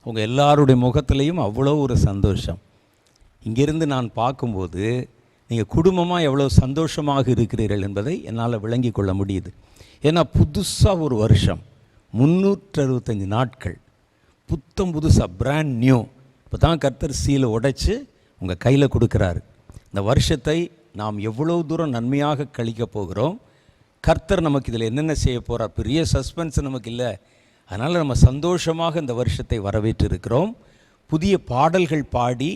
உங்கள் எல்லாருடைய முகத்திலையும் அவ்வளோ ஒரு சந்தோஷம். இங்கிருந்து நான் பார்க்கும்போது நீங்கள் குடும்பமாக எவ்வளோ சந்தோஷமாக இருக்கிறீர்கள் என்பதை என்னால் விளங்கி கொள்ள முடியுது. ஏன்னா புதுசாக ஒரு வருஷம், 365 நாட்கள், புத்தம் புதுசாக பிராண்ட் நியூ. இப்போ தான் கர்த்தர் சீலை உடைச்சி உங்கள் கையில் கொடுக்குறாரு. இந்த வருஷத்தை நாம் எவ்வளோ தூரம் நன்மையாக கழிக்க போகிறோம், கர்த்தர் நமக்கு இதில் என்னென்ன செய்ய போகிறார், பெரிய சஸ்பென்ஸ் நமக்கு இல்லை. அதனால் நம்ம சந்தோஷமாக இந்த வருஷத்தை வரவேற்று இருக்கிறோம். புதிய பாடல்கள் பாடி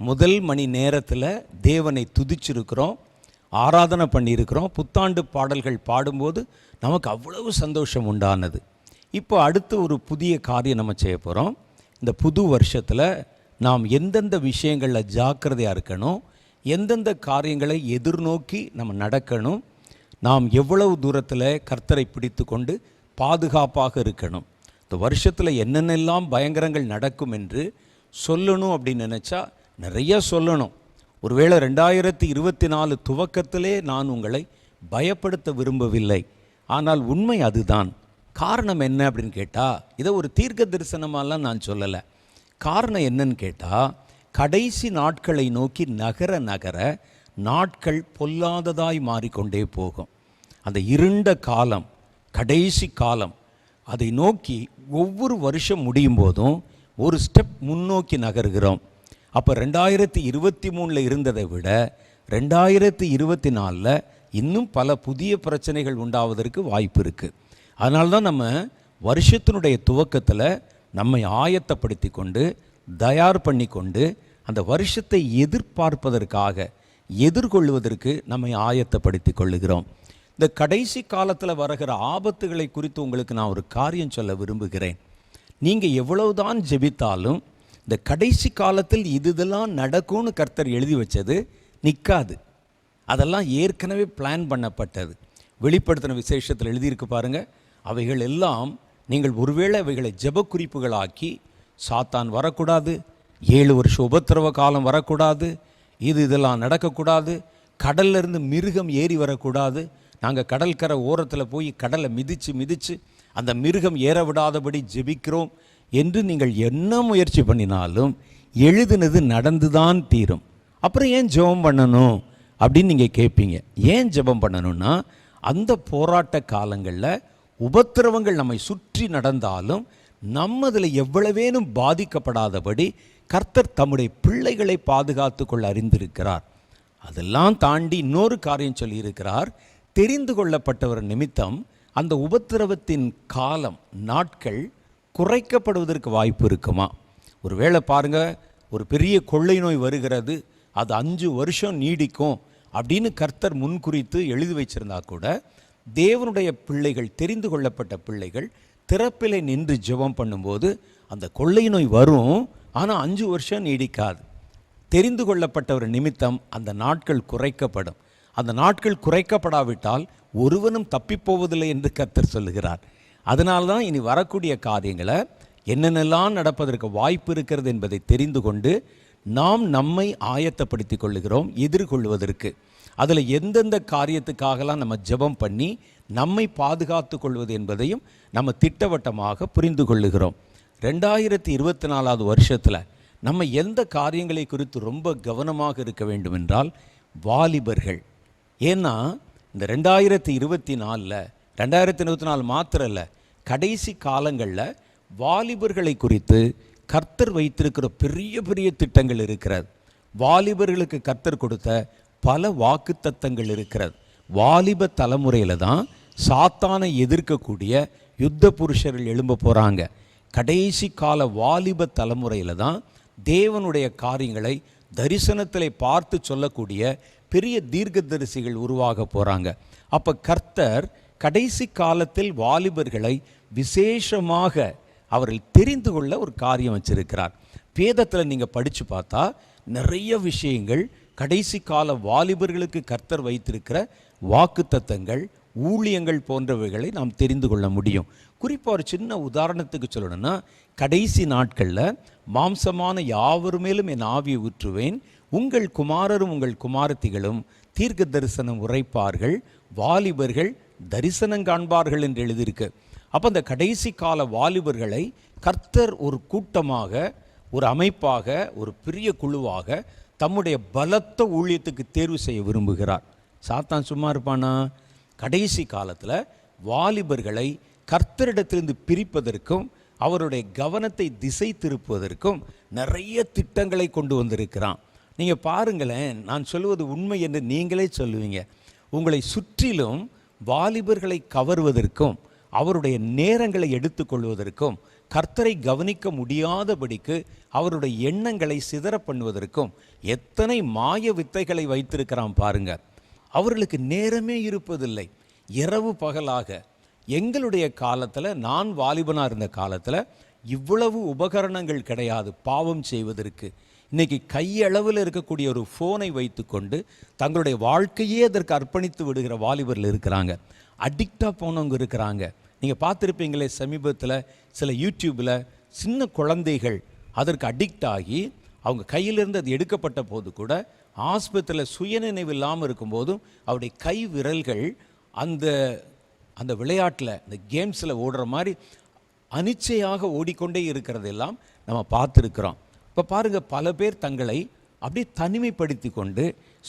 முதல் மணி நேரத்தில் தேவனை துதிச்சிருக்கிறோம், ஆராதனை பண்ணியிருக்கிறோம். புத்தாண்டு பாடல்கள் பாடும்போது நமக்கு அவ்வளவு சந்தோஷம் உண்டானது. இப்போ அடுத்து ஒரு புதிய காரியம் நம்ம செய்ய போகிறோம். இந்த புது வருஷத்தில் நாம் எந்தெந்த விஷயங்களில் ஜாக்கிரதையாக இருக்கணும், எந்தெந்த காரியங்களை எதிர்நோக்கி நம்ம நடக்கணும், நாம் எவ்வளவு தூரத்தில் கர்த்தரை பிடித்து கொண்டு பாதுகாப்பாக இருக்கணும், இந்த வருஷத்தில் என்னென்னெல்லாம் பயங்கரங்கள் நடக்கும் என்று சொல்லணும் அப்படின்னு நினச்சா நிறைய சொல்லணும். ஒருவேளை 2024 துவக்கத்திலே நான் உங்களை பயப்படுத்த விரும்பவில்லை. ஆனால் உண்மை அதுதான். காரணம் என்ன அப்படின்னு கேட்டால், இதை ஒரு தீர்க்க தரிசனமாலாம் நான் சொல்லலை. காரணம் என்னன்னு கேட்டால், கடைசி நாட்களை நோக்கி நகர நகர நாட்கள் பொல்லாததாய் மாறிக்கொண்டே போகும். அந்த இருண்ட காலம், கடைசி காலம், அதை நோக்கி ஒவ்வொரு வருஷம் முடியும் போதும் ஒரு ஸ்டெப் முன்னோக்கி நகர்கிறோம். அப்போ 2023 இருந்ததை விட 2024 இன்னும் பல புதிய பிரச்சனைகள் உண்டாவதற்கு வாய்ப்பு இருக்குது. அதனால்தான் நம்ம வருஷத்தினுடைய துவக்கத்தில் நம்மை ஆயத்தப்படுத்தி கொண்டு தயார் பண்ணி கொண்டு அந்த வருஷத்தை எதிர்பார்ப்பதற்காக எதிர்கொள்வதற்கு நம்மை ஆயத்தப்படுத்தி கொள்ளுகிறோம். இந்த கடைசி காலத்தில் வருகிற ஆபத்துகளை குறித்து உங்களுக்கு நான் ஒரு காரியம் சொல்ல விரும்புகிறேன். நீங்கள் எவ்வளவுதான் ஜெபித்தாலும் இந்த கடைசி காலத்தில் இதெல்லாம் நடக்கும்னு கர்த்தர் எழுதி வச்சது நிற்காது. அதெல்லாம் ஏற்கனவே பிளான் பண்ணப்பட்டது. வெளிப்படுத்தின விசேஷத்தில் எழுதியிருக்கு பாருங்கள். அவைகள் எல்லாம் நீங்கள் ஒருவேளை அவைகளை ஜெப குறிப்புகளாக்கி, சாத்தான் வரக்கூடாது, 7 வருஷம் உபத்திரவ காலம் வரக்கூடாது, இதெல்லாம் நடக்கக்கூடாது, கடல்லிருந்து மிருகம் ஏறி வரக்கூடாது, நாங்கள் கடற்கரை ஓரத்தில் போய் கடலை மிதித்து அந்த மிருகம் ஏற விடாதபடி ஜெபிக்கிறோம் என்று நீங்கள் என்ன முயற்சி பண்ணினாலும் எழுதினது நடந்து தான் தீரும். அப்புறம் ஏன் ஜெபம் பண்ணணும் அப்படின்னு நீங்கள் கேட்பீங்க. ஏன் ஜெபம் பண்ணணும்னா, அந்த போராட்ட காலங்களில் உபத்திரவங்கள் நம்மை சுற்றி நடந்தாலும் நம்ம அதில் எவ்வளவேனும் பாதிக்கப்படாதபடி கர்த்தர் தம்முடைய பிள்ளைகளை பாதுகாத்து கொள்ள அறிந்திருக்கிறார். அதெல்லாம் தாண்டி இன்னொரு காரியம் சொல்லியிருக்கிறார். தெரிந்து கொள்ளப்பட்டவர் நிமித்தம் அந்த உபத்திரவத்தின் காலம், நாட்கள் குறைக்கப்படுவதற்கு வாய்ப்பு இருக்குமா? ஒருவேளை பாருங்கள், ஒரு பெரிய கொள்ளை நோய் வருகிறது, அது 5 வருஷம் நீடிக்கும் அப்படின்னு கர்த்தர் முன்குறித்து எழுதி வச்சிருந்தா கூட, தேவனுடைய பிள்ளைகள், தெரிந்து கொள்ளப்பட்ட பிள்ளைகள் திறப்பிலை நின்று ஜெபம் பண்ணும்போது அந்த கொள்ளை நோய் வரும், ஆனால் 5 வருஷம் நீடிக்காது. தெரிந்து கொள்ளப்பட்டவர் நிமித்தம் அந்த நாட்கள் குறைக்கப்படும். அந்த நாட்கள் குறைக்கப்படாவிட்டால் ஒருவனும் தப்பிப்போவதில்லை என்று கர்த்தர் சொல்லுகிறார். அதனால்தான் இனி வரக்கூடிய காரியங்களை என்னென்னலாம் நடப்பதற்கு வாய்ப்பு இருக்கிறது என்பதை தெரிந்து கொண்டு நாம் நம்மை ஆயத்தப்படுத்தி கொள்ளுகிறோம் எதிர்கொள்வதற்கு. அதில் எந்தெந்த காரியத்துக்காகலாம் நம்ம ஜெபம் பண்ணி நம்மை பாதுகாத்து கொள்வது என்பதையும் நம்ம திட்டவட்டமாக புரிந்து கொள்ளுகிறோம். 2024 வருஷத்தில் நம்ம எந்த காரியங்களை குறித்து ரொம்ப கவனமாக இருக்க வேண்டும் என்றால், வாலிபர்கள். ஏன்னா இந்த 2024 மாத்திரம் இல்லை, கடைசி காலங்களில் வாலிபர்களை குறித்து கர்த்தர் வைத்திருக்கிற பெரிய பெரிய திட்டங்கள் இருக்கிறது. வாலிபர்களுக்கு கர்த்தர் கொடுத்த பல வாக்குத்தத்தங்கள் இருக்கிறது. வாலிப தலைமுறையில் தான் சாத்தானை எதிர்க்கக்கூடிய யுத்த புருஷர்கள் எழும்ப போகிறாங்க. கடைசி கால வாலிப தலைமுறையில் தான் தேவனுடைய காரியங்களை தரிசனத்தில் பார்த்து சொல்லக்கூடிய பெரிய தீர்க்கதரிசிகள் உருவாக போகிறாங்க. அப்போ கர்த்தர் கடைசி காலத்தில் வாலிபர்களை விசேஷமாக அவர்கள் தெரிந்து கொள்ள ஒரு காரியம் வச்சிருக்கிறார். வேதத்தில் நீங்கள் படித்து பார்த்தா நிறைய விஷயங்கள் கடைசி கால வாலிபர்களுக்கு கர்த்தர் வைத்திருக்கிற வாக்குத்தத்தங்கள், ஊழியங்கள் போன்றவைகளை நாம் தெரிந்து கொள்ள முடியும். குறிப்பாக ஒரு சின்ன உதாரணத்துக்கு சொல்லணும்னா, கடைசி நாட்களில் மாம்சமான யாவர் மேலும் என் ஆவியை ஊற்றுவேன், உங்கள் குமாரரும் உங்கள் குமாரத்திகளும் தீர்க்க தரிசனம் உரைப்பார்கள், வாலிபர்கள் தரிசனம் காண்பார்கள் என்று எழுதியிருக்கு. அப்போ அந்த கடைசி கால வாலிபர்களை கர்த்தர் ஒரு கூட்டமாக, ஒரு அமைப்பாக, ஒரு பெரிய குழுவாக தம்முடைய பலத்த ஊழியத்துக்கு தேர்வு செய்ய விரும்புகிறார். சாத்தான் சும்மா இருப்பானா? கடைசி காலத்தில் வாலிபர்களை கர்த்தரிடத்திலிருந்து பிரிப்பதற்கும் அவருடைய கவனத்தை திசை திருப்புவதற்கும் நிறைய திட்டங்களை கொண்டு வந்திருக்கிறான். நீங்கள் பாருங்களேன், நான் சொல்லுவது உண்மை என்று நீங்களே சொல்லுவீங்க. உங்களை சுற்றிலும் வாலிபர்களை கவர்வதற்கும் அவருடைய நேரங்களை எடுத்துக்கொள்வதற்கும் கர்த்தரை கவனிக்க முடியாதபடிக்கு அவருடைய எண்ணங்களை சிதற பண்ணுவதற்கும் எத்தனை மாய வித்தைகளை வைத்திருக்கிறான் பாருங்க. அவர்களுக்கு நேரமே இருப்பதில்லை, இரவு பகலாக. எங்களுடைய காலத்தில், நான் வாலிபனாக இருந்த காலத்தில் இவ்வளவு உபகரணங்கள் கிடையாது பாவம் செய்வதற்கு. இன்றைக்கி கையளவில் இருக்கக்கூடிய ஒரு ஃபோனை வைத்துக்கொண்டு தங்களுடைய வாழ்க்கையே அதற்கு அர்ப்பணித்து விடுகிற வாலிபர்கள் இருக்கிறாங்க. அடிக்டாக போனவங்க இருக்கிறாங்க. நீங்கள் பார்த்துருப்பீங்களே, சமீபத்தில் சில யூடியூப்பில் சின்ன குழந்தைகள் அதற்கு அடிக்ட் ஆகி அவங்க கையிலிருந்து அது எடுக்கப்பட்ட போது கூட ஆஸ்பத்திரியில் சுயநினைவு இல்லாமல் இருக்கும்போதும் அவருடைய கை விரல்கள் அந்த அந்த விளையாட்டில், இந்த கேம்ஸில் ஓடுற மாதிரி அனிச்சையாக ஓடிக்கொண்டே இருக்கிறதெல்லாம் நம்ம பார்த்துருக்குறோம். இப்போ பாருங்கள், பல பேர் தங்களை அப்படியே தனிமைப்படுத்தி கொண்டு,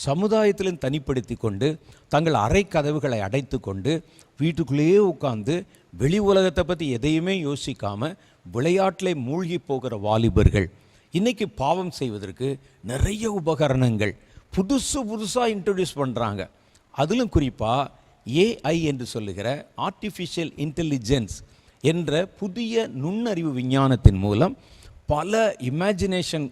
சமுதாயத்திலும் தனிப்படுத்தி கொண்டு, தங்கள் அறை கதவுகளை அடைத்து கொண்டு வீட்டுக்குள்ளேயே உட்காந்து வெளி உலகத்தை பற்றி எதையுமே யோசிக்காமல் விளையாட்டிலே மூழ்கி போகிற வாலிபர்கள். இன்றைக்கி பாவம் செய்வதற்கு நிறைய உபகரணங்கள் புதுசாக இன்ட்ரடியூஸ் பண்ணுறாங்க. அதிலும் குறிப்பாக ஏஐ என்று சொல்லுகிற ஆர்டிஃபிஷியல் இன்டெலிஜென்ஸ் என்ற புதிய நுண்ணறிவு விஞ்ஞானத்தின் மூலம் பல இமேஜினேஷன்,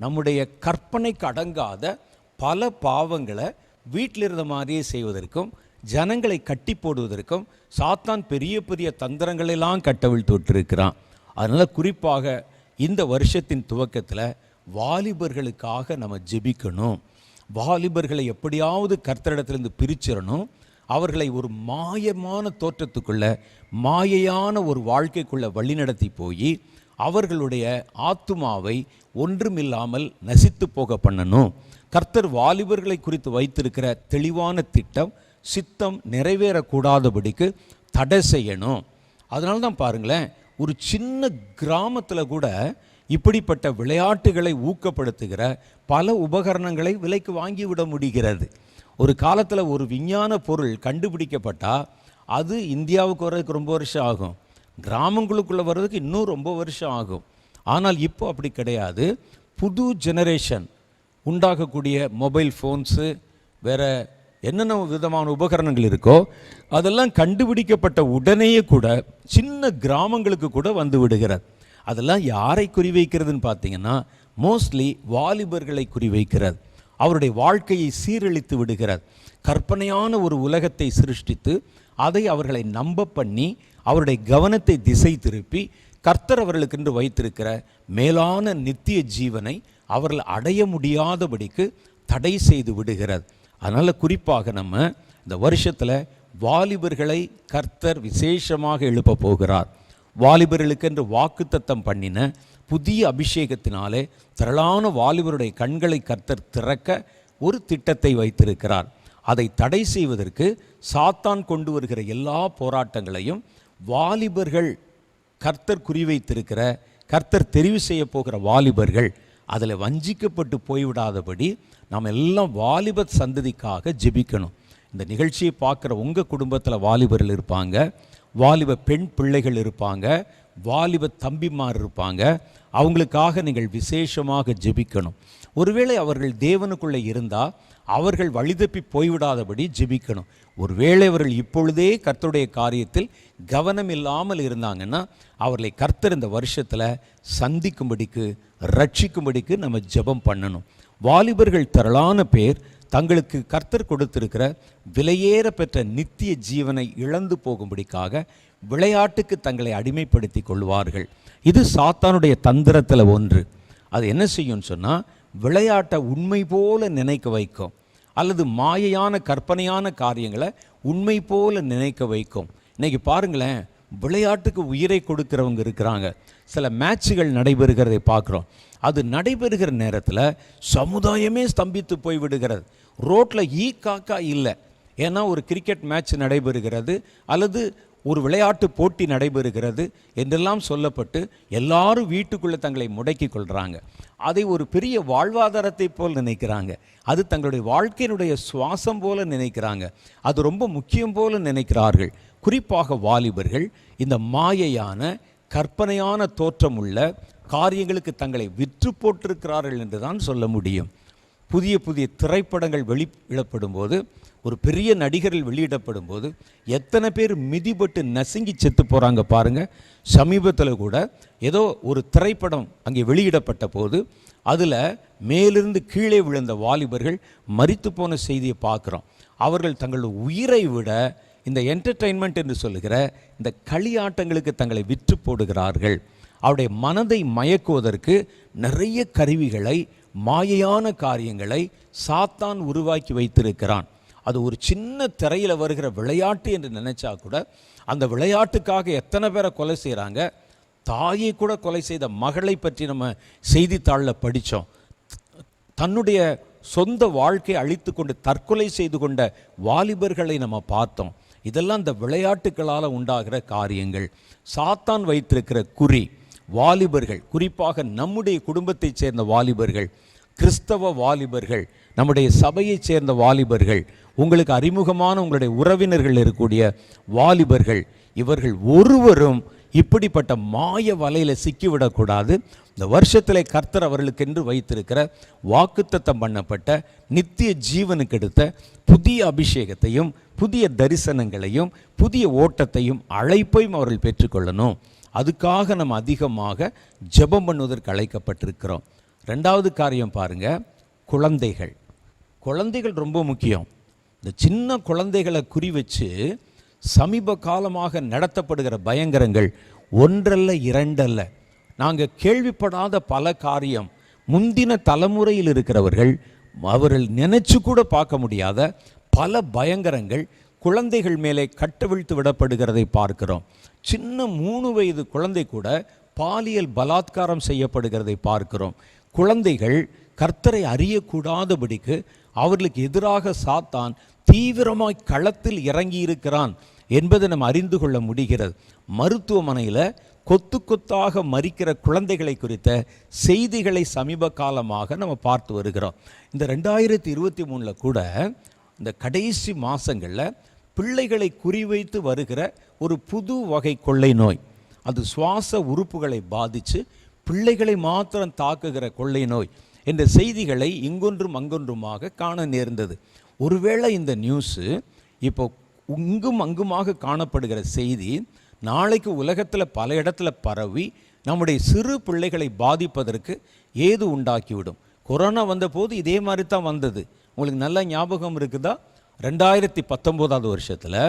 நம்முடைய கற்பனைக்கு அடங்காத பல பாவங்களை வீட்டில் இருந்த மாதிரியே செய்வதற்கும் ஜனங்களை கட்டி போடுவதற்கும் சாத்தான் பெரிய பெரிய தந்திரங்களெல்லாம் கட்டவிழ்த்து விட்டிருக்கிறான். அதனால் குறிப்பாக இந்த வருஷத்தின் துவக்கத்தில் வாலிபர்களுக்காக நம்ம ஜெபிக்கணும். வாலிபர்களை எப்படியாவது கர்த்தரிடத்திலிருந்து பிரிச்சிடணும். அவர்களை ஒரு மாயமான தோற்றத்துக்குள்ள, மாயையான ஒரு வாழ்க்கைக்குள்ள வழிநடத்தி போய் அவர்களுடைய ஆத்துமாவை ஒன்றுமில்லாமல் நசித்து போக பண்ணணும். கர்த்தர் வாலிபர்களை குறித்து வைத்திருக்கிற தெளிவான திட்டம், சித்தம் நிறைவேறக்கூடாதபடிக்கு தடை செய்யணும். அதனால தான் பாருங்களேன், ஒரு சின்ன கிராமத்தில் கூட இப்படிப்பட்ட விளையாட்டுகளை ஊக்கப்படுத்துகிற பல உபகரணங்களை விலைக்கு வாங்கிவிட முடிகிறது. ஒரு காலத்தில் ஒரு விஞ்ஞான பொருள் கண்டுபிடிக்கப்பட்டால் அது இந்தியாவுக்கு வர்றதுக்கு ரொம்ப வருஷம் ஆகும், கிராமங்களுக்குள்ளே வர்றதுக்கு இன்னும் ரொம்ப வருஷம் ஆகும். ஆனால் இப்போ அப்படி கிடையாது. புது ஜெனரேஷன் உண்டாகக்கூடிய மொபைல் ஃபோன்ஸு, வேறு என்னென்ன விதமான உபகரணங்கள் இருக்கோ அதெல்லாம் கண்டுபிடிக்கப்பட்ட உடனேயே கூட சின்ன கிராமங்களுக்கு கூட வந்து விடுகிறது. அதெல்லாம் யாரை குறிவைக்கிறதுன்னு பார்த்தீங்கன்னா மோஸ்ட்லி வாலிபர்களை குறிவைக்கிறது. அவருடைய வாழ்க்கையை சீரழித்து விடுகிறது. கற்பனையான ஒரு உலகத்தை சிருஷ்டித்து அதை அவர்களை நம்ப பண்ணி அவருடைய கவனத்தை திசை திருப்பி கர்த்தர் அவர்களுக்கென்று வைத்திருக்கிற மேலான நித்திய ஜீவனை அவர்கள் அடைய முடியாதபடிக்கு தடை செய்து விடுகிறது. அதனால் குறிப்பாக நம்ம இந்த வருஷத்தில் வாலிபர்களை கர்த்தர் விசேஷமாக எழுப்ப போகிறார். வாலிபர்களுக்கென்று வாக்குத்தத்தம் பண்ணின புதிய அபிஷேகத்தினாலே திரளான வாலிபருடைய கண்களை கர்த்தர் திறக்க ஒரு திட்டத்தை வைத்திருக்கிறார். அதை தடை செய்வதற்கு சாத்தான் கொண்டு வருகிற எல்லா போராட்டங்களையும் வாலிபர்கள், கர்த்தர் குறிவைத்திருக்கிற, கர்த்தர் தெரிவு செய்ய போகிற வாலிபர்கள் அதில் வஞ்சிக்கப்பட்டு போய்விடாதபடி நாம் எல்லாம் வாலிப சந்ததிக்காக ஜெபிக்கணும். இந்த நிகழ்ச்சியை பார்க்குற உங்கள் குடும்பத்தில் வாலிபர்கள் இருப்பாங்க, வாலிப பெண் பிள்ளைகள் இருப்பாங்க, வாலிப தம்பிமார் இருப்பாங்க. அவங்களுக்காக நீங்கள் விசேஷமாக ஜெபிக்கணும். ஒருவேளை அவர்கள் தேவனுக்குள்ளே இருந்தால் அவர்கள் வழிதப்பி போய்விடாதபடி ஜெபிக்கணும். ஒருவேளை அவர்கள் இப்பொழுதே கர்த்தருடைய காரியத்தில் கவனம் இல்லாமல் இருந்தாங்கன்னா அவர்களை கர்த்தர் இந்த வருஷத்தில் சந்திக்கும்படிக்கு, ரட்சிக்கும்படிக்கு நம்ம ஜெபம் பண்ணணும். வாலிபர்கள் திரளான பேர் தங்களுக்கு கர்த்தர் கொடுத்திருக்கிற விலையேற பெற்ற நித்திய ஜீவனை இழந்து போகும்படிக்காக விளையாட்டுக்கு தங்களை அடிமைப்படுத்தி கொள்வார்கள். இது சாத்தானுடைய தந்திரத்தில் ஒன்று. அது என்ன செய்யும்னு சொன்னால், விளையாட்டை உண்மை போல நினைக்க வைக்கும், அல்லது மாயையான கற்பனையான காரியங்களை உண்மை போல நினைக்க வைக்கும். இன்றைக்கி பாருங்களேன், விளையாட்டுக்கு உயிரை கொடுக்கிறவங்க இருக்கிறாங்க. சில மேட்சுகள் நடைபெறுகிறதை பார்க்குறோம். அது நடைபெறுகிற நேரத்தில் சமுதாயமே ஸ்தம்பித்து போய் விடுகிறது. ரோட்டில் காக்கா இல்லை. ஏன்னா ஒரு கிரிக்கெட் மேட்ச் நடைபெறுகிறது, அல்லது ஒரு விளையாட்டு போட்டி நடைபெறுகிறது என்றெல்லாம் சொல்லப்பட்டு எல்லாரும் வீட்டுக்குள்ளே தங்களை முடக்கி கொள்கிறாங்க. அதை ஒரு பெரிய வாழ்வாதாரத்தை போல் நினைக்கிறாங்க. அது தங்களுடைய வாழ்க்கையினுடைய சுவாசம் போல நினைக்கிறாங்க. அது ரொம்ப முக்கியம் போல நினைக்கிறார்கள். குறிப்பாக வாலிபர்கள் இந்த மாயையான கற்பனையான தோற்றமுள்ள காரியங்களுக்கு தங்களை விற்று போட்டிருக்கிறார்கள் என்று தான் சொல்ல முடியும். புதிய புதிய திரைப்படங்கள் வெளியிடப்படும் போது, ஒரு பெரிய நடிகர்கள் வெளியிடப்படும் போது எத்தனை பேர் மிதிபட்டு நசுங்கி செத்து போகிறாங்க பாருங்கள். சமீபத்தில் கூட ஏதோ ஒரு திரைப்படம் அங்கே வெளியிடப்பட்ட போது அதில் மேலிருந்து கீழே விழுந்த வாலிபர்கள் மரித்து போன செய்தியை பார்க்குறோம். அவர்கள் தங்கள் உயிரை விட இந்த என்டர்டெயின்மெண்ட் என்று சொல்லுகிற இந்த களியாட்டங்களுக்கு தங்களை விற்று போடுகிறார்கள். அவருடைய மனதை மயக்குவதற்கு நிறைய கருவிகளை, மாயையான காரியங்களை சாத்தான் உருவாக்கி வைத்திருக்கிறான். அது ஒரு சின்ன திரையில் வருகிற விளையாட்டு என்று நினைச்சா கூட அந்த விளையாட்டுக்காக எத்தனை பேரை கொலை செய்கிறாங்க. தாயை கூட கொலை செய்த மகளை பற்றி நம்ம செய்தித்தாளில் படித்தோம். தன்னுடைய சொந்த வாழ்க்கையை அழித்து கொண்டு தற்கொலை செய்து கொண்ட வாலிபர்களை நம்ம பார்த்தோம். இதெல்லாம் இந்த விளையாட்டுகளால் உண்டாகிற காரியங்கள். சாத்தான் வைத்திருக்கிற குறி வாலிபர்கள், குறிப்பாக நம்முடைய குடும்பத்தைச் சேர்ந்த வாலிபர்கள், கிறிஸ்தவ வாலிபர்கள், நம்முடைய சபையைச் சேர்ந்த வாலிபர்கள், உங்களுக்கு அறிமுகமான உங்களுடைய உறவினர்கள் இருக்கக்கூடிய வாலிபர்கள், இவர்கள் ஒருவரும் இப்படிப்பட்ட மாய வலையில் சிக்கிவிடக்கூடாது. இந்த வருஷத்தில் கர்த்தர் அவர்களுக்கென்று வைத்திருக்கிற வாக்குத்தத்தம் பண்ணப்பட்ட நித்திய ஜீவனுக்கு எடுத்த புதிய அபிஷேகத்தையும் புதிய தரிசனங்களையும் புதிய ஓட்டத்தையும் அழைப்பையும் அவர்கள் பெற்றுக்கொள்ளணும். அதுக்காக நம்ம அதிகமாக ஜெபம் பண்ணுவதற்கு அழைக்கப்பட்டிருக்கிறோம். ரெண்டாவது காரியம் பாருங்க, குழந்தைகள். குழந்தைகள் ரொம்ப முக்கியம். இந்த சின்ன குழந்தைகளை குறி வச்சு சமீப காலமாக நடத்தப்படுகிற பயங்கரங்கள் ஒன்றல்ல இரண்டல்ல. நாங்கள் கேள்விப்படாத பல காரியம். முந்தின தலைமுறையில் இருக்கிறவர்கள் அவர்கள் நினைச்சு கூட பார்க்க முடியாத பல பயங்கரங்கள் குழந்தைகள் மேலே கட்டவிழ்த்து விடப்படுகிறதை பார்க்கிறோம். சின்ன 3 வயது குழந்தை கூட பாலியல் பலாத்காரம் செய்யப்படுகிறதை பார்க்கிறோம். குழந்தைகள் கர்த்தரை அறியக்கூடாதபடிக்கு அவர்களுக்கு எதிராக சாத்தான் தீவிரமாய் களத்தில் இறங்கி இருக்கிறான் என்பதை நம்ம அறிந்து கொள்ள முடிகிறது. மருத்துவமனையில் கொத்து கொத்தாக மரிக்கிற குழந்தைகளை குறித்த செய்திகளை சமீப காலமாக நம்ம பார்த்து வருகிறோம். இந்த 2023 கூட இந்த கடைசி மாதங்களில் பிள்ளைகளை குறிவைத்து வருகிற ஒரு புது வகை கொள்ளை நோய், அது சுவாச உறுப்புகளை பாதித்து பிள்ளைகளை மாத்திரம் தாக்குகிற கொள்ளை நோய் என்ற செய்திகளை இங்கொன்றும் அங்கொன்றுமாக காண நேர்ந்தது. ஒருவேளை இந்த நியூஸு இப்போ இங்கும் அங்குமாக காணப்படுகிற செய்தி நாளைக்கு உலகத்தில் பல இடத்துல பரவி நம்முடைய சிறு பிள்ளைகளை பாதிப்பதற்கு ஏது உண்டாக்கிவிடும். கொரோனா வந்தபோது இதே மாதிரி தான் வந்தது. உங்களுக்கு நல்ல ஞாபகம் இருக்குதா? 2019 வருஷத்தில்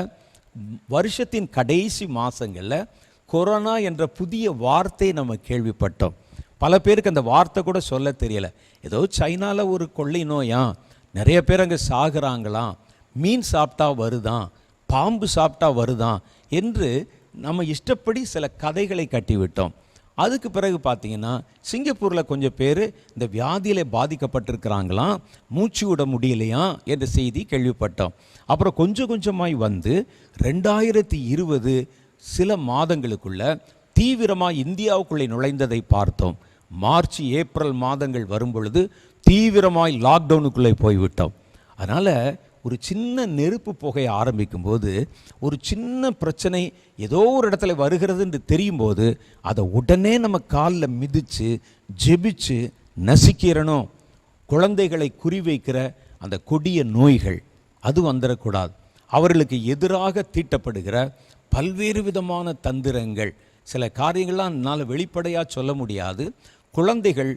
வருஷத்தின் கடைசி மாதங்களில் கொரோனா என்ற புதிய வார்த்தையை நம்ம கேள்விப்பட்டோம். பல பேருக்கு அந்த வார்த்தை கூட சொல்ல தெரியலை. ஏதோ சைனாவில் ஒரு கொள்ளை நோயா, நிறைய பேர் அங்கே சாகுறாங்களாம், மீன் சாப்பிட்டா வருதான், பாம்பு சாப்பிட்டா வருதான் என்று நம்ம இஷ்டப்படி சில கதைகளை கட்டிவிட்டோம். அதுக்கு பிறகு பார்த்தீங்கன்னா சிங்கப்பூரில் கொஞ்சம் பேர் இந்த வியாதியில் பாதிக்கப்பட்டிருக்கிறாங்களாம், மூச்சு விட முடியலையா என்ற செய்தி கேள்விப்பட்டோம். அப்புறம் கொஞ்சம் கொஞ்சமாய் வந்து 2020 சில மாதங்களுக்குள்ள தீவிரமாக இந்தியாவுக்குள்ளே நுழைந்ததை பார்த்தோம். மார்ச் ஏப்ரல் மாதங்கள் வரும் பொழுது தீவிரமாய் லாக்டவுனுக்குள்ளே போய்விட்டோம். அதனால் ஒரு சின்ன நெருப்பு புகைய ஆரம்பிக்கும் போது, ஒரு சின்ன பிரச்சனை ஏதோ ஒரு இடத்துல வருகிறது என்று தெரியும் போது அதை உடனே நம்ம காலில் மிதித்து ஜெபிச்சு நசுக்கிறணும். குழந்தைகளை குறிவைக்கிற அந்த கொடிய நோய்கள் அது வந்துடக்கூடாது. அவர்களுக்கு எதிராக தீட்டப்படுகிற பல்வேறு விதமான தந்திரங்கள், சில காரியங்கள்லாம் என்னால் வெளிப்படையாக சொல்ல முடியாது. குழந்தைகள்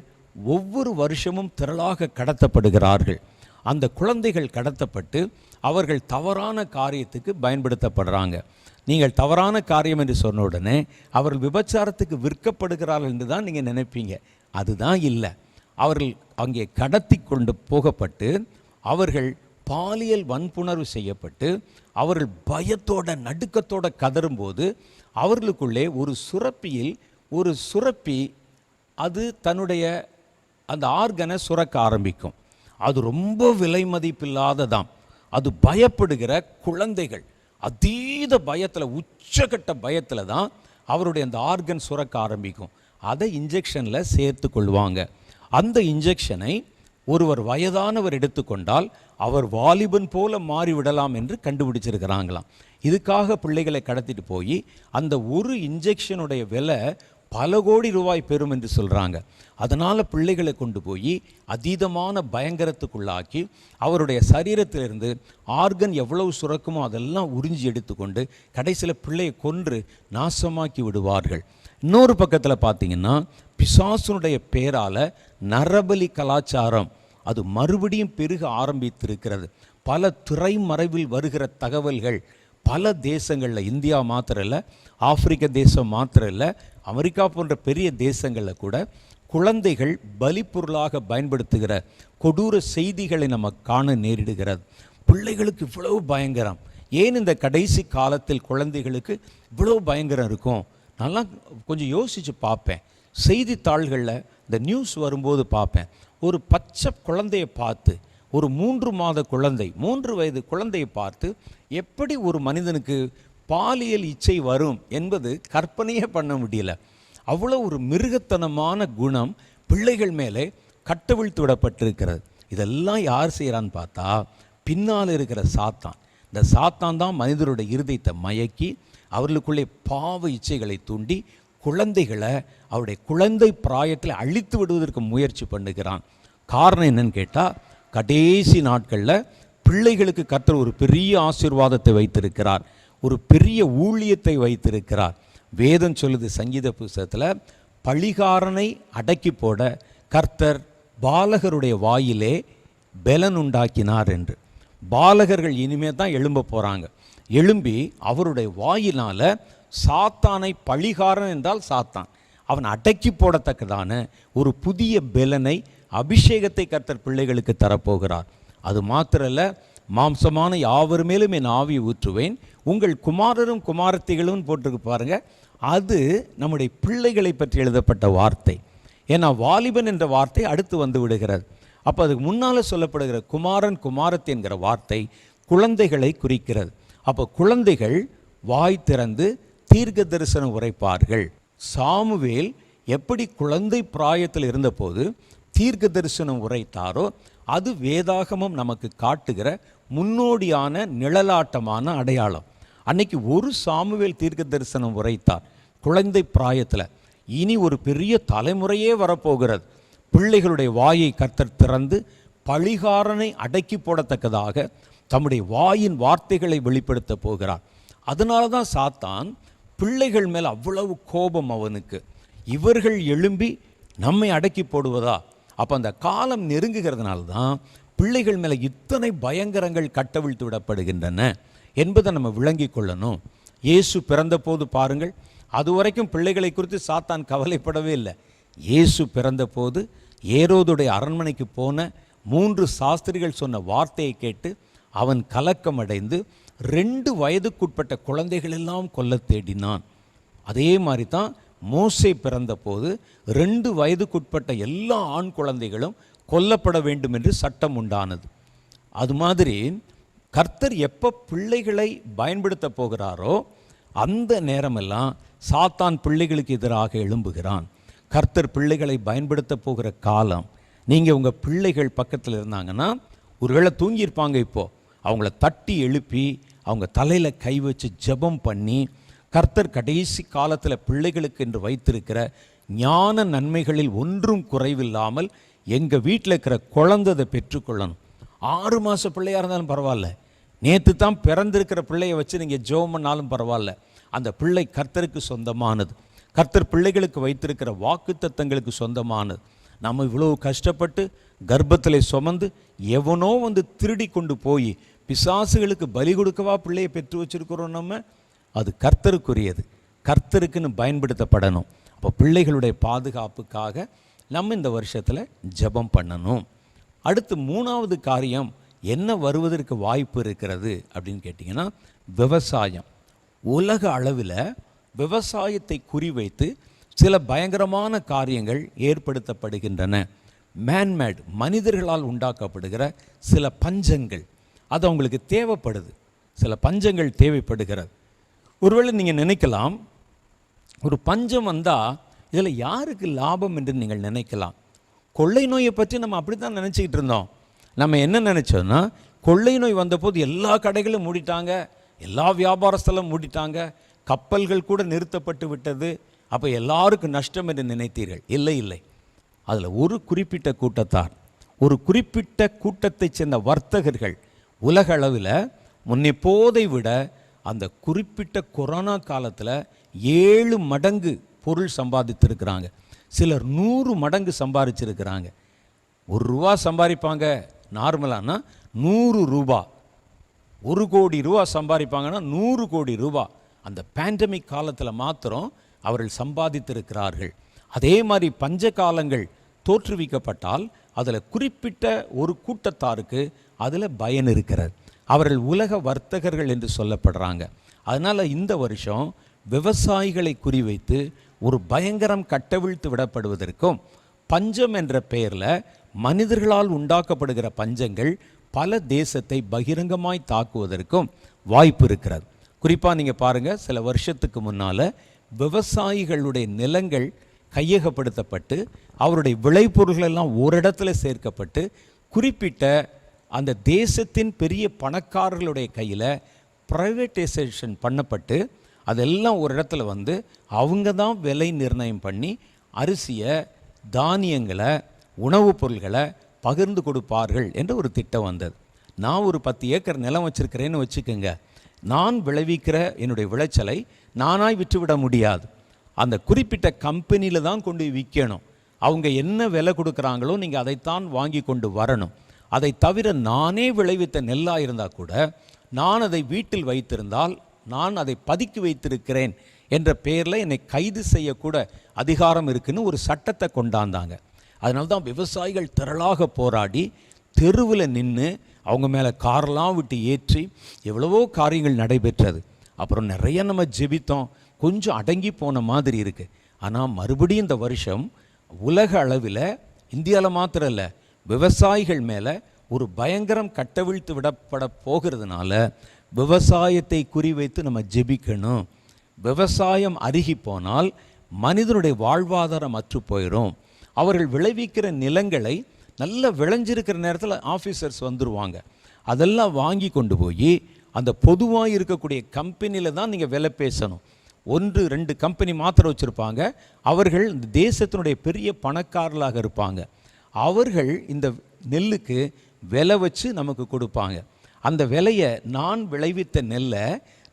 ஒவ்வொரு வருஷமும் திரளாக கடத்தப்படுகிறார்கள். அந்த குழந்தைகள் கடத்தப்பட்டு அவர்கள் தவறான காரியத்துக்கு பயன்படுத்தப்படுறாங்க. நீங்கள் தவறான காரியம் என்று சொன்ன உடனே அவர்கள் விபச்சாரத்துக்கு விற்கப்படுகிறார்கள் என்று தான் நீங்கள் நினைப்பீங்க. அதுதான் இல்லை. அவர்கள் அங்கே கடத்தி கொண்டு போகப்பட்டு அவர்கள் பாலியல் வன்புணர்வு செய்யப்பட்டு அவர்கள் பயத்தோட நடுக்கத்தோட கதறும்போது அவர்களுக்குள்ளே ஒரு சுரப்பி அது தன்னுடைய அந்த ஆர்கனை சுரக்க ஆரம்பிக்கும். அது ரொம்ப விலை மதிப்பில்லாததாம். அது பயப்படுகிற குழந்தைகள், அதீத பயத்தில், உச்சகட்ட பயத்தில் தான் அவருடைய அந்த ஆர்கன் சுரக்க ஆரம்பிக்கும். அதை இன்ஜெக்ஷனில் சேர்த்து கொள்வாங்க. அந்த இன்ஜெக்ஷனை ஒருவர் வயதானவர் எடுத்துக்கொண்டால் அவர் வாலிபன் போல மாறிவிடலாம் என்று கண்டுபிடிச்சிருக்கிறாங்களாம். இதுக்காக பிள்ளைகளை கடத்திட்டு போய் அந்த ஒரு இன்ஜெக்ஷனுடைய விலை பல கோடி ரூபாய் பெறும் என்று சொல்கிறாங்க. அதனால் பிள்ளைகளை கொண்டு போய் அதீதமான பயங்கரத்துக்குள்ளாக்கி அவருடைய சரீரத்திலிருந்து ஆர்கன் எவ்வளவு சுரக்குமோ அதெல்லாம் உறிஞ்சி எடுத்துக்கொண்டு கடைசியில் பிள்ளையை கொன்று நாசமாக்கி விடுவார்கள். இன்னொரு பக்கத்தில் பார்த்தீங்கன்னா பிசாசுனுடைய பேரால் நரபலி கலாச்சாரம் அது மறுபடியும் பெருக ஆரம்பித்திருக்கிறது. பல திரைமறைவில் வருகிற தகவல்கள் பல தேசங்களில், இந்தியா மாத்திரம் இல்லை, ஆப்பிரிக்க தேசம் மாத்திரம் இல்லை, அமெரிக்கா போன்ற பெரிய தேசங்களில் கூட குழந்தைகள் பலிப்பொருளாக பயன்படுத்துகிற கொடூர செய்திகளை நம்ம காண நேரிடுகிறது. பிள்ளைகளுக்கு இவ்வளவு பயங்கரம். ஏன் இந்த கடைசி காலத்தில் குழந்தைகளுக்கு இவ்வளவு பயங்கரம் இருக்கும்? நல்லா கொஞ்சம் யோசித்து பார்ப்பேன். செய்தித்தாள்களில் இந்த நியூஸ் வரும்போது பார்ப்பேன், ஒரு பச்சை குழந்தையை பார்த்து, ஒரு 3 மாத குழந்தை, 3 வயது குழந்தையை பார்த்து எப்படி ஒரு மனிதனுக்கு பாலியல் இச்சை வரும் என்பது கற்பனையே பண்ண முடியல. அவ்வளோ ஒரு மிருகத்தனமான குணம் பிள்ளைகள் மேலே கட்டவிழ்த்து விடப்பட்டிருக்கிறது. இதெல்லாம் யார் செய்கிறான்னு பார்த்தா பின்னால் இருக்கிற சாத்தான். இந்த சாத்தான் தான் மனிதருடைய இருதயத்தை மயக்கி அவர்களுக்குள்ளே பாவ இச்சைகளை தூண்டி குழந்தைகளை அவருடைய குழந்தை பிராயத்தில் அழித்து விடுவதற்கு முயற்சி பண்ணுகிறான். காரணம் என்னன்னு கேட்டால், கடைசி நாட்களில் பிள்ளைகளுக்கு கர்த்தர் ஒரு பெரிய ஆசீர்வாதத்தை வைத்திருக்கிறார், ஒரு பெரிய ஊழியத்தை வைத்திருக்கிறார். வேதம் சொல்லுது சங்கீத புஸ்தகத்தில், பழிகாரனை அடக்கி போட கர்த்தர் பாலகருடைய வாயிலே பெலன் உண்டாக்கினார் என்று. பாலகர்கள் இனிமே தான் எழும்ப போகிறாங்க. எழும்பி அவருடைய வாயினால் சாத்தானை, பழிகாரன் என்றால் சாத்தான், அவன் அடக்கி போடத்தக்கதான ஒரு புதிய பெலனை, அபிஷேகத்தை கர்த்தர் பிள்ளைகளுக்கு தரப்போகிறார். அது மாத்திரல்ல, மாம்சமான யாவர் மேலும் என் ஆவியை ஊற்றுவேன், உங்கள் குமாரரும் குமாரத்திகளும் போட்டிருக்கு பாருங்க. அது நம்முடைய பிள்ளைகளை பற்றி எழுதப்பட்ட வார்த்தை. ஏன்னா வாலிபன் என்ற வார்த்தை அடுத்து வந்து விடுகிறது. அப்போ அதுக்கு முன்னால் சொல்லப்படுகிற குமாரன் குமாரத்தி என்கிற வார்த்தை குழந்தைகளை குறிக்கிறது. அப்போ குழந்தைகள் வாய் திறந்து தீர்க்க தரிசனம் உரைப்பார்கள். சாமுவேல் எப்படி குழந்தை பிராயத்தில் இருந்தபோது தீர்க்க தரிசனம் உரைத்தாரோ அது வேதாகமம் நமக்கு காட்டுகிற முன்னோடியான நிழலாட்டமான அடையாளம். அன்னைக்கு ஒரு சாமுவேல் தீர்க்க தரிசனம் உரைத்தார் குழந்தை பிராயத்தில். இனி ஒரு பெரிய தலைமுறையே வரப்போகிறது. பிள்ளைகளுடைய வாயை கர்த்தர் திறந்து பழிகாரனை அடக்கி போடத்தக்கதாக தம்முடைய வாயின் வார்த்தைகளை வெளிப்படுத்த போகிறார். அதனால தான் சாத்தான் பிள்ளைகள் மேல் அவ்வளவு கோபம் அவனுக்கு. இவர்கள் எழும்பி நம்மை அடக்கி போடுவதா? அப்போ அந்த காலம் நெருங்குகிறதுனால தான் பிள்ளைகள் மேலே இத்தனை பயங்கரங்கள் கட்டவிழ்த்து விடப்படுகின்றன என்பதை நம்ம விளங்கி கொள்ளணும். இயேசு பிறந்த போது பாருங்கள், அதுவரைக்கும் பிள்ளைகளை குறித்து சாத்தான் கவலைப்படவே இல்லை. இயேசு பிறந்த போது ஏரோதுடைய அரண்மனைக்கு போன 3 சாஸ்திரிகள் சொன்ன வார்த்தையை கேட்டு அவன் கலக்கமடைந்து 2 வயதுக்குட்பட்ட குழந்தைகள் எல்லாம் கொல்ல தேடினான். அதே மாதிரி தான் மோசே பிறந்த போது 2 வயதுக்குட்பட்ட எல்லா ஆண் குழந்தைகளும் கொல்லப்பட வேண்டும் என்று சட்டம் உண்டானது. அது மாதிரி கர்த்தர் எப்போ பிள்ளைகளை பயன்படுத்த போகிறாரோ அந்த நேரமெல்லாம் சாத்தான் பிள்ளைகளுக்கு எதிராக எழும்புகிறான். கர்த்தர் பிள்ளைகளை பயன்படுத்த போகிற காலம். நீங்கள் உங்கள் பிள்ளைகள் பக்கத்தில் இருந்தாங்கன்னா, ஒருவேளை தூங்கியிருப்பாங்க, இப்போது அவங்கள தட்டி எழுப்பி அவங்க தலையில் கை வச்சு ஜெபம் பண்ணி, கர்த்தர் கடைசி காலத்தில் பிள்ளைகளுக்கு என்று வைத்திருக்கிற ஞான நன்மைகளில் ஒன்றும் குறைவில்லாமல் எங்கள் வீட்டில் இருக்கிற குழந்தை பெற்றுக்கொள்ளணும். 6 மாத பிள்ளையாக இருந்தாலும் பரவாயில்ல, நேற்று தான் பிறந்திருக்கிற பிள்ளையை வச்சு நீங்கள் ஜெபம் பண்ணாலும் பரவாயில்ல. அந்த பிள்ளை கர்த்தருக்கு சொந்தமானது. கர்த்தர் பிள்ளைகளுக்கு வைத்திருக்கிற வாக்குத்தத்தங்களுக்கு சொந்தமானது. நம்ம இவ்வளோ கஷ்டப்பட்டு கர்ப்பத்தில் சுமந்து எவனோ வந்து திருடி கொண்டு போய் பிசாசுகளுக்கு பலி கொடுக்கவா பிள்ளையை பெற்று வச்சிருக்கிறோம். நம்ம அது கர்த்தருக்குரியது, கர்த்தருக்குன்னு பயன்படுத்தப்படணும். அப்போ பிள்ளைகளுடைய பாதுகாப்புக்காக நம்ம இந்த வருஷத்தில் ஜெபம் பண்ணணும். அடுத்து 3வது காரியம் என்ன வருவதற்கு வாய்ப்பு இருக்கிறது அப்படின்னு கேட்டிங்கன்னா, விவசாயம். உலக அளவில் விவசாயத்தை குறிவைத்து சில பயங்கரமான காரியங்கள் ஏற்படுத்தப்படுகின்றன. மேன்மேட், மனிதர்களால் உண்டாக்கப்படுகிற சில பஞ்சங்கள் அது அவங்களுக்கு தேவைப்படுது. சில பஞ்சங்கள் தேவைப்படுகிறது. ஒருவேளை நீங்கள் நினைக்கலாம், ஒரு பஞ்சம் வந்தால் இதில் யாருக்கு லாபம் என்று நீங்கள் நினைக்கலாம். கொள்ளை நோயை பற்றி நம்ம அப்படி தான் நினச்சிக்கிட்டு இருந்தோம். நம்ம என்ன நினச்சோன்னா, கொள்ளை நோய் வந்தபோது எல்லா கடைகளும் மூடிட்டாங்க, எல்லா வியாபாரஸ்தலம் மூடிட்டாங்க, கப்பல்கள் கூட நிறுத்தப்பட்டு விட்டது, அப்போ எல்லாருக்கும் நஷ்டம் என்று நினைத்தீர்கள். இல்லை இல்லை, அதில் ஒரு குறிப்பிட்ட கூட்டத்தார், ஒரு குறிப்பிட்ட கூட்டத்தைச் சேர்ந்த வர்த்தகர்கள் உலக அளவில் முன்னெப்போதை விட அந்த குறிப்பிட்ட கொரோனா காலத்தில் 7 மடங்கு பொருள் சம்பாதித்திருக்கிறாங்க. சிலர் 100 மடங்கு சம்பாதிச்சிருக்கிறாங்க. ₹1 சம்பாதிப்பாங்க நார்மலானா 100 ரூபா, 1 கோடி ரூபா சம்பாதிப்பாங்கன்னா 100 கோடி ரூபா அந்த பேண்டமிக் காலத்தில் மாத்திரம் அவர்கள் சம்பாதித்திருக்கிறார்கள். அதே மாதிரி பஞ்ச காலங்கள் தோற்றுவிக்கப்பட்டால் அதில் குறிப்பிட்ட ஒரு கூட்டத்தாருக்கு அதில் பயன் இருக்கிறது. அவர்கள் உலக வர்த்தகர்கள் என்று சொல்லப்படுறாங்க. அதனால் இந்த வருஷம் விவசாயிகளை குறிவைத்து ஒரு பயங்கரம் கட்டவிழ்த்து விடப்படுவதற்கும், பஞ்சம் என்ற பெயரில் மனிதர்களால் உண்டாக்கப்படுகிற பஞ்சங்கள் பல தேசத்தை பகிரங்கமாய் தாக்குவதற்கும் வாய்ப்பு இருக்கிறது. குறிப்பாக நீங்கள் பாருங்கள், சில வருஷத்துக்கு முன்னால் விவசாயிகளுடைய நிலங்கள் கையகப்படுத்தப்பட்டு அவருடைய விளைபொருள்கள் எல்லாம் ஒரு இடத்துல சேர்க்கப்பட்டு குறிப்பிட்ட அந்த தேசத்தின் பெரிய பணக்காரர்களுடைய கையில் ப்ரைவேட்டைசேஷன் பண்ணப்பட்டு அதெல்லாம் ஒரு இடத்துல வந்து அவங்க தான் விலை நிர்ணயம் பண்ணி அரிசியை, தானியங்களை, உணவுப் பொருள்களை பகிர்ந்து கொடுப்பார்கள் என்ற ஒரு திட்டம் வந்தது. நான் ஒரு 10 ஏக்கர் நிலம் வச்சுருக்கிறேன்னு வச்சுக்கோங்க. நான் விளைவிக்கிற என்னுடைய விளைச்சலை நானாய் விற்றுவிட முடியாது. அந்த குறிப்பிட்ட கம்பெனியில் தான் கொண்டு விற்கணும். அவங்க என்ன விலை கொடுக்குறாங்களோ நீங்கள் அதைத்தான் வாங்கி கொண்டு வரணும். அதை தவிர நானே விளைவித்த நெல்லாக இருந்தால் கூட, நான் அதை வீட்டில் வைத்திருந்தால், நான் அதை பதுக்கி வைத்திருக்கிறேன் என்ற பெயரில் என்னை கைது செய்யக்கூட அதிகாரம் இருக்குன்னு ஒரு சட்டத்தை கொண்டாந்தாங்க. அதனால தான் விவசாயிகள் திரளாக போராடி தெருவில் நின்று அவங்க மேலே காரெல்லாம் விட்டு ஏற்றி எவ்வளவோ காரியங்கள் நடைபெற்றது. அப்புறம் நிறைய நம்ம ஜெபித்தோம், கொஞ்சம் அடங்கி போன மாதிரி இருக்குது. ஆனால் மறுபடியும் இந்த வருஷம் உலக அளவில், இந்தியாவில் மாத்திரம் இல்லை, விவசாயிகள் மேலே ஒரு பயங்கரம் கட்டவிழ்த்து விடப்பட போகிறதுனால விவசாயத்தை குறிவைத்து நம்ம ஜெபிக்கணும். விவசாயம் அருகி போனால் மனிதனுடைய வாழ்வாதாரம் அற்று போயிடும். அவர்கள் விளைவிக்கிற நிலங்களை நல்ல விளைஞ்சிருக்கிற நேரத்தில் ஆஃபீஸர்ஸ் வந்துடுவாங்க. அதெல்லாம் வாங்கி கொண்டு போய் அந்த பொதுவாக இருக்கக்கூடிய கம்பெனியில் தான் நீங்கள் விலை பேசணும். 1-2 கம்பெனி மாத்திரம் வச்சுருப்பாங்க. அவர்கள் இந்த தேசத்தினுடைய பெரிய பணக்காரர்களாக இருப்பாங்க. அவர்கள் இந்த நெல்லுக்கு விலை வச்சு நமக்கு கொடுப்பாங்க. அந்த விலையை, நான் விளைவித்த நெல்லை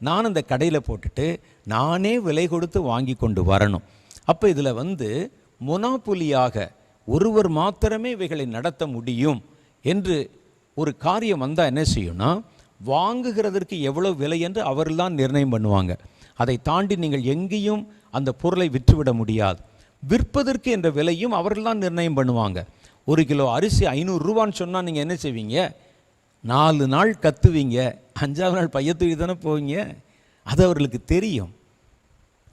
நான் அந்த கடையில் போட்டுட்டு நானே விலை கொடுத்து வாங்கி கொண்டு வரணும். அப்போ இதில் வந்து மொனாப்புலியாக ஒருவர் மாத்திரமே இவைகளை நடத்த முடியும் என்று ஒரு காரியம் வந்தால் என்ன செய்யும்னா, வாங்குகிறதற்கு எவ்வளோ விலை என்று அவர்கள்தான் நிர்ணயம் பண்ணுவாங்க. அதை தாண்டி நீங்கள் எங்கேயும் அந்த பொருளை விற்றுவிட முடியாது. விற்பதற்கு என்ற விலையும் அவர்கள்தான் நிர்ணயம் பண்ணுவாங்க. 1 கிலோ அரிசி 500 ரூபான்னு சொன்னால் நீங்கள் என்ன செய்வீங்க? 4 நாள் கத்துவீங்க, 5ஆவது நாள் பையத்துக்கு தானே போவீங்க. அது அவர்களுக்கு தெரியும்.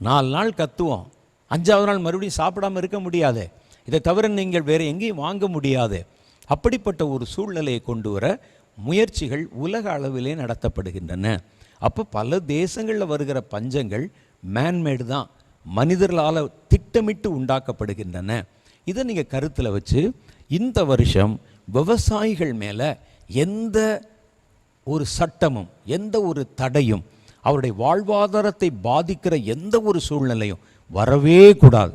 4 நாள் கத்துவோம், 5ஆவது நாள் மறுபடியும் சாப்பிடாமல் இருக்க முடியாது. இதை தவிர நீங்கள் வேறு எங்கேயும் வாங்க முடியாது. அப்படிப்பட்ட ஒரு சூழ்நிலையை கொண்டு வர முயற்சிகள் உலக அளவிலே நடத்தப்படுகின்றன. அப்போ பல தேசங்களில் வருகிற பஞ்சங்கள் மேன்மேடு தான், மனிதர்களால் திட்டமிட்டு உண்டாக்கப்படுகின்றன. இதை நீங்கள் கருத்தில் வச்சு இந்த வருஷம் விவசாயிகள் மேலே எந்த ஒரு சட்டமும், எந்த ஒரு தடையும், அவருடைய வாழ்வாதாரத்தை பாதிக்கிற எந்த ஒரு சூழ்நிலையும் வரவே கூடாது.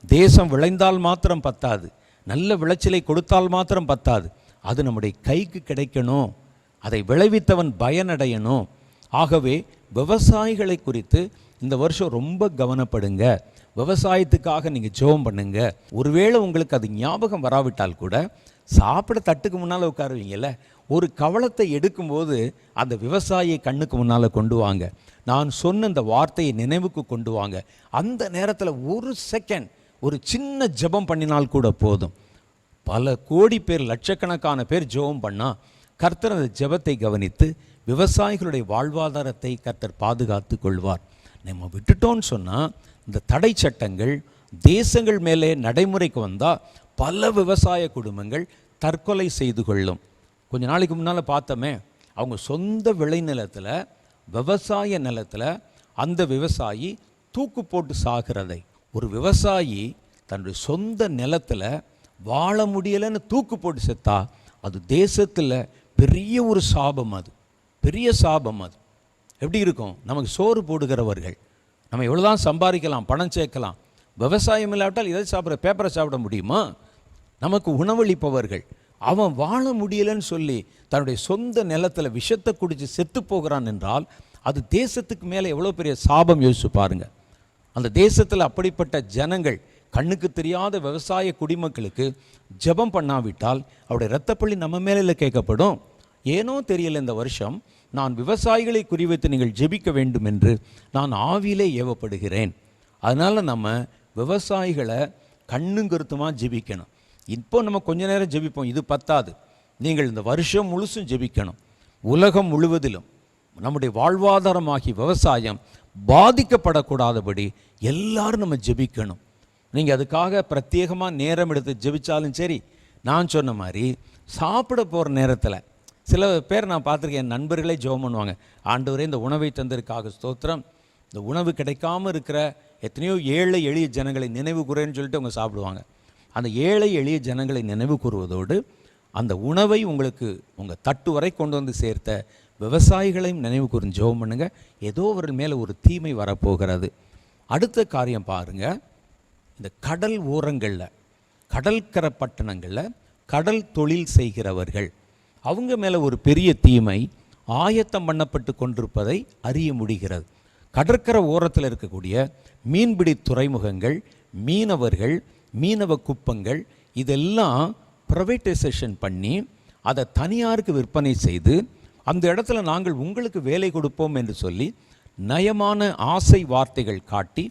தேசம் விளைந்தால் மாத்திரம் பத்தாது, நல்ல விளைச்சலை கொடுத்தால் மாத்திரம் பத்தாது, அது நம்முடைய கைக்கு கிடைக்கணும், அதை விளைவித்தவன் பயனடையணும். ஆகவே விவசாயிகளை குறித்து இந்த வருஷம் ரொம்ப கவனப்படுங்க. விவசாயத்துக்காக நீங்கள் ஜெபம் பண்ணுங்க. ஒருவேளை உங்களுக்கு அது ஞாபகம் வராவிட்டால் கூட, சாப்பிட தட்டுக்கு முன்னால் உட்காருவீங்கல்ல, ஒரு கவளத்தை எடுக்கும்போது அந்த விவசாயியை கண்ணுக்கு முன்னால் கொண்டு வாங்க. நான் சொன்ன இந்த வார்த்தையை நினைவுக்கு கொண்டு வாங்க. அந்த நேரத்தில் ஒரு செகண்ட் ஒரு சின்ன ஜெபம் பண்ணினால் கூட போதும். பல கோடி பேர், லட்சக்கணக்கான பேர் ஜெபம் பண்ணால் கர்த்தர் அந்த ஜெபத்தை கவனித்து விவசாயிகளுடைய வாழ்வாதாரத்தை கர்த்தர் பாதுகாத்து கொள்வார். நம்ம விட்டுட்டோன்னு சொன்னால் இந்த தடை சட்டங்கள் தேசங்கள் மேலே நடைமுறைக்கு வந்தால் பல விவசாய குடும்பங்கள் தற்கொலை செய்து கொள்ளும். கொஞ்ச நாளைக்கு முன்னால் பார்த்தோமே, அவங்க சொந்த விளைநிலத்தில் விவசாய நிலத்தில் அந்த விவசாயி தூக்கு போட்டு சாகிறதை, ஒரு விவசாயி தன்னுடைய சொந்த நிலத்தில் வாழ முடியலைன்னு தூக்கு போட்டு செத்தா அது தேசத்தில் பெரிய ஒரு சாபம், அது பெரிய சாபம். அது எப்படி இருக்கும்? நமக்கு சோறு போடுகிறவர்கள், நம்ம எவ்வளோதான் சம்பாதிக்கலாம், பணம் சேர்க்கலாம், விவசாயம் இல்லாவிட்டால் எதை சாப்பிட்ற, பேப்பரை சாப்பிட முடியுமா? நமக்கு உணவளிப்பவர்கள் அவன் வாழ முடியலைன்னு சொல்லி தன்னுடைய சொந்த நிலத்தில் விஷத்தை குடித்து செத்து போகிறான் என்றால் அது தேசத்துக்கு மேலே எவ்வளோ பெரிய சாபம். யோசிச்சு பாருங்க. அந்த தேசத்தில் அப்படிப்பட்ட ஜனங்கள், கண்ணுக்கு தெரியாத விவசாய குடிமக்களுக்கு ஜெபம் பண்ணாவிட்டால் அவருடைய இரத்தப்பள்ளி நம்ம மேலே கேட்கப்படும். ஏனோ தெரியல, இந்த வருஷம் நான் விவசாயிகளை குறிவைத்து நீங்கள் ஜெபிக்க வேண்டும் என்று நான் ஆவியிலே ஏவப்படுகிறேன். அதனால் நம்ம விவசாயிகளை கண்ணுங்கருத்துமாக ஜெபிக்கணும். இப்போ நம்ம கொஞ்ச நேரம் ஜெபிப்போம், இது பத்தாது. நீங்கள் இந்த வருஷம் முழுசும் ஜெபிக்கணும். உலகம் முழுவதிலும் நம்முடைய வாழ்வாதாரமாகி விவசாயம் பாதிக்கப்படக்கூடாதபடி எல்லாரும் நம்ம ஜெபிக்கணும். நீங்கள் அதுக்காக பிரத்யேகமாக நேரம் எடுத்து ஜெபிச்சாலும் சரி, நான் சொன்ன மாதிரி சாப்பிட போகிற நேரத்தில் சில பேர் நான் பார்த்துருக்கேன், என் நண்பர்களே ஜெபம் பண்ணுவாங்க, ஆண்டவரே இந்த உணவை தந்ததற்காக ஸ்தோத்திரம், இந்த உணவு கிடைக்காமல் இருக்கிற எத்தனையோ ஏழை எளிய ஜனங்களை நினைவு கூறேன்னு சொல்லிட்டு அவங்க சாப்பிடுவாங்க. அந்த ஏழை எளிய ஜனங்களை நினைவு கூறுவதோடு அந்த உணவை உங்களுக்கு உங்கள் தட்டு வரை கொண்டு வந்து சேர்த்த விவசாயிகளையும் நினைவு கூர்ந்து ஜெபம் பண்ணுங்க. ஏதோ ஒரு மேலே ஒரு தீமை வரப்போகிறது. அடுத்த காரியம் பாருங்கள், இந்த கடல் ஓரங்களில், கடற்கரை பட்டணங்களில் கடல் தொழில் செய்கிறவர்கள், அவங்க மேலே ஒரு பெரிய தீமை ஆயத்தம் பண்ணப்பட்டு கொண்டிருப்பதை அறிய முடிகிறது. கடற்கரை ஓரத்தில் இருக்கக்கூடிய மீன்பிடி துறைமுகங்கள், மீனவர்கள், மீனவ குப்பங்கள், இதெல்லாம் ப்ரைவேட்டைசேஷன் பண்ணி அதை தனியாருக்கு விற்பனை செய்து அந்த இடத்துல நாங்கள் உங்களுக்கு வேலை கொடுப்போம் என்று சொல்லி நயமான ஆசை வார்த்தைகள் காட்டி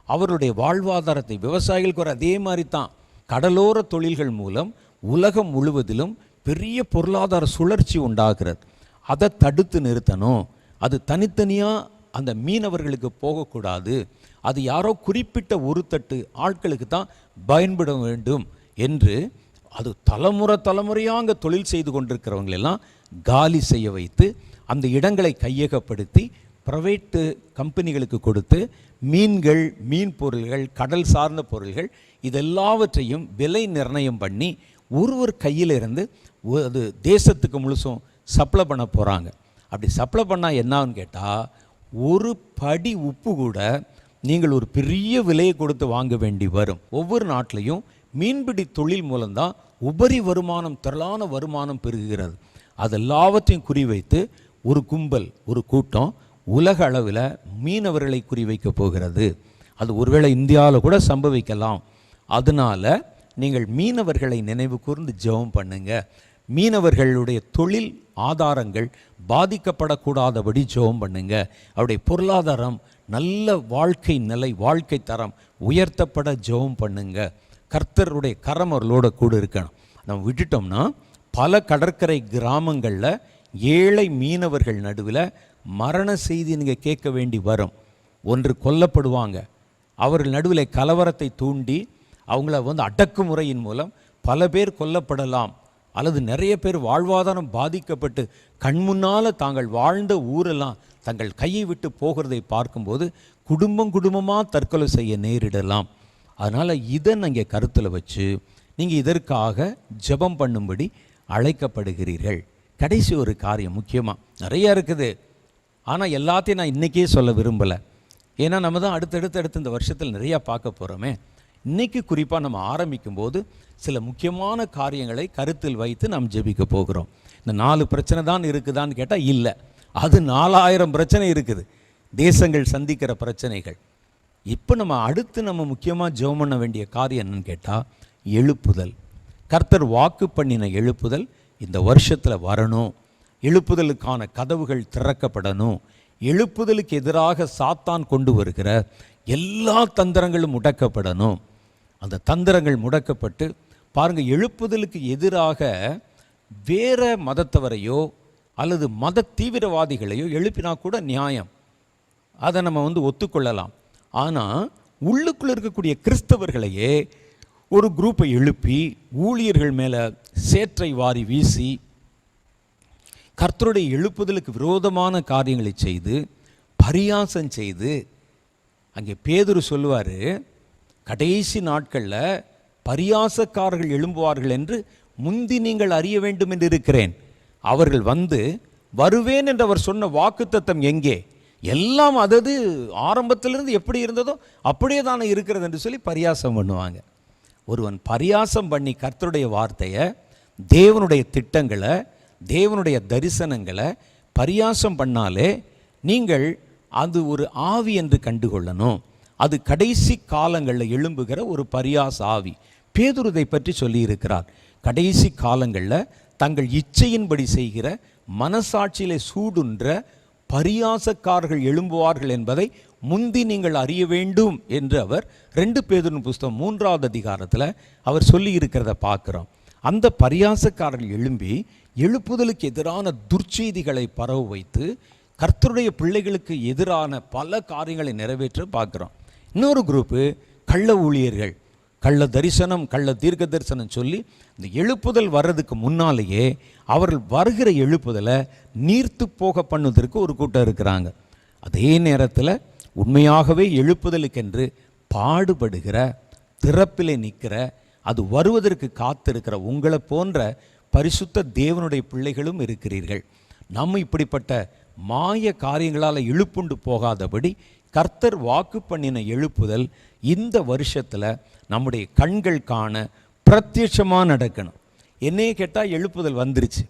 அவருடைய வாழ்வாதாரத்தை, விவசாயிகளுக்கு ஒரு அதே மாதிரி தான் கடலோர தொழில்கள் மூலம் உலகம் முழுவதிலும் பெரிய பொருளாதார சுழற்சி உண்டாகிறது. அதை தடுத்து நிறுத்தணும். அது தனித்தனியாக அந்த மீனவர்களுக்கு போகக்கூடாது. அது யாரோ குறிப்பிட்ட ஒரு தட்டு ஆட்களுக்கு தான் பயன்பட வேண்டும் என்று அது தலைமுறையாக அங்கே தொழில் செய்து கொண்டிருக்கிறவங்களெல்லாம் காலி செய்ய வைத்து அந்த இடங்களை கையகப்படுத்தி ப்ரைவேட்டு கம்பெனிகளுக்கு கொடுத்து மீன்கள், மீன் பொருள்கள், கடல் சார்ந்த பொருள்கள் இதெல்லாவற்றையும் விலை நிர்ணயம் பண்ணி ஒருவர் கையில் இருந்து அது தேசத்துக்கு முழுசும் சப்ளை பண்ண போகிறாங்க. அப்படி சப்ளை பண்ணால் என்னான்னு கேட்டால், ஒரு படி உப்பு கூட நீங்கள் ஒரு பெரிய விலையை கொடுத்து வாங்க வேண்டி வரும். ஒவ்வொரு நாட்டிலையும் மீன்பிடி தொழில் மூலம்தான் உபரி வருமானம், திரளான வருமானம் பெருகுகிறது. அதெல்லாவற்றையும் குறிவைத்து ஒரு கும்பல், ஒரு கூட்டம் உலக அளவில் மீனவர்களை குறிவைக்க போகிறது. அது ஒருவேளை இந்தியாவில் கூட சம்பவிக்கலாம். அதனால் நீங்கள் மீனவர்களை நினைவு கூர்ந்து ஜெபம் பண்ணுங்க. மீனவர்களுடைய தொழில் ஆதாரங்கள் பாதிக்கப்படக்கூடாதபடி ஜெபம் பண்ணுங்க. அவருடைய பொருளாதாரம், நல்ல வாழ்க்கை நிலை, வாழ்க்கை தரம் உயர்த்தப்பட ஜெபம் பண்ணுங்க. கர்த்தருடைய கரம் அவர்களோட கூட இருக்கணும். நம்ம விட்டுட்டோம்னா பல கடற்கரை கிராமங்களில் ஏழை மீனவர்கள் நடுவில் மரண செய்தி நீங்கள் கேட்க வேண்டி வரும். ஒன்று கொல்லப்படுவாங்க. அவர்கள் நடுவில் கலவரத்தை தூண்டி அவங்கள அடக்குமுறையின் மூலம் பல பேர் கொல்லப்படலாம். அல்லது நிறைய பேர் வாழ்வாதாரம் பாதிக்கப்பட்டு கண்முன்னால் தாங்கள் வாழ்ந்த ஊரெல்லாம் தங்கள் கையை விட்டு போகிறதை பார்க்கும்போது குடும்பமாக தற்கொலை செய்ய நேரிடலாம். அதனால் இதை நீங்கள் கருத்தில் வச்சு நீங்கள் இதற்காக ஜெபம் பண்ணும்படி அழைக்கப்படுகிறீர்கள். கடைசி ஒரு காரியம், முக்கியமாக நிறையா இருக்குது, ஆனால் எல்லாத்தையும் நான் இன்றைக்கே சொல்ல விரும்பலை. ஏன்னா நம்ம தான் அடுத்தடுத்து இந்த வருஷத்தில் நிறையா பார்க்க போகிறோமே. இன்றைக்கி குறிப்பாக நம்ம ஆரம்பிக்கும்போது சில முக்கியமான காரியங்களை கருத்தில் வைத்து நாம் ஜெபிக்க போகிறோம். இந்த 4 பிரச்சனை தான் இருக்குதான்னு கேட்டால் இல்லை, அது 4000 பிரச்சனை இருக்குது, தேசங்கள் சந்திக்கிற பிரச்சனைகள். இப்போ நம்ம முக்கியமாக ஜெபம் பண்ண வேண்டிய காரியம் என்னன்னு கேட்டால் எழுப்புதல். கர்த்தர் வாக்கு பண்ணின எழுப்புதல் இந்த வருஷத்தில் வரணும். எழுப்புதலுக்கான கதவுகள் திறக்கப்படணும். எழுப்புதலுக்கு எதிராக சாத்தான் கொண்டு வருகிற எல்லா தந்திரங்களும் முடக்கப்படணும். அந்த தந்திரங்கள் முடக்கப்பட்டு பாருங்கள், எழுப்புதலுக்கு எதிராக வேற மதத்தவரையோ அல்லது மத தீவிரவாதிகளையோ எழுப்பினா கூட நியாயம், அதை நம்ம ஒத்துக்கொள்ளலாம். ஆனால் உள்ளுக்குள்ளே இருக்கக்கூடிய கிறிஸ்தவர்களையே ஒரு குரூப்பை எழுப்பி ஊழியர்கள் மேலே சேற்றை வாரி வீசி கர்த்தருடைய எழுப்புதலுக்கு விரோதமான காரியங்களை செய்து பரியாசம் செய்து, அங்கே பேதுரு சொல்லுவார், கடைசி நாட்களில் பரியாசக்காரர்கள் எழும்புவார்கள் என்று முந்தி நீங்கள் அறிய வேண்டும் என்று இருக்கிறேன். அவர்கள் வந்து வருவேன் என்று அவர் சொன்ன வாக்குத்தத்தம் எங்கே? எல்லாம் அதது ஆரம்பத்திலிருந்து எப்படி இருந்ததோ அப்படியே தானே இருக்கிறது என்று சொல்லி பரியாசம் பண்ணுவாங்க. ஒருவன் பரியாசம் பண்ணி கர்த்தருடைய வார்த்தையை, தேவனுடைய திட்டங்களை, தேவனுடைய தரிசனங்களை பரியாசம் பண்ணாலே நீங்கள் அது ஒரு ஆவி என்று கண்டுகொள்ளணும். அது கடைசி காலங்களில் எழும்புகிற ஒரு பரியாச ஆவி. பேதுரு இதை பற்றி சொல்லியிருக்கிறார். கடைசி காலங்களில் தங்கள் இச்சையின்படி செய்கிற, மனசாட்சியிலே சூடுன்ற பரியாசக்காரர்கள் எழும்புவார்கள் என்பதை முந்தி நீங்கள் அறிய வேண்டும் என்று அவர் 2 பேதுரு புஸ்தகம் 3வது அதிகாரத்தில் அவர் சொல்லியிருக்கிறத பார்க்குறோம். அந்த பரியாசக்காரர்கள் எழும்பி எழுப்புதலுக்கு எதிரான துர்ச்செய்திகளை பரவ வைத்து கர்த்தருடைய பிள்ளைகளுக்கு எதிரான பல காரியங்களை நிறைவேற்ற பார்க்குறோம். இன்னொரு குரூப்பு கள்ள ஊழியர்கள், கள்ள தரிசனம், கள்ள தீர்க்க தரிசனம் சொல்லி இந்த எழுப்புதல் வர்றதுக்கு முன்னாலேயே அவர்கள் வருகிற எழுப்புதலை நீர்த்து போக பண்ணுவதற்கு ஒரு கூட்டம் இருக்கிறாங்க. அதே நேரத்தில் உண்மையாகவே எழுப்புதலுக்கென்று பாடுபடுகிற, திறப்பிலே நிற்கிற, அது வருவதற்கு காத்திருக்கிற உங்களை போன்ற பரிசுத்த தேவனுடைய பிள்ளைகளும் இருக்கிறீர்கள். நம்ம இப்படிப்பட்ட மாய காரியங்களால் எழுப்புண்டு போகாதபடி கர்த்தர் வாக்கு பண்ணின எழுப்புதல் இந்த வருஷத்தில் நம்முடைய கண்கள் காண பிரத்யட்சமாக நடக்கணும். என்னையே கேட்டால் எழுப்புதல் வந்துருச்சு,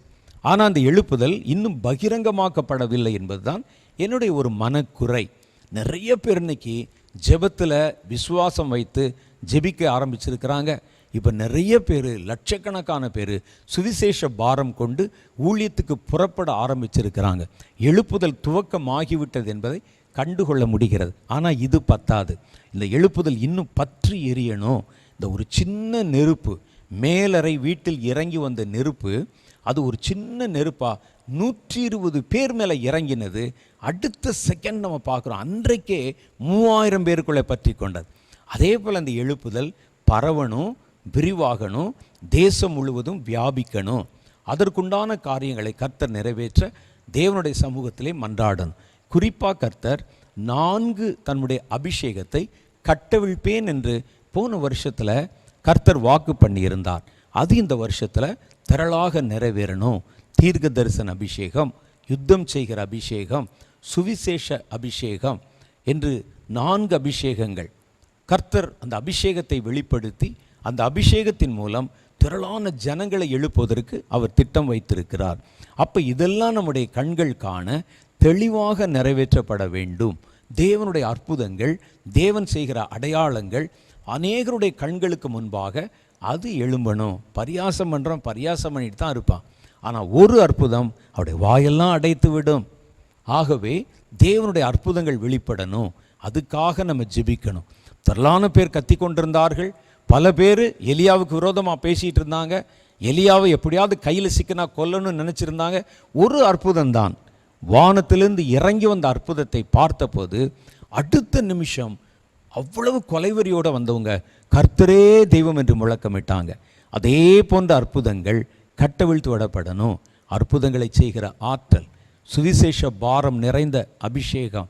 ஆனால் அந்த எழுப்புதல் இன்னும் பகிரங்கமாக்கப்படவில்லை என்பது தான் என்னுடைய ஒரு மனக்குறை. நிறைய பேர் இன்னைக்கு ஜெபத்தில் விசுவாசம் வைத்து ஜெபிக்க ஆரம்பிச்சிருக்கிறாங்க. இப்போ நிறைய பேர், லட்சக்கணக்கான பேர் சுவிசேஷ பாரம் கொண்டு ஊழியத்துக்கு புறப்பட ஆரம்பிச்சிருக்கிறாங்க. எழுப்புதல் துவக்கமாகிவிட்டது என்பதை கண்டுகொள்ள முடிகிறது. ஆனால் இது பத்தாது. இந்த எழுப்புதல் இன்னும் பற்றி எரியணும். இந்த ஒரு சின்ன நெருப்பு, மேலறை வீட்டில் இறங்கி வந்த நெருப்பு, அது ஒரு சின்ன நெருப்பாக 120 பேர் மேலே இறங்கினது. அடுத்த செகண்ட் நம்ம பார்க்குறோம், அன்றைக்கே 3000 பேருக்குள்ளே பற்றி கொண்டது. அதே போல் அந்த எழுப்புதல் பரவணும், விரிவாகணும், தேசம் முழுவதும் வியாபிக்கணும். அதற்குண்டான காரியங்களை கர்த்தர் நிறைவேற்ற தேவனுடைய சமூகத்திலே மன்றாடணும். குறிப்பாக கர்த்தர் 4 தன்னுடைய அபிஷேகத்தை கட்டவிழ்ப்பேன் என்று போன வருஷத்தில் கர்த்தர் வாக்கு பண்ணியிருந்தார். அது இந்த வருஷத்தில் திரளாக நிறைவேறணும். தீர்க்க தரிசன அபிஷேகம், யுத்தம் செய்கிற அபிஷேகம், சுவிசேஷ அபிஷேகம் என்று 4 அபிஷேகங்கள். கர்த்தர் அந்த அபிஷேகத்தை வெளிப்படுத்தி அந்த அபிஷேகத்தின் மூலம் திரளான ஜனங்களை எழுப்புவதற்கு அவர் திட்டம் வைத்திருக்கிறார். அப்போ இதெல்லாம் நம்முடைய கண்கள் காண தெளிவாக நிறைவேற்றப்பட வேண்டும். தேவனுடைய அற்புதங்கள், தேவன் செய்கிற அடையாளங்கள் அநேகருடைய கண்களுக்கு முன்பாக அது எழும்பணும். பரியாசம் பண்ணுறோம், பரியாசம் பண்ணிட்டு தான் இருப்பான். ஆனால் ஒரு அற்புதம் அவருடைய வாயெல்லாம் அடைத்து விடும். ஆகவே தேவனுடைய அற்புதங்கள் வெளிப்படணும். அதுக்காக நம்ம ஜெபிக்கணும். திரளான பேர் கத்தி கொண்டிருந்தார்கள். பல பேர் எலியாவுக்கு விரோதமாக பேசிகிட்டு இருந்தாங்க. எலியாவை எப்படியாவது கையில் சிக்கினா கொல்லணும்னு நினச்சிருந்தாங்க. ஒரு அற்புதம்தான், வானத்திலிருந்து இறங்கி வந்த அற்புதத்தை பார்த்தபோது அடுத்த நிமிஷம் அவ்வளவு கொலைவரியோடு வந்தவங்க கர்த்தரே தெய்வம் என்று முழக்கமிட்டாங்க. அதே போன்ற அற்புதங்கள் கட்டவிழ்த்து விடப்படணும். அற்புதங்களை செய்கிற ஆற்றல், சுவிசேஷ பாரம் நிறைந்த அபிஷேகம்,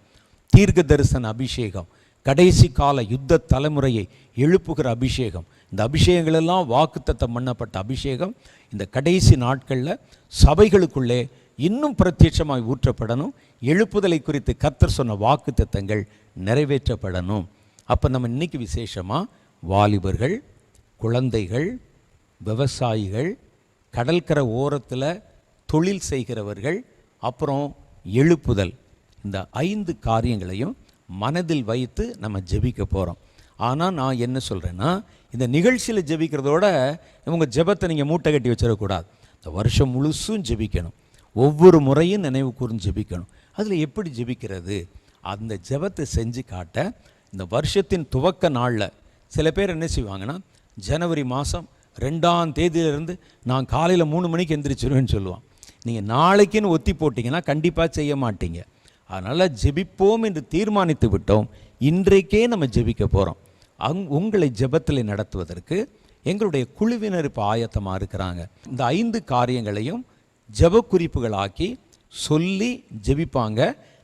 தீர்க்க தரிசன அபிஷேகம், கடைசி கால யுத்த தலைமுறையை எழுப்புகிற அபிஷேகம், இந்த அபிஷேகங்களெல்லாம் வாக்குத்தத்தம் பண்ணப்பட்ட அபிஷேகம் இந்த கடைசி நாட்களில் சபைகளுக்குள்ளே இன்னும் பிரத்யட்சமாய் ஊற்றப்படணும். எழுப்புதலை குறித்து கர்த்தர் சொன்ன வாக்குத்தத்தங்கள் நிறைவேற்றப்படணும். அப்போ நம்ம இன்னைக்கு விசேஷமாக வாலிபர்கள், குழந்தைகள், விவசாயிகள், கடற்கரை ஓரத்தில் தொழில் செய்கிறவர்கள், அப்புறம் எழுப்புதல், இந்த 5 காரியங்களையும் மனதில் வைத்து நம்ம ஜெபிக்க போகிறோம். ஆனால் நான் என்ன சொல்கிறேன்னா, இந்த நிகழ்ச்சியில் ஜெபிக்கிறதோட இவங்க ஜெபத்தை நீங்கள் மூட்டை கட்டி வச்சிடக்கூடாது. இந்த வருஷம் முழுசும் ஜெபிக்கணும். ஒவ்வொரு முறையும் நினைவு கூர்ந்து ஜெபிக்கணும். அதில் எப்படி ஜெபிக்கிறது? அந்த ஜெபத்தை செஞ்சு காட்ட இந்த வருஷத்தின் துவக்க நாளில் சில பேர் என்ன செய்வாங்கன்னா, ஜனவரி மாதம் 2ஆம் தேதியிலிருந்து நான் காலையில் 3 மணிக்கு எந்திரிச்சிருவேன்னு சொல்லுவான். நீங்கள் நாளைக்குன்னு ஒத்தி போட்டிங்கன்னா கண்டிப்பாக செய்ய மாட்டீங்க. அதனால் ஜெபிப்போம் என்று தீர்மானித்து விட்டோம். இன்றைக்கே நம்ம ஜெபிக்க போகிறோம். உங்களை ஜெபத்தில் நடத்துவதற்கு எங்களுடைய குழுவினர் இப்போ ஆயத்தமாக இருக்கிறாங்க. இந்த 5 காரியங்களையும் ஜெப குறிப்புகளாக்கி சொல்லி ஜெபிப்பாங்க.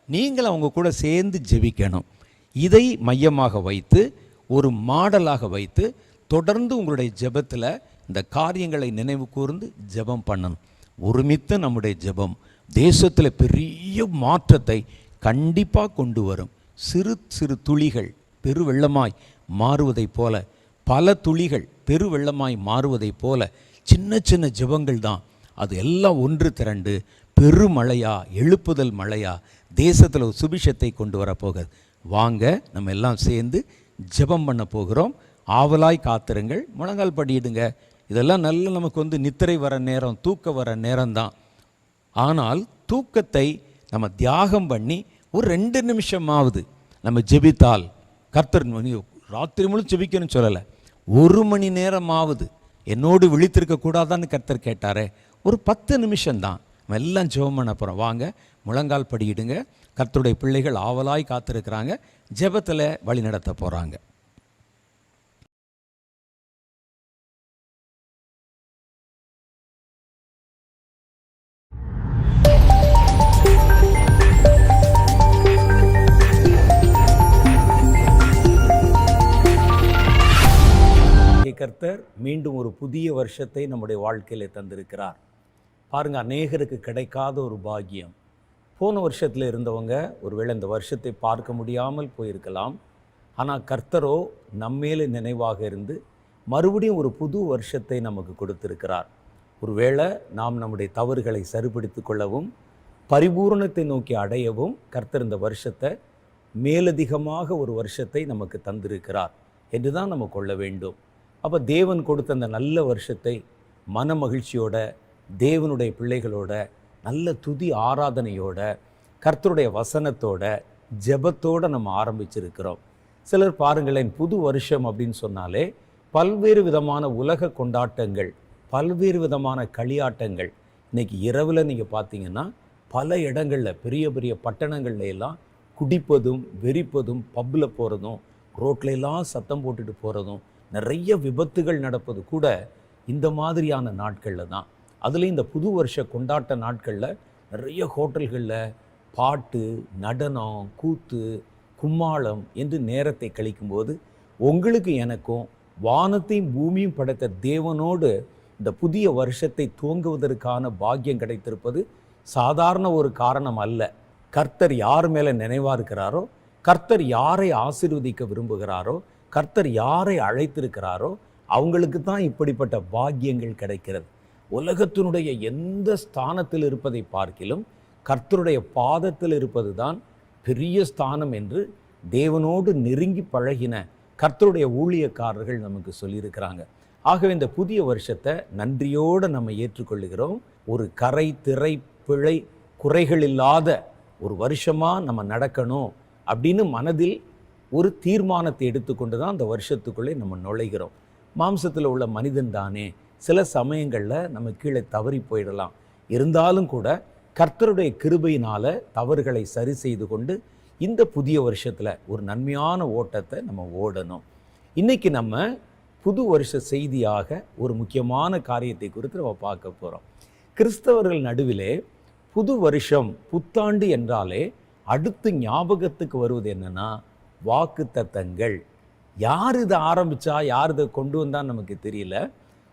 நீங்கள் அவங்க கூட சேர்ந்து ஜெபிக்கணும். இதை மையமாக வைத்து ஒரு மாடலாக வைத்து தொடர்ந்து உங்களுடைய ஜெபத்தில் இந்த காரியங்களை நினைவு கூர்ந்து ஜெபம் பண்ணணும். ஒருமித்த நம்முடைய ஜெபம் தேசத்தில் பெரிய மாற்றத்தை கண்டிப்பாக கொண்டு வரும். சிறு சிறு துளிகள் பெருவெள்ளமாய் மாறுவதைப் போல, பல துளிகள் பெருவெள்ளமாய் மாறுவதைப் போல சின்ன சின்ன ஜெபங்கள் தான் அது எல்லாம் ஒன்று திரண்டு பெருமழையா, எழுப்புதல் மழையா தேசத்தில் ஒரு சுபிஷத்தை கொண்டு வரப்போகிறது. வாங்க நம்ம எல்லாம் சேர்ந்து ஜெபம் பண்ண போகிறோம். ஆவலாய் காத்திருங்கள், முழங்கால் படியிடுங்க. இதெல்லாம் நல்ல நமக்கு நித்திரை வர நேரம், தூக்க வர நேரம்தான். ஆனால் தூக்கத்தை நம்ம தியாகம் பண்ணி ஒரு 2 நிமிஷமாவது நம்ம ஜெபித்தால், கர்த்தர் ராத்திரி முழு ஜெபிக்கணும்னு சொல்லலை, 1 மணி நேரமாவது என்னோடு விழித்திருக்க கூடாதான்னு கர்த்தர் கேட்டாரே, ஒரு 10 நிமிஷம்தான். நம்ம எல்லாம் ஜெபம் பண்ண போகிறோம். வாங்க முழங்கால் படியிடுங்க. கர்த்தருடைய பிள்ளைகள் ஆவலாய் காத்திருக்கிறாங்க, ஜெபத்தில் வழி நடத்த போகிறாங்க. கர்த்தர் மீண்டும் ஒரு புதிய வருஷத்தை நம்முடைய வாழ்க்கையில் தந்திருக்கிறார். பாருங்கள், அநேகருக்கு கிடைக்காத ஒரு பாக்கியம். போன வருஷத்தில் இருந்தவங்க ஒருவேளை இந்த வருஷத்தை பார்க்க முடியாமல் போயிருக்கலாம். ஆனால் கர்த்தரோ நம்மேலே நினைவாக இருந்து மறுபடியும் ஒரு புது வருஷத்தை நமக்கு கொடுத்திருக்கிறார். ஒருவேளை நாம் நம்முடைய தவறுகளை சரிப்படுத்தி கொள்ளவும் பரிபூரணத்தை நோக்கி அடையவும் கர்த்தர் இந்த வருஷத்தை மேலதிகமாக ஒரு வருஷத்தை நமக்கு தந்திருக்கிறார் என்று தான் நம்ம கொள்ள வேண்டும். அப்போ தேவன் கொடுத்த அந்த நல்ல வருஷத்தை மன மகிழ்ச்சியோட, தேவனுடைய பிள்ளைகளோட, நல்ல துதி ஆராதனையோட, கர்த்தருடைய வசனத்தோட, ஜெபத்தோடு நம்ம ஆரம்பிச்சிருக்கிறோம். சிலர் பாருங்களேன், புது வருஷம் அப்படின்னு சொன்னாலே பல்வேறு விதமான உலக கொண்டாட்டங்கள், பல்வேறு விதமான களியாட்டங்கள். இன்றைக்கி இரவில் நீங்கள் பார்த்தீங்கன்னா பல இடங்களில், பெரிய பெரிய பட்டணங்கள்ல எல்லாம் குடிப்பதும் வெறிப்பதும், பப்பில் போகிறதும், ரோட்லெல்லாம் சத்தம் போட்டுட்டு போகிறதும், நிறைய விபத்துகள் நடப்பது கூட இந்த மாதிரியான நாட்களில் தான். அதுலேயும் இந்த புது வருஷ கொண்டாட்ட நாட்களில் நிறைய ஹோட்டல்களில் பாட்டு, நடனம், கூத்து, கும்மாளம் என்று நேரத்தை கழிக்கும்போது உங்களுக்கு எனக்கும் வானத்தையும் பூமியும் படைத்த தேவனோடு இந்த புதிய வருஷத்தை துவங்குவதற்கான பாக்கியம் கிடைத்திருப்பது சாதாரண ஒரு காரணம் அல்ல. கர்த்தர் யார் மேலே நினைவாக இருக்கிறாரோ, கர்த்தர் யாரை ஆசீர்வதிக்க விரும்புகிறாரோ, கர்த்தர் யாரை அழைத்திருக்கிறாரோ அவங்களுக்கு தான் இப்படிப்பட்ட பாக்கியங்கள் கிடைக்கிறது. உலகத்தினுடைய எந்த ஸ்தானத்தில் இருப்பதை பார்க்கிலும் கர்த்தருடைய பாதத்தில் இருப்பது தான் பெரிய ஸ்தானம் என்று தேவனோடு நெருங்கி பழகின கர்த்தருடைய ஊழியக்காரர்கள் நமக்கு சொல்லியிருக்கிறாங்க. ஆகவே இந்த புதிய வருஷத்தை நன்றியோடு நம்ம ஏற்றுக்கொள்ளுகிறோம். ஒரு கரை, திரை, பிழை, குறைகள் இல்லாத ஒரு வருஷமாக நம்ம நடக்கணும் அப்படின்னு மனதில் ஒரு தீர்மானத்தை எடுத்துக்கொண்டு தான் அந்த வருஷத்துக்குள்ளே நம்ம நுழைகிறோம். மாம்சத்தில் உள்ள மனிதன் தானே, சில சமயங்களில் நம்ம கீழே தவறி போயிடலாம். இருந்தாலும் கூட கர்த்தருடைய கிருபையினால் தவறுகளை சரி செய்து கொண்டு இந்த புதிய வருஷத்தில் ஒரு நன்மையான ஓட்டத்தை நம்ம ஓடணும். இன்றைக்கி நம்ம புது வருஷ செய்தியாக ஒரு முக்கியமான காரியத்தை குறித்து நம்ம பார்க்க போகிறோம். கிறிஸ்தவர்கள் நடுவிலே புது வருஷம், புத்தாண்டு என்றாலே அடுத்து ஞாபகத்துக்கு வருவது என்னென்னா வாக்குத்தத்தங்கள். யார் இதை ஆரம்பித்தா, யார் இதை கொண்டு வந்தான்னு நமக்கு தெரியல.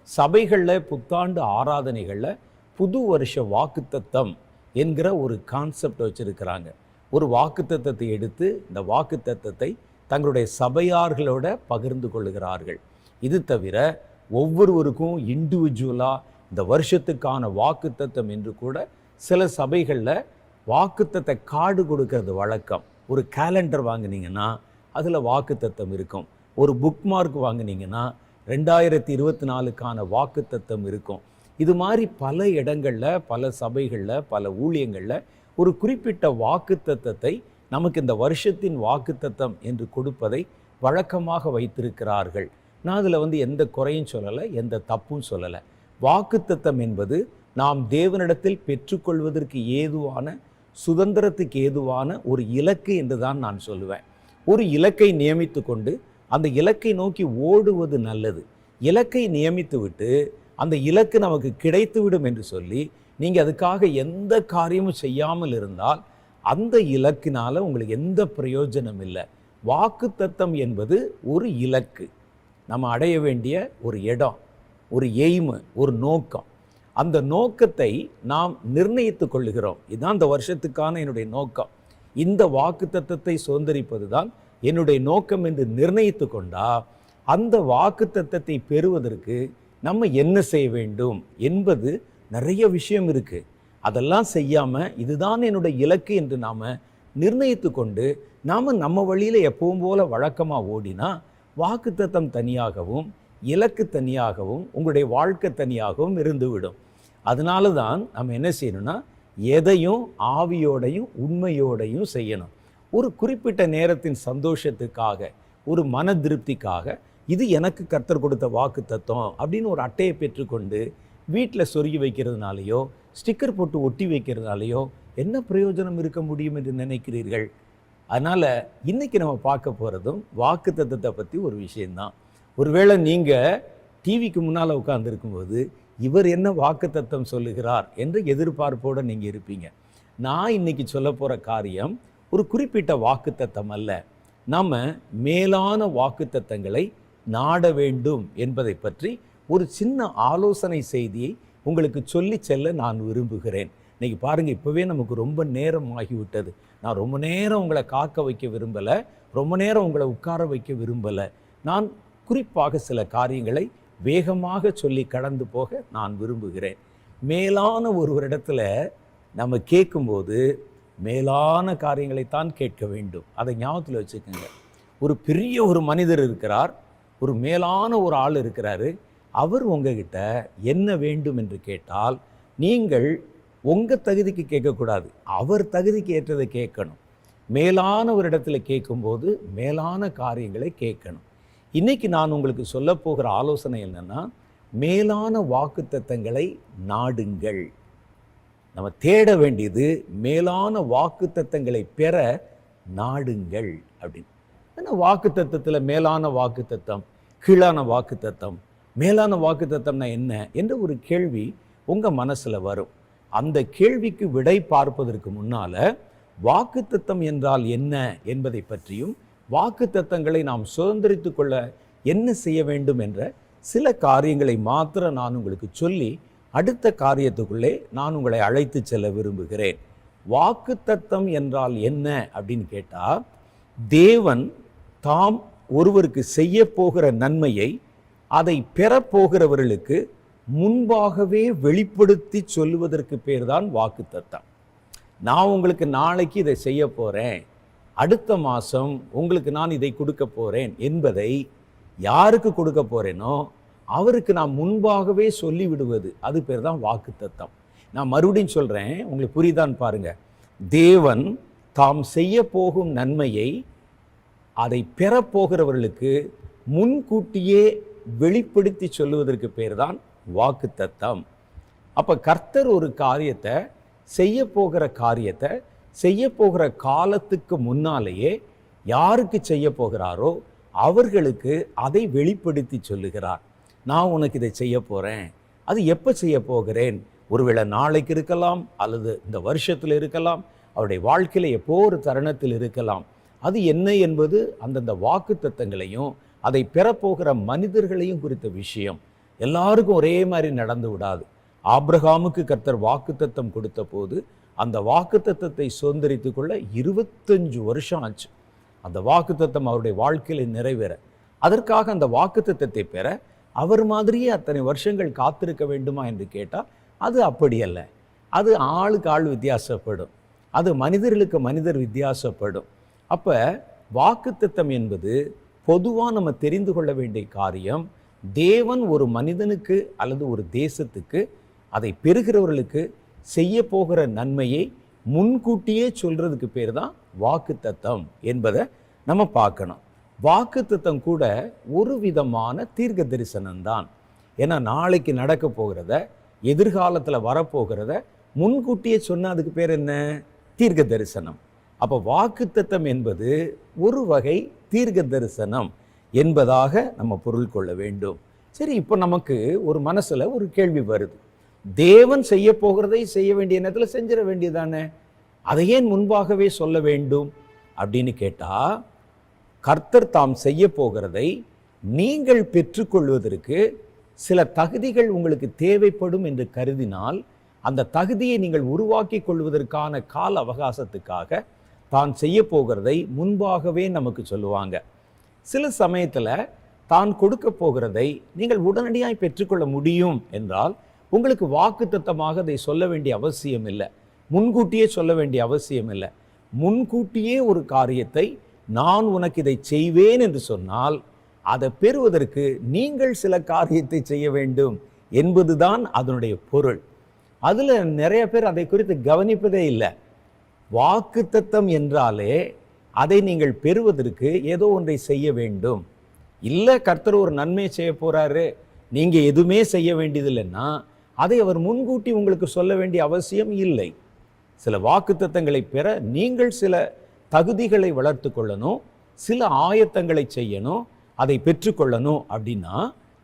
சபைகளில், புத்தாண்டு ஆராதனைகளில் புது வருஷ வாக்குத்தத்தம் என்கிற ஒரு கான்செப்ட் வச்சுருக்கிறாங்க. ஒரு வாக்குத்தத்தத்தை எடுத்து இந்த வாக்குத்தத்தத்தை தங்களுடைய சபையார்களோட பகிர்ந்து கொள்ளுகிறார்கள். இது தவிர ஒவ்வொருவருக்கும் இண்டிவிஜுவலாக இந்த வருஷத்துக்கான வாக்குத்தத்தம் என்று கூட சில சபைகளில் வாக்குத்தத்த கார்டு கொடுக்கறது வழக்கம். ஒரு கேலண்டர் வாங்கினீங்கன்னா அதில் வாக்குத்தத்தம் இருக்கும். ஒரு புக் மார்க் வாங்கினீங்கன்னா 2024க்கான வாக்குத்தத்தம் இருக்கும். இது மாதிரி பல இடங்களில், பல சபைகளில், பல ஊழியங்களில் ஒரு குறிப்பிட்ட வாக்குத்தத்தத்தை நமக்கு இந்த வருஷத்தின் வாக்குத்தத்தம் என்று கொடுப்பதை வழக்கமாக வைத்திருக்கிறார்கள். நான் அதில் எந்த குறையும் சொல்லலை, எந்த தப்பும் சொல்லலை. வாக்குத்தத்தம் என்பது நாம் தேவனிடத்தில் பெற்றுக்கொள்வதற்கு ஏதுவான, சுதந்திரத்துக்கு ஏதுவான ஒரு இலக்கு என்று தான் நான் சொல்லுவேன். ஒரு இலக்கை நியமித்து கொண்டு அந்த இலக்கை நோக்கி ஓடுவது நல்லது. இலக்கை நியமித்து விட்டு அந்த இலக்கு நமக்கு கிடைத்துவிடும் என்று சொல்லி நீங்கள் அதுக்காக எந்த காரியமும் செய்யாமல் இருந்தால் அந்த இலக்கினால உங்களுக்கு எந்த பிரயோஜனம் இல்லை. வாக்குத்தத்தம் என்பது ஒரு இலக்கு, நம்ம அடைய வேண்டிய ஒரு இடம், ஒரு எய்மு, ஒரு நோக்கம். அந்த நோக்கத்தை நாம் நிர்ணயித்து கொள்ளுகிறோம். இதுதான் இந்த வருஷத்துக்கான என்னுடைய நோக்கம், இந்த வாக்குத்தத்தத்தை சுதந்திரிப்பது தான் என்னுடைய நோக்கம் என்று நிர்ணயித்து கொண்டா அந்த வாக்குத்தத்தத்தை பெறுவதற்கு நம்ம என்ன செய்ய வேண்டும் என்பது நிறைய விஷயம் இருக்கு. அதெல்லாம் செய்யாம இதுதான் என்னுடைய இலக்கு என்று நாம நிர்ணயித்து கொண்டு நாம நம்ம வழியில எப்பவும் போல வழக்கமா ஓடினா வாக்குத்தத்தம் தனியாகவும் இலக்கு தனியாகவும் உங்களுடைய வாழ்க்கை தனியாகவும் இருந்துவிடும். அதனால தான் நம்ம என்ன செய்யணும்னா எதையும் ஆவியோடையும் உண்மையோடையும் செய்யணும். ஒரு குறிப்பிட்ட நேரத்தின் சந்தோஷத்துக்காக, ஒரு மன திருப்திக்காக, இது எனக்கு கர்த்தர் கொடுத்த வாக்கு தத்துவம் அப்படின்னு ஒரு அட்டையை பெற்றுக்கொண்டு வீட்டில் சொருகி வைக்கிறதுனாலையோ ஸ்டிக்கர் போட்டு ஒட்டி வைக்கிறதுனாலையோ என்ன பிரயோஜனம் இருக்க முடியும் என்று நினைக்கிறீர்கள்? அதனால் இன்றைக்கி நம்ம பார்க்க போகிறதும் வாக்கு தத்துவத்தை பற்றி ஒரு விஷயந்தான். ஒருவேளை நீங்கள் டிவிக்கு முன்னால் உட்கார்ந்துருக்கும்போது இவர் என்ன வாக்கு தத்துவம் சொல்லுகிறார் என்ற எதிர்பார்ப்போடு நீங்கள் இருப்பீங்க. நான் இன்னைக்கு சொல்ல போகிற காரியம் ஒரு குறிப்பிட்ட வாக்கு தத்தம் அல்ல. நம்ம மேலான வாக்கு தத்தங்களை நாட வேண்டும் என்பதை பற்றி ஒரு சின்ன ஆலோசனை செய்தியை உங்களுக்கு சொல்லி செல்ல நான் விரும்புகிறேன். இன்னைக்கு பாருங்கள், இப்போவே நமக்கு ரொம்ப நேரம் ஆகிவிட்டது. நான் ரொம்ப நேரம் உங்களை காக்க வைக்க விரும்பலை, ரொம்ப நேரம் உங்களை உட்கார வைக்க விரும்பலை. நான் குறிப்பாக சில காரியங்களை வேகமாக சொல்லி கடந்து போக நான் விரும்புகிறேன். மேலான ஒருவரிடத்துல நம்ம கேட்கும்போது மேலான காரியங்களைத்தான் கேட்க வேண்டும். அதை ஞாபகத்தில் வச்சுக்கோங்க. ஒரு பெரிய ஒரு மனிதர் இருக்கிறார், ஒரு மேலான ஒரு ஆள் இருக்கிறாரு. அவர் உங்ககிட்ட என்ன வேண்டும் என்று கேட்டால் நீங்கள் உங்கள் தகுதிக்கு கேட்கக்கூடாது, அவர் தகுதிக்கு ஏற்றதை கேட்கணும். மேலான ஒரு இடத்துல கேட்கும்போது மேலான காரியங்களை கேட்கணும். இன்னைக்கு நான் உங்களுக்கு சொல்ல போகிற ஆலோசனை என்னன்னா, மேலான வாக்குத்தத்தங்களை நாடுங்கள். நம்ம தேட வேண்டியது மேலான வாக்குத்தத்தங்களை பெற நாடுங்கள் அப்படின்னு. ஏன்னா வாக்குத்தத்தத்தில் மேலான வாக்குத்தத்தம், கீழான வாக்குத்தத்தம், மேலான வாக்குத்தத்தம்னா என்ன என்ற ஒரு கேள்வி உங்கள் மனசில் வரும். அந்த கேள்விக்கு விடை பார்ப்பதற்கு முன்னால் வாக்குத்தத்தம் என்றால் என்ன என்பதை பற்றியும் வாக்குத்தத்தங்களை நாம் சுதந்திரித்து கொள்ள என்ன செய்ய வேண்டும் என்ற சில காரியங்களை மாத்திரம் நான் உங்களுக்கு சொல்லி அடுத்த காரியத்துக்குள்ளே நான் உங்களை அழைத்து செல்ல விரும்புகிறேன். வாக்குத்தத்தம் என்றால் என்ன அப்படின்னு கேட்டால், தேவன் தாம் ஒருவருக்கு செய்ய போகிற நன்மையை அதை பெறப்போகிறவர்களுக்கு முன்பாகவே வெளிப்படுத்தி சொல்லுவதற்கு பேர் தான் வாக்குத்தத்தம். நான் உங்களுக்கு நாளைக்கு இதை செய்ய போகிறேன், அடுத்த மாதம் உங்களுக்கு நான் இதை கொடுக்க போகிறேன் என்பதை யாருக்கு கொடுக்க போகிறேனோ அவருக்கு நான் முன்பாகவே சொல்லிவிடுவது, அது பேர் தான் வாக்குத்தத்தம். நான் மறுபடியும் சொல்கிறேன், உங்களுக்கு புரியுதான்னு பாருங்கள். தேவன் தாம் செய்ய போகும் நன்மையை அதை பெறப்போகிறவர்களுக்கு முன்கூட்டியே வெளிப்படுத்தி சொல்லுவதற்கு பேர் தான் வாக்குத்தத்தம். அப்போ கர்த்தர் ஒரு காரியத்தை செய்ய போகிற காலத்துக்கு முன்னாலேயே யாருக்கு செய்ய போகிறாரோ அவர்களுக்கு அதை வெளிப்படுத்தி சொல்லுகிறார். நான் உனக்கு இதை செய்ய போகிறேன், அது எப்போ செய்ய போகிறேன், ஒருவேளை நாளைக்கு இருக்கலாம், அல்லது இந்த வருஷத்தில் இருக்கலாம், அவருடைய வாழ்க்கையில் எப்போ ஒரு தருணத்தில் இருக்கலாம். அது என்ன என்பது அந்தந்த வாக்குத்தத்தங்களையும் அதை பெறப்போகிற மனிதர்களையும் குறித்த விஷயம். எல்லாருக்கும் ஒரே மாதிரி நடந்து விடாது. ஆபிரகாமுக்கு கர்த்தர் வாக்குத்தத்தம் கொடுத்த போது அந்த வாக்குத்தத்தத்தை சுதந்திரித்து கொள்ள 25 வருஷம் ஆச்சு. அந்த வாக்குத்தத்தம் அவருடைய வாழ்க்கையில் நிறைவேற, அதற்காக அந்த வாக்குத்தத்தத்தை பெற அவர் மாதிரியே அத்தனை வருஷங்கள் காத்திருக்க வேண்டுமா என்று கேட்டால் அது அப்படி அல்ல. அது ஆளுக்கு ஆள் வித்தியாசப்படும், அது மனிதர்களுக்கு மனிதர் வித்தியாசப்படும். அப்போ வாக்குத்தத்தம் என்பது பொதுவாக நம்ம தெரிந்து கொள்ள வேண்டிய காரியம். தேவன் ஒரு மனிதனுக்கு அல்லது ஒரு தேசத்துக்கு அதை பெறுகிறவர்களுக்கு செய்ய போகிற நன்மையை முன்கூட்டியே சொல்றதுக்கு பேர் தான் வாக்குத்தத்தம் என்பதை நம்ம பார்க்கணும். வாக்குத்தத்தம் கூட ஒரு விதமான தீர்க்க தரிசனம்தான். ஏன்னா நாளைக்கு நடக்க போகிறத, எதிர்காலத்தில் வரப்போகிறத முன்கூட்டியே சொன்ன அதுக்கு பேர் என்ன? தீர்க்க தரிசனம். அப்போ வாக்குத்தத்தம் என்பது ஒரு வகை தீர்க்க தரிசனம் என்பதாக நம்ம பொருள் கொள்ள வேண்டும். சரி, இப்போ நமக்கு ஒரு மனசில் ஒரு கேள்வி வருது. தேவன் செய்ய போகிறதை செய்ய வேண்டிய நேரத்தில் செஞ்சிட வேண்டியதானே, அதை ஏன் முன்பாகவே சொல்ல வேண்டும் அப்படின்னு கேட்டா, கர்த்தர் தாம் செய்ய போகிறதை நீங்கள் பெற்றுக்கொள்வதற்கு சில தகுதிகள் உங்களுக்கு தேவைப்படும் என்று கருதினால், அந்த தகுதியை நீங்கள் உருவாக்கி கொள்வதற்கான கால அவகாசத்துக்காக தான் செய்ய போகிறதை முன்பாகவே நமக்கு சொல்லுவாங்க. சில சமயத்தில் தான் கொடுக்க போகிறதை நீங்கள் உடனடியாக பெற்றுக்கொள்ள முடியும் என்றால் உங்களுக்கு வாக்குத்தத்தமாக அதை சொல்ல வேண்டிய அவசியம் இல்லை, முன்கூட்டியே சொல்ல வேண்டிய அவசியம் இல்லை. முன்கூட்டியே ஒரு காரியத்தை நான் உனக்கு இதை செய்வேன் என்று சொன்னால் அதை பெறுவதற்கு நீங்கள் சில காரியத்தை செய்ய வேண்டும் என்பதுதான் அதனுடைய பொருள். அதில் நிறைய பேர் அதை குறித்து கவனிப்பதே இல்லை. வாக்குத்தத்தம் என்றாலே அதை நீங்கள் பெறுவதற்கு ஏதோ ஒன்றை செய்ய வேண்டும். இல்லை, கர்த்தர் ஒரு நன்மை செய்ய போறாரு, நீங்க எதுவுமே செய்ய வேண்டியதில்லைன்னா அதை அவர் முன்கூட்டி உங்களுக்கு சொல்ல வேண்டிய அவசியம் இல்லை. சில வாக்குத்தத்தங்களை பெற நீங்கள் சில தகுதிகளை வளர்த்து கொள்ளணும், சில ஆயத்தங்களை செய்யணும், அதை பெற்றுக்கொள்ளணும். அப்படின்னா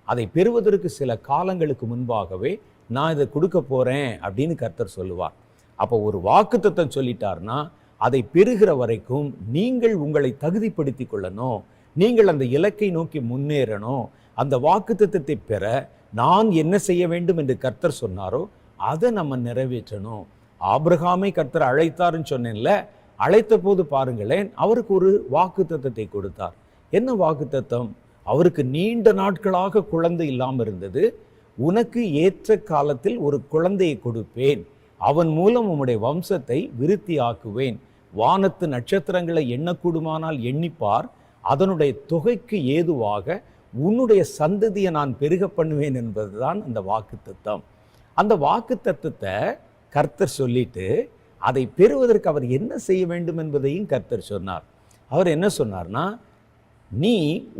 அதை பெறுவதற்கு சில காலங்களுக்கு முன்பாகவே நான் இதை கொடுக்க போறேன் அப்படின்னு கர்த்தர் சொல்லுவார். அப்போ ஒரு வாக்குத்தத்தம் சொல்லிட்டார்னா அதை பெறுகிற வரைக்கும் நீங்கள் உங்களை தகுதிப்படுத்தி கொள்ளணும், நீங்கள் அந்த இலக்கை நோக்கி முன்னேறணும். அந்த வாக்குத்தத்தத்தை பெற நான் என்ன செய்ய வேண்டும் என்று கர்த்தர் சொன்னாரோ அதை நம்ம நிறைவேற்றணும். ஆபிரகாமை கர்த்தர் அழைத்தாருன்னு சொன்னேன்ல, அழைத்த போது பாருங்களேன், அவருக்கு ஒரு வாக்குத்தத்தத்தை கொடுத்தார். என்ன வாக்குத்தத்தம்? அவருக்கு நீண்ட நாட்களாக குழந்தை இல்லாமல் இருந்தது. உனக்கு ஏற்ற காலத்தில் ஒரு குழந்தையை கொடுப்பேன், அவன் மூலம் உம்முடைய வம்சத்தை விருத்தி ஆக்குவேன். வானத்து நட்சத்திரங்களை எண்ணக்கூடுமானால் எண்ணிப்பார், அதனுடைய தொகைக்கு ஏதுவாக உன்னுடைய சந்ததியை நான் பெருக பண்ணுவேன் என்பதுதான் அந்த வாக்குத்தத்தம். அந்த வாக்குத்தத்தத்தை கர்த்தர் சொல்லிட்டு அதை பெறுவதற்கு அவர் என்ன செய்ய வேண்டும் என்பதையும் கர்த்தர் சொன்னார். அவர் என்ன சொன்னார்னா, நீ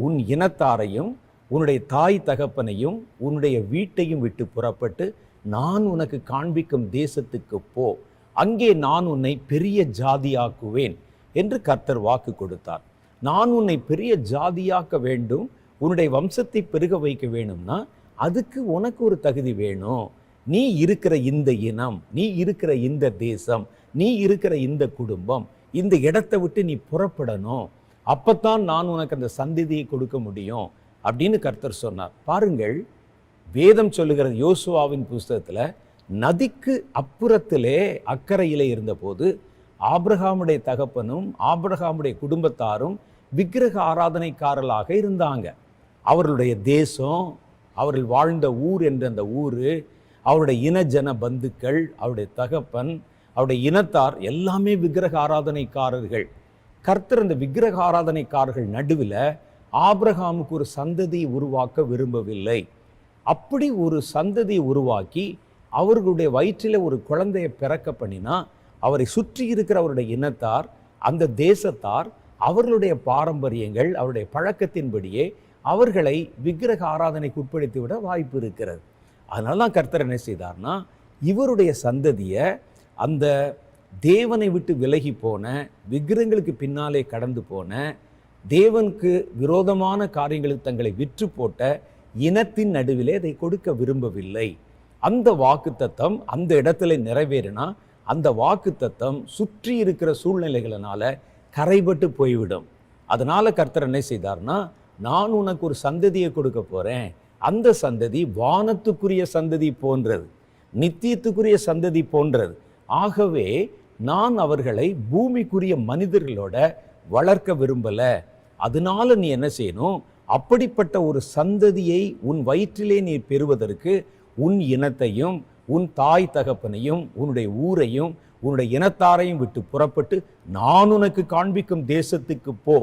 உன் இனத்தாரையும் உன்னுடைய தாய் தகப்பனையும் உன்னுடைய வீட்டையும் விட்டு புறப்பட்டு நான் உனக்கு காண்பிக்கும் தேசத்துக்கு போ, அங்கே நான் உன்னை பெரிய ஜாதியாக்குவேன் என்று கர்த்தர் வாக்கு கொடுத்தார். நான் உன்னை பெரிய ஜாதியாக்க வேண்டும், உன்னுடைய வம்சத்தை பெருக வைக்க வேணும்னா அதுக்கு உனக்கு ஒரு தகுதி வேணும். நீ இருக்கிற இந்த இனம், நீ இருக்கிற இந்த தேசம், நீ இருக்கிற இந்த குடும்பம், இந்த இடத்தை விட்டு நீ புறப்படணும். அப்பத்தான் நான் உனக்கு அந்த சந்ததியை கொடுக்க முடியும் அப்படின்னு கர்த்தர் சொன்னார். பாருங்கள், வேதம் சொல்லுகிறது யோசுவாவின் புஸ்தகத்தில், நதிக்கு அப்புறத்திலே அக்கறையிலே இருந்தபோது ஆபிரகாமுடைய தகப்பனும் ஆபிரகாமுடைய குடும்பத்தாரும் விக்கிரக ஆராதனைக்காரர்களாக இருந்தாங்க. அவர்களுடைய தேசம், அவர்கள் வாழ்ந்த ஊர் என்ற அந்த ஊர், அவருடைய இனஜன பந்துக்கள், அவருடைய தகப்பன், அவருடைய இனத்தார் எல்லாமே விக்கிரக ஆராதனைக்காரர்கள். கர்த்தர் அந்த விக்கிரக ஆராதனைக்காரர்கள் நடுவில் ஆபிரகாமுக்கு ஒரு சந்ததியை உருவாக்க விரும்பவில்லை. அப்படி ஒரு சந்ததியை உருவாக்கி அவர்களுடைய வயிற்றில் ஒரு குழந்தையை பிறக்க பண்ணினா அவரை சுற்றி இருக்கிற அவருடைய இனத்தார், அந்த தேசத்தார், அவர்களுடைய பாரம்பரியங்கள், அவருடைய பழக்கத்தின்படியே அவர்களை விக்கிரக ஆராதனைக்கு உட்படுத்தி விட வாய்ப்பு இருக்கிறது. அதனால தான் கர்த்தர் என்ன செய்தார்னா, இவருடைய சந்ததியை அந்த தேவனை விட்டு விலகி போன, விக்கிரகங்களுக்கு பின்னாலே கடந்து போன, தேவனுக்கு விரோதமான காரியங்களுக்கு தங்களை விற்று போட்ட இனத்தின் நடுவிலே அதை கொடுக்க விரும்பவில்லை. அந்த வாக்குத்தத்தம் அந்த இடத்துல நிறைவேறினா அந்த வாக்குத்தத்தம் சுற்றி இருக்கிற சூழ்நிலைகளினால கரைபட்டு போய்விடும். அதனால கர்த்தர் என்ன செய்தார்னா, நான் உனக்கு ஒரு சந்ததியை கொடுக்க போறேன், அந்த சந்ததி வானத்துக்குரிய சந்ததி போன்றது, நித்தியத்துக்குரிய சந்ததி போன்றது. ஆகவே நான் அவர்களை பூமிக்குரிய மனிதர்களோட வளர்க்க விரும்பல. அதனால நீ என்ன செய்யணும், அப்படிப்பட்ட ஒரு சந்ததியை உன் வயிற்றிலே நீ பெறுவதற்கு உன் இனத்தையும் உன் தாய் தகப்பனையும் உன்னுடைய ஊரையும் உன்னுடைய இனத்தாரையும் விட்டு புறப்பட்டு நான் உனக்கு காண்பிக்கும் தேசத்துக்கு போ.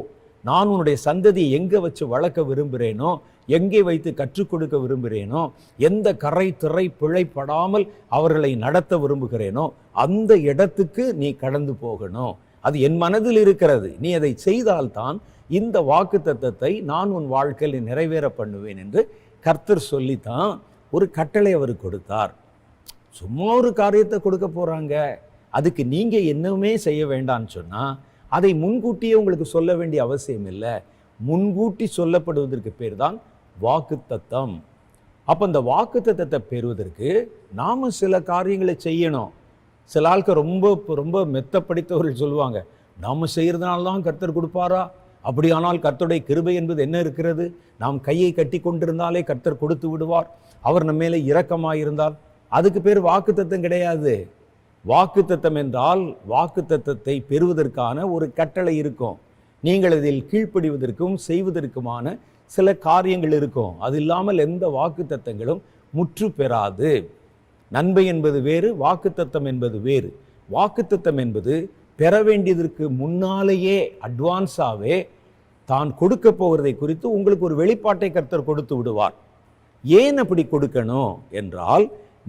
நான் உன்னுடைய சந்ததியை எங்கே வச்சு வளர்க்க விரும்புகிறேனோ, எங்கே வைத்து கற்றுக் கொடுக்க விரும்புகிறேனோ, எந்த கரை திரை பிழைப்படாமல் அவர்களை நடத்த விரும்புகிறேனோ அந்த இடத்துக்கு நீ கடந்து போகணும். அது என் மனதில் இருக்கிறது. நீ அதை செய்தால்தான் இந்த வாக்குத்தத்தத்தை நான் உன் வாழ்க்கையில் நிறைவேற பண்ணுவேன் என்று கர்த்தர் சொல்லித்தான் ஒரு கட்டளை அவர் கொடுத்தார். சும்மா ஒரு காரியத்தை கொடுக்க போறாங்க, அதுக்கு நீங்க என்னவுமே செய்ய வேண்டாம்னு சொன்னா அதை முன்கூட்டியே உங்களுக்கு சொல்ல வேண்டிய அவசியம் இல்லை. முன்கூட்டி சொல்லப்படுவதற்கு பேர் தான் வாக்குத்தத்தம். அப்போ இந்த வாக்குத்தத்தத்தை பெறுவதற்கு நாம் சில காரியங்களை செய்யணும். சில ஆட்கள் ரொம்ப ரொம்ப மெத்த படித்தவர்கள் சொல்லுவாங்க, நாம் செய்கிறதுனால தான் கர்த்தர் கொடுப்பாரா? அப்படியானால் கர்த்தருடைய கிருபை என்பது என்ன இருக்கிறது? நாம் கையை கட்டி கொண்டிருந்தாலே கர்த்தர் கொடுத்து விடுவார். அவர் நம்ம மேலே இரக்கமாயிருந்தால். அதுக்கு பேர் வாக்குத்தத்தம் கிடையாது. வாக்குத்தத்தம் என்றால் வாக்குத்தத்தத்தை பெறுவதற்கான ஒரு கட்டளை இருக்கும். நீங்கள் இதில் கீழ்ப்படிவதற்கும் செய்வதற்குமான சில காரியங்கள் இருக்கும். அது இல்லாமல் எந்த வாக்குத்தத்தங்களும் முற்று பெறாது. நன்மை என்பது வேறு, வாக்குத்தத்தம் என்பது வேறு. வாக்குத்தத்தம் என்பது பெற வேண்டியதற்கு முன்னாலேயே அட்வான்ஸாகவே தான் கொடுக்க போகிறதை குறித்து உங்களுக்கு ஒரு வெளிப்பாட்டை கர்த்தர் கொடுத்து விடுவார். ஏன் அப்படி கொடுக்கணும் என்றால்,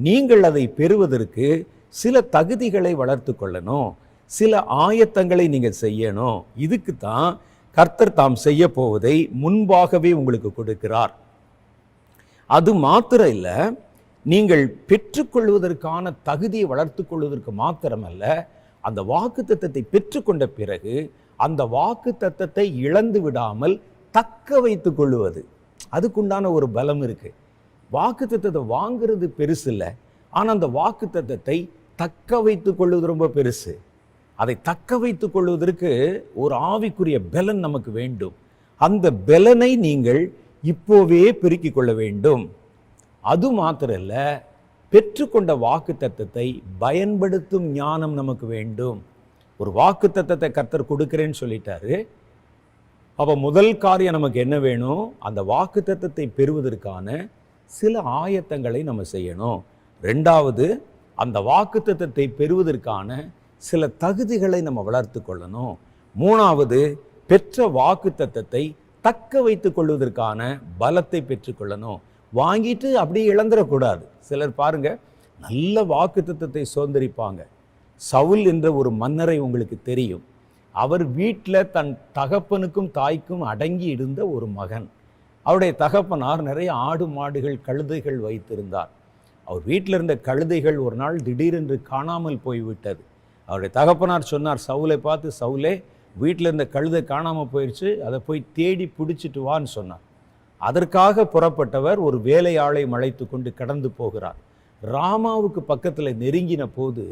நீங்கள் அதை பெறுவதற்கு சில தகுதிகளை வளர்த்து கொள்ளணும், சில ஆயத்தங்களை நீங்கள் செய்யணும். இதுக்கு தான் கர்த்தர் தாம் செய்ய போவதை முன்பாகவே உங்களுக்கு கொடுக்கிறார். அது மாத்திரம் இல்லை, நீங்கள் பெற்றுக்கொள்வதற்கான தகுதியை வளர்த்து கொள்வதற்கு மாத்திரமல்ல, அந்த வாக்குத்தத்தத்தை பெற்றுக்கொண்ட பிறகு அந்த வாக்குத்தத்தத்தை இழந்து விடாமல் தக்க வைத்து கொள்வது, அதுக்குண்டான ஒரு பலம் இருக்கு. வாக்குத்தத்தத்தை வாங்குறது பெருசு இல்லை, ஆனால் அந்த வாக்குத்தத்தத்தை தக்க வைத்து கொள்வது ரொம்ப பெருசு. அதை தக்க வைத்து கொள்வதற்கு ஒரு ஆவிக்குரிய பலன் நமக்கு வேண்டும். அந்த பலனை நீங்கள் இப்போவே பெருக்கிக் கொள்ள வேண்டும். அது மாத்திரம் இல்லை, பெற்றுக்கொண்ட வாக்குத்தத்தத்தை பயன்படுத்தும் ஞானம் நமக்கு வேண்டும். ஒரு வாக்குத்தத்தத்தை கர்த்தர் கொடுக்கிறேன்னு சொல்லிட்டாரு. அப்போ முதல் காரியம் நமக்கு என்ன வேணும்? அந்த வாக்குத்தத்தத்தை பெறுவதற்கான சில ஆயத்தங்களை நம்ம செய்யணும். ரெண்டாவது, அந்த வாக்குத்தத்தத்தை பெறுவதற்கான சில தகுதிகளை நம்ம வளர்த்து கொள்ளணும். மூணாவது, பெற்ற வாக்குத்தத்தத்தை தக்க வைத்து கொள்வதற்கான பலத்தை பெற்றுக்கொள்ளணும். வாங்கிட்டு அப்படியே இழந்துடக்கூடாது. சிலர் பாருங்க, நல்ல வாக்குத்தத்தத்தை சுதந்திரிப்பாங்க. சவுல் என்ற ஒரு மன்னரை உங்களுக்கு தெரியும். அவர் வீட்டில் தன் தகப்பனுக்கும் தாய்க்கும் அடங்கி இருந்த ஒரு மகன். அவருடைய தகப்பனார் நிறைய ஆடு மாடுகள் கழுதைகள் வைத்திருந்தார். அவர் வீட்டில் இருந்த கழுதைகள் ஒரு நாள் திடீரென்று காணாமல் போய்விட்டது. அவருடைய தகப்பனார் சொன்னார் சவுலை பார்த்து, சவுலே, வீட்டில் இருந்த கழுதை காணாமல் போயிடுச்சு, அதை போய் தேடி பிடிச்சிட்டு வான்னு சொன்னார். அதற்காக புறப்பட்டவர் ஒரு வேலையாளை அழைத்து கொண்டு கடந்து போகிறார். ராமாவுக்கு பக்கத்தில் நெருங்கின போது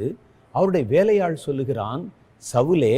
அவருடைய வேலையாள் சொல்லுகிறான், சவுலே,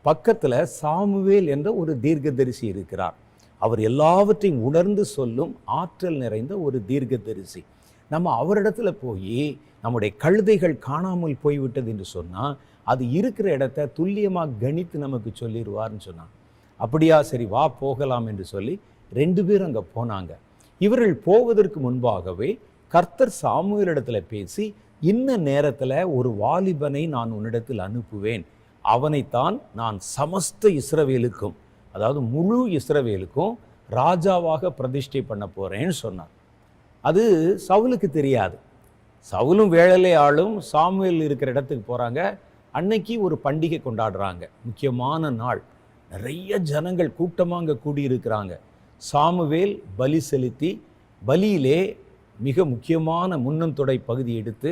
பக்கத்தில் சாமுவேல் என்ற ஒரு தீர்க்கதரிசி இருக்கிறார். அவர் எல்லாவற்றையும் உணர்ந்து சொல்லும் ஆற்றல் நிறைந்த ஒரு தீர்க்கதரிசி. நம்ம அவரிடத்துல போய் நம்முடைய கழுதைகள் காணாமல் போய்விட்டது என்று சொன்னால் அது இருக்கிற இடத்த துல்லியமாக கணித்து நமக்கு சொல்லிடுவார்னு சொன்னான். அப்படியா, சரி வா போகலாம் என்று சொல்லி 2 பேரும் அங்கே போனாங்க. இவர்கள் போவதற்கு முன்பாகவே கர்த்தர் சாமுவேலிடத்துல பேசி, இன்ன நேரத்தில் ஒரு வாலிபனை நான் உன்னிடத்தில் அனுப்புவேன், அவனைத்தான் நான் சமஸ்த இஸ்ரவேலுக்கும், அதாவது முழு இஸ்ரவேலுக்கும் ராஜாவாக பிரதிஷ்டை பண்ண போறேன்னு சொன்னார். அது சவுலுக்கு தெரியாது. சவுலும் வேளலை ஆளும் சாமுவேல் இருக்கிற இடத்துக்கு போகிறாங்க. அன்னைக்கு ஒரு பண்டிகை கொண்டாடுறாங்க, முக்கியமான நாள். நிறைய ஜனங்கள் கூட்டமாக அங்கே கூடியிருக்கிறாங்க. சாமுவேல் பலி செலுத்தி, பலியிலே மிக முக்கியமான முன்னந்தொடை பகுதி எடுத்து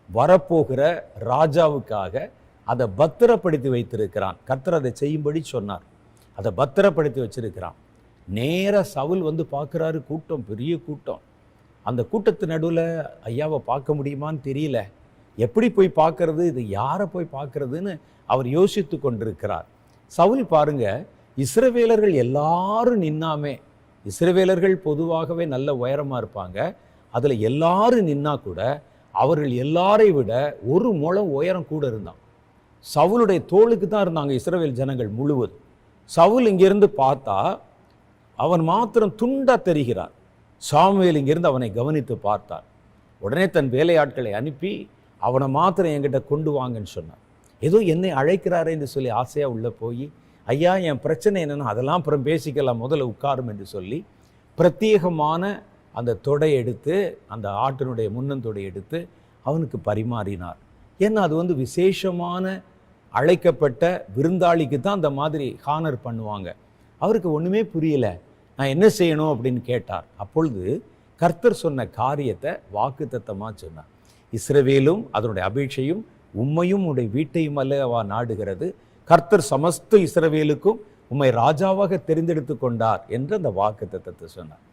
வரப்போகிற ராஜாவுக்காக அதை பத்திரப்படுத்தி வைத்திருக்கிறான். கர்த்தர் அதை செய்யும்படி சொன்னார். அதை பத்திரப்படுத்தி வச்சிருக்கிறான். நேராக சவுல் வந்து பார்க்குறாரு. கூட்டம், பெரிய கூட்டம். அந்த கூட்டத்து நடுவில் ஐயாவை பார்க்க முடியுமான்னு தெரியல. எப்படி போய் பார்க்கறது, இது யாரை போய் பார்க்கறதுன்னு அவர் யோசித்து கொண்டிருக்கிறார். சவுல் பாருங்க, இஸ்ரவேலர்கள் எல்லாரும் நின்னாமே, இஸ்ரவேலர்கள் பொதுவாகவே நல்ல உயரமாக இருப்பாங்க. அதில் எல்லாரும் நின்னா கூட அவர்கள் எல்லாரை விட 1 முழம் உயரம் கூட இருந்தான். சவுலுடைய தோளுக்கு தான் இருந்தாங்க இஸ்ரவேல் ஜனங்கள் முழுவதும். சவுல் இங்கிருந்து பார்த்தா அவன் மாத்திரம் துண்டா தெரிகிறார். சாமுவேல் இங்கிருந்து அவனை கவனித்து பார்த்தார். உடனே தன் வேலையாட்களை அனுப்பி அவனை மாத்திரம் என்கிட்ட கொண்டு வாங்கன்னு சொன்னார். ஏதோ என்னை அழைக்கிறாரே என்று சொல்லி ஆசையாக உள்ளே போய், ஐயா என் பிரச்சனை என்னென்னா அதெல்லாம் அப்புறம் பேசிக்கலாம், முதல்ல உட்காரும் என்று சொல்லி பிரத்யேகமான அந்த தொடை எடுத்து, அந்த ஆட்டினுடைய முன்னந்தொடை எடுத்து அவனுக்கு பரிமாறினார். ஏன்னா அது விசேஷமான அழைக்கப்பட்ட விருந்தாளிக்கு தான் அந்த மாதிரி ஹானர் பண்ணுவாங்க. அவருக்கு ஒன்றுமே புரியலை, நான் என்ன செய்யணும் அப்படின்னு கேட்டார். அப்பொழுது கர்த்தர் சொன்ன காரியத்தை வாக்குத்தத்தமாக சொன்னார். இஸ்ரவேலும் அதனுடைய அபேட்சையும் உம்மையும் உடைய வீட்டையும் அல்லவா நாடுகிறது, கர்த்தர் சமஸ்த இஸ்ரவேலுக்கும் உம்மை ராஜாவாக தெரிந்தெடுத்து கொண்டார் என்று அந்த வாக்குத்தத்தத்தை சொன்னார்.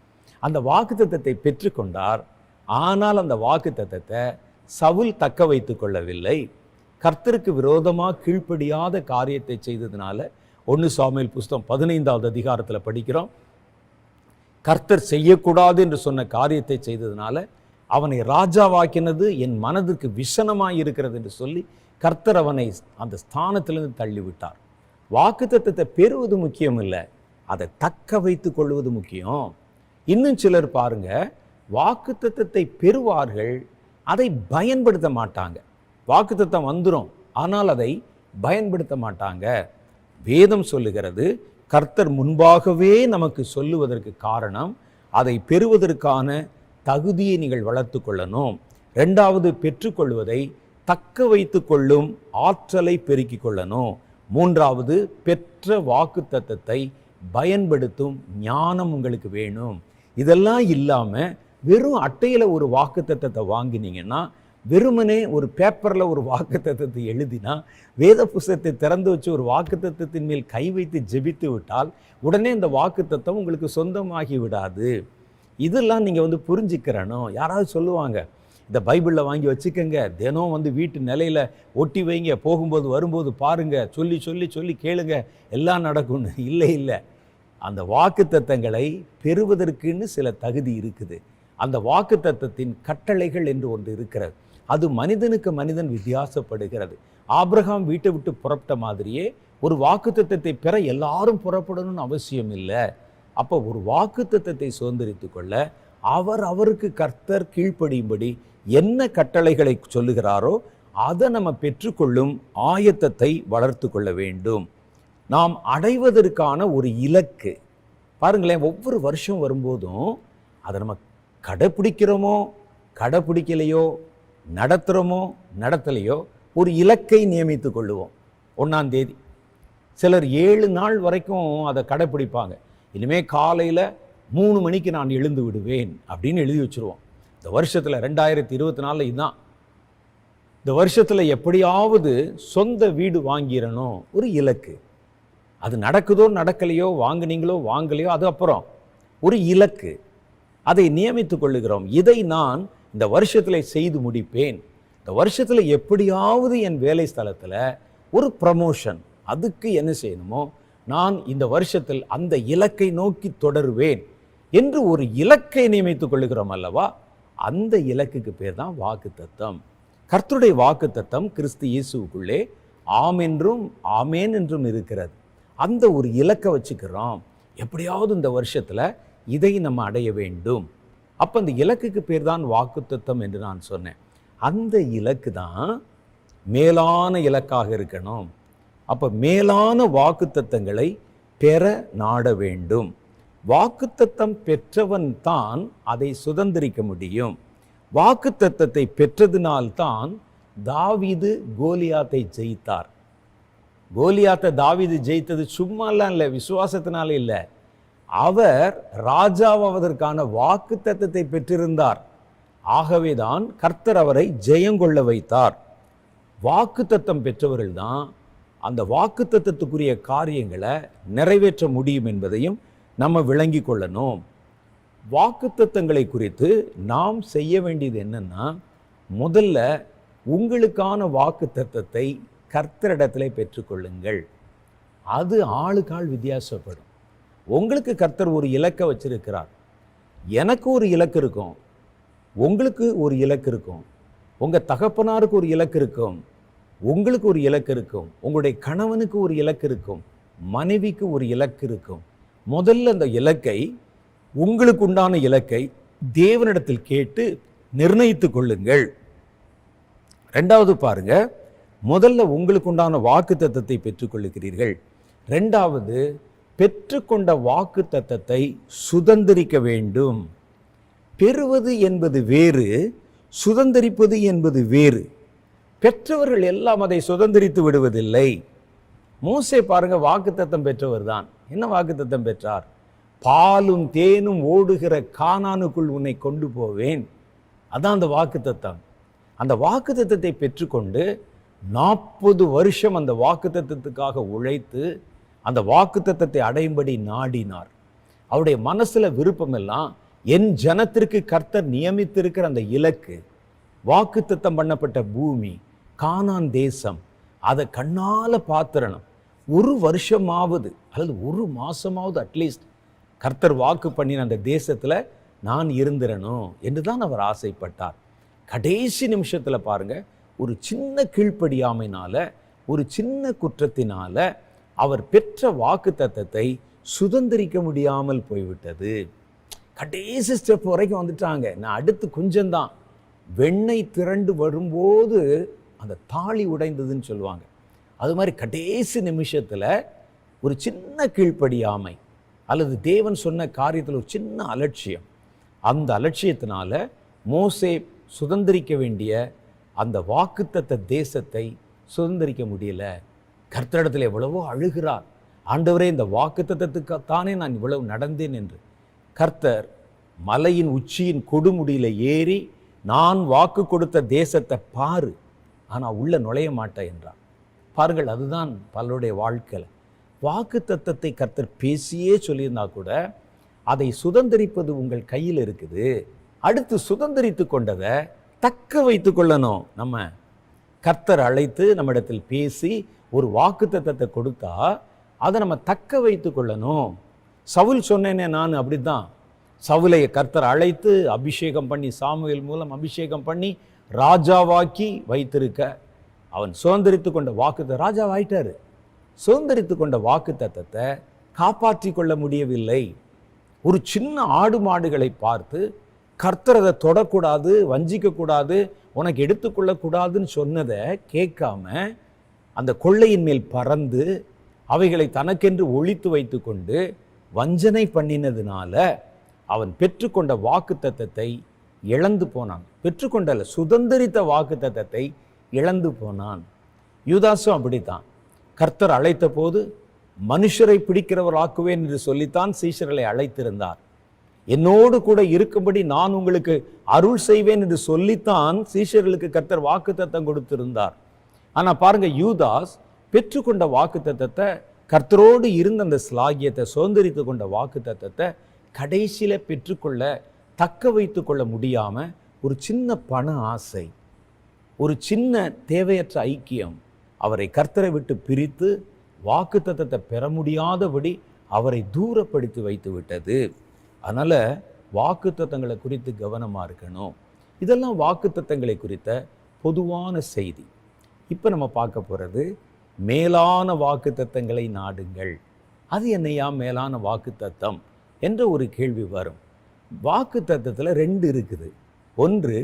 அந்த வாக்குத்தத்தத்தை பெற்றுக்கொண்டார். ஆனால் அந்த வாக்குத்தத்தத்தை சவுல் தக்க வைத்து கொள்ளவில்லை. கர்த்தருக்கு விரோதமாக கீழ்ப்படியாத காரியத்தை செய்ததுனால 1 சாமுவேல் புஸ்தகம் 15வது அதிகாரத்தில் படிக்கிறோம். கர்த்தர் செய்யக்கூடாது என்று சொன்ன காரியத்தை செய்ததுனால அவனை ராஜாவாக்கினது என் மனதுக்கு விஷனமாய் இருக்கிறது என்று சொல்லி கர்த்தர் அவனை அந்த ஸ்தானத்திலிருந்து தள்ளிவிட்டார். வாக்குத்தத்தத்தை பெறுவது முக்கியம் இல்லை, அதை தக்க வைத்து கொள்வது முக்கியம். இன்னும் சிலர் பாருங்க, வாக்குத்தத்தத்தை பெறுவார்கள், அதை பயன்படுத்த மாட்டாங்க. வாக்குத்தத்தம் வந்துடும், ஆனால் அதை பயன்படுத்த மாட்டாங்க. வேதம் சொல்லுகிறது, கர்த்தர் முன்பாகவே நமக்கு சொல்லுவதற்கு காரணம், அதை பெறுவதற்கான தகுதியை நீங்கள் வளர்த்து கொள்ளணும். 2வது, பெற்றுக்கொள்வதை தக்க வைத்து கொள்ளும் ஆற்றலை பெருக்கிக் கொள்ளணும். 3வது, பெற்ற வாக்குத்தத்தத்தை பயன்படுத்தும் ஞானம் உங்களுக்கு வேணும். இதெல்லாம் இல்லாமல் வெறும் அட்டையில் ஒரு வாக்குத்தத்தத்தை வாங்கினீங்கன்னா, வெறுமனே ஒரு பேப்பரில் ஒரு வாக்குத்தத்தத்தை எழுதினா, வேத புஸ்தகத்தை திறந்து வச்சு ஒரு வாக்குத்தத்தத்தின் மேல் கை வைத்து ஜெபித்து விட்டால் உடனே இந்த வாக்குத்தத்தம் உங்களுக்கு சொந்தமாகி விடாது. இதெல்லாம் நீங்கள் புரிஞ்சுக்கிறணும். யாராவது சொல்லுவாங்க, இந்த பைபிளில் வாங்கி வச்சுக்கோங்க, தினம் வீட்டு நிலையில் ஒட்டி வைங்க, போகும்போது வரும்போது பாருங்க, சொல்லி சொல்லி சொல்லி கேளுங்க, எல்லாம் நடக்கும்னு. இல்லை இல்லை, அந்த வாக்குத்தத்தங்களை பெறுவதற்குன்னு சில தகுதி இருக்குது. அந்த வாக்குத்தத்தத்தின் கட்டளைகள் என்று ஒன்று இருக்கிறது. அது மனிதனுக்கு மனிதன் வித்தியாசப்படுகிறது. ஆபிரகாம் வீட்டை விட்டு புறப்பட்ட மாதிரியே ஒரு வாக்குத்தத்தத்தை பெற எல்லாரும் புறப்படணும்னு அவசியம் இல்லை. அப்போ ஒரு வாக்குத்தத்தத்தை சுதந்திரித்து கொள்ள அவருக்கு கர்த்தர் கீழ்ப்படியும்படி என்ன கட்டளைகளை சொல்லுகிறாரோ அதை நம்ம பெற்றுக்கொள்ளும் ஆயத்தத்தை வளர்த்து கொள்ள வேண்டும். நாம் அடைவதற்கான ஒரு இலக்கு பாருங்களேன், ஒவ்வொரு வருஷம் வரும்போதும் அதை நம்ம கடைப்பிடிக்கிறோமோ கடைப்பிடிக்கலையோ, நடத்துகிறோமோ நடத்தலையோ, ஒரு இலக்கை நியமித்து கொள்ளுவோம். 1ஆம் தேதி சிலர் 7 நாள் வரைக்கும் அதை கடைப்பிடிப்பாங்க. இனிமேல் காலையில் 3 மணிக்கு நான் எழுந்து விடுவேன் அப்படின்னு எழுதி வச்சுருவோம். இந்த வருஷத்தில் 2024 இதுதான். இந்த வருஷத்தில் எப்படியாவது சொந்த வீடு வாங்கிடணும், ஒரு இலக்கு. அது நடக்குதோ நடக்கலையோ, வாங்கினீங்களோ வாங்கலையோ, அது அப்புறம் ஒரு இலக்கு, அதை நியமித்து கொள்ளுகிறோம். இதை நான் இந்த வருஷத்தில் செய்து முடிப்பேன். இந்த வருஷத்தில் எப்படியாவது என் வேலை ஸ்தலத்தில் ஒரு ப்ரமோஷன், அதுக்கு என்ன செய்யணுமோ நான் இந்த வருஷத்தில் அந்த இலக்கை நோக்கி தொடருவேன் என்று ஒரு இலக்கை நியமித்துக் கொள்ளுகிறோம் அல்லவா? அந்த இலக்குக்கு பேர் தான் வாக்குத்தத்தம். கர்த்தருடைய வாக்குத்தத்தம் கிறிஸ்து இயேசுவுக்குள்ளே ஆம் என்றும் ஆமேன் என்றும் இருக்கிறது. அந்த ஒரு இலக்கை வச்சுக்கிறோம், எப்படியாவது இந்த வருஷத்தில் இதை நம்ம அடைய வேண்டும். அப்போ அந்த இலக்குக்கு பேர் தான் வாக்குத்தத்தம் என்று நான் சொன்னேன். அந்த இலக்கு தான் மேலான இலக்காக இருக்கணும். அப்போ மேலான வாக்குத்தத்தங்களை பெற நாட வேண்டும். வாக்குத்தத்தம் பெற்றவன் தான் அதை சுதந்திரிக்க முடியும். வாக்குத்தத்தத்தை பெற்றதினால்தான் தாவீது கோலியாத்தை ஜெயித்தார். கோலியாத்தை தாவீது ஜெயித்தது சும்மாலாம் இல்லை, விசுவாசத்தினால இல்லை. அவர் ராஜாவாவதற்கான வாக்குத்தத்தத்தை பெற்றிருந்தார். ஆகவேதான் கர்த்தர் அவரை ஜெயங்கொள்ள வைத்தார். வாக்குத்தத்தம் பெற்றவர்கள் தான் அந்த வாக்குத்தத்தத்துக்குரிய காரியங்களை நிறைவேற்ற முடியும் என்பதையும் நம்ம விளங்கி கொள்ளணும். வாக்குத்தத்தங்களை குறித்து நாம் செய்ய வேண்டியது என்னன்னா, முதல்ல உங்களுக்கான வாக்குத்தத்தத்தை கர்த்தரிடத்திலே பெற்றுக்கொள்ளுங்கள். அது ஆளுக்காள் வித்தியாசப்படும். உங்களுக்கு கர்த்தர் ஒரு இலக்கை வச்சிருக்கிறார். எனக்கு ஒரு இலக்கு இருக்கும், உங்களுக்கு ஒரு இலக்கு இருக்கும், உங்கள் தகப்பனாருக்கு ஒரு இலக்கு இருக்கும், உங்களுக்கு ஒரு இலக்கு இருக்கும், உங்களுடைய கணவனுக்கு ஒரு இலக்கு இருக்கும், மனைவிக்கு ஒரு இலக்கு இருக்கும். முதல்ல அந்த இலக்கை, உங்களுக்கு உண்டான இலக்கை தேவனிடத்தில் கேட்டு நிர்ணயித்து கொள்ளுங்கள். 2வது பாருங்க, முதல்ல உங்களுக்கு உண்டான வாக்குத்தத்தத்தை பெற்றுக்கொள்ளுகிறீர்கள். 2வது, பெற்றுக்கொண்ட வாக்குத்தத்தத்தை சுதந்திரிக்க வேண்டும். பெறுவது என்பது வேறு, சுதந்திரிப்பது என்பது வேறு. பெற்றவர்கள் எல்லாம் அதை சுதந்திரித்து விடுவதில்லை. மோசே பாருங்க, வாக்குத்தத்தம் பெற்றவர் தான். என்ன வாக்குத்தத்தம் பெற்றார்? பாலும் தேனும் ஓடுகிற கானானுக்குள் உன்னை கொண்டு போவேன். அதான் அந்த வாக்குத்தத்தம். அந்த வாக்குத்தத்தத்தை பெற்றுக்கொண்டு 40 வருஷம் அந்த வாக்குத்தத்தத்துக்காக உழைத்து அந்த வாக்குத்தத்தத்தை அடையும்படி நாடினார். அவருடைய மனசுல விருப்பமெல்லாம் என் ஜனத்திற்கு கர்த்தர் நியமித்திருக்கிற அந்த இலக்கு, வாக்குத்தத்தம் பண்ணப்பட்ட பூமி, கானான் தேசம், அதை கண்ணால பார்த்துடணும். ஒரு வருஷமாவது அல்லது ஒரு மாசமாவது அட்லீஸ்ட் கர்த்தர் வாக்கு பண்ணின அந்த தேசத்துல நான் இருந்திரணும் என்று தான் அவர் ஆசைப்பட்டார். கடைசி நிமிஷத்துல பாருங்க, ஒரு சின்ன கீழ்ப்படியாமையினால, ஒரு சின்ன குற்றத்தினால அவர் பெற்ற வாக்குத்தத்தத்தை சுதந்திரிக்க முடியாமல் போய்விட்டது. கடைசி ஸ்டெப் வரைக்கும் வந்துட்டாங்க. நான் அடுத்து கொஞ்சம்தான். வெண்ணெய் திரண்டு வரும்போது அந்த தாலி உடைந்ததுன்னு சொல்லுவாங்க. அது மாதிரி கடைசி நிமிஷத்துல ஒரு சின்ன கீழ்ப்படியாமை அல்லது தேவன் சொன்ன காரியத்தில் ஒரு சின்ன அலட்சியம், அந்த அலட்சியத்தினால மோசே சுதந்திரிக்க வேண்டிய அந்த வாக்குத்தத்த தேசத்தை சுதந்திரிக்க முடியல. கர்த்தரிடத்தில் எவ்வளவோ அழுகிறார், ஆண்டவரே இந்த வாக்குத்தத்தத்துக்குத்தானே நான் இவ்வளவு நடந்தேன் என்று. கர்த்தர் மலையின் உச்சியின் கொடுமுடியில ஏறி, நான் வாக்கு கொடுத்த தேசத்தை பாரு, ஆனா உள்ள நுழைய மாட்டேன் என்றார். பாருங்கள், அதுதான் பலருடைய வாழ்க்கையில். வாக்கு தத்தத்தை கர்த்தர் பேசியே சொல்லியிருந்தா கூட அதை சுதந்திரிப்பது உங்கள் கையில் இருக்குது. அடுத்து சுதந்திரித்து கொண்டதை தக்க வைத்து கொள்ளணும். நம்ம கர்த்தர் அழைத்து நம்மிடத்தில் பேசி ஒரு வாக்கு தத்தத்தை கொடுத்தா அதை நம்ம தக்க வைத்து கொள்ளணும். சவுல் சொன்னேனே, நான் அப்படித்தான். சவுலை கர்த்தர் அழைத்து அபிஷேகம் பண்ணி, சாமுவேல் மூலம் அபிஷேகம் பண்ணி ராஜாவாக்கி வைத்திருக்க, அவன் சுதந்திரித்து கொண்ட வாக்கு ராஜாவாயிட்டாரு. சுதந்திரித்து கொண்ட வாக்கு தத்தத்தை காப்பாற்றி கொள்ள முடியவில்லை. ஒரு சின்ன ஆடு மாடுகளை பார்த்து கர்த்தர் அதை தொடக்கூடாது, வஞ்சிக்க கூடாது, உனக்கு எடுத்துக்கொள்ளக்கூடாதுன்னு சொன்னதை கேட்காம அந்த கொள்ளையின் மேல் பறந்து அவைகளை தனக்கென்று ஒழித்து வைத்து கொண்டு வஞ்சனை பண்ணினதுனால அவன் பெற்றுக்கொண்ட வாக்கு தத்தத்தை இழந்து போனான். பெற்றுக்கொண்டல, சுதந்திரித்த வாக்கு தத்தத்தை இழந்து போனான். யூதாசும் அப்படித்தான். கர்த்தர் அழைத்த போது மனுஷரை பிடிக்கிறவர் ஆக்குவேன் என்று சொல்லித்தான் சீஷர்களை அழைத்திருந்தார். என்னோடு கூட இருக்கும்படி நான் உங்களுக்கு அருள் செய்வேன் என்று சொல்லித்தான் சீஷர்களுக்கு கர்த்தர் வாக்கு தத்தம் கொடுத்திருந்தார். ஆனா பாருங்க, யூதாஸ் பெற்றுக்கொண்ட வாக்கு தத்தத்தை, கர்த்தரோடு இருந்த அந்த ஸ்லாகியத்தை, சுதந்திரித்து கொண்ட வாக்கு தத்தத்தை கடைசியில பெற்றுக்கொள்ள, தக்க வைத்து கொள்ள முடியாம ஒரு சின்ன பண ஆசை, ஒரு சின்ன தேவையற்ற ஐக்கியம் அவரை கர்த்தரை விட்டு பிரித்து வாக்கு தத்தத்தை பெற முடியாதபடி அவரை தூரப்படுத்தி வைத்து விட்டது. அதனால வாக்கு தத்தங்களை குறித்து கவனமா இருக்கணும். இதெல்லாம் வாக்கு தத்தங்களை குறித்த பொதுவான செய்தி. இப்போ நம்ம பார்க்க போறது மேலான வாக்கு தத்தங்களை நாடுங்கள். அது என்னையா மேலான வாக்கு தத்தம் என்ற ஒரு கேள்வி வரும். வாக்கு தத்தத்தில் ரெண்டு இருக்குது. ஒன்று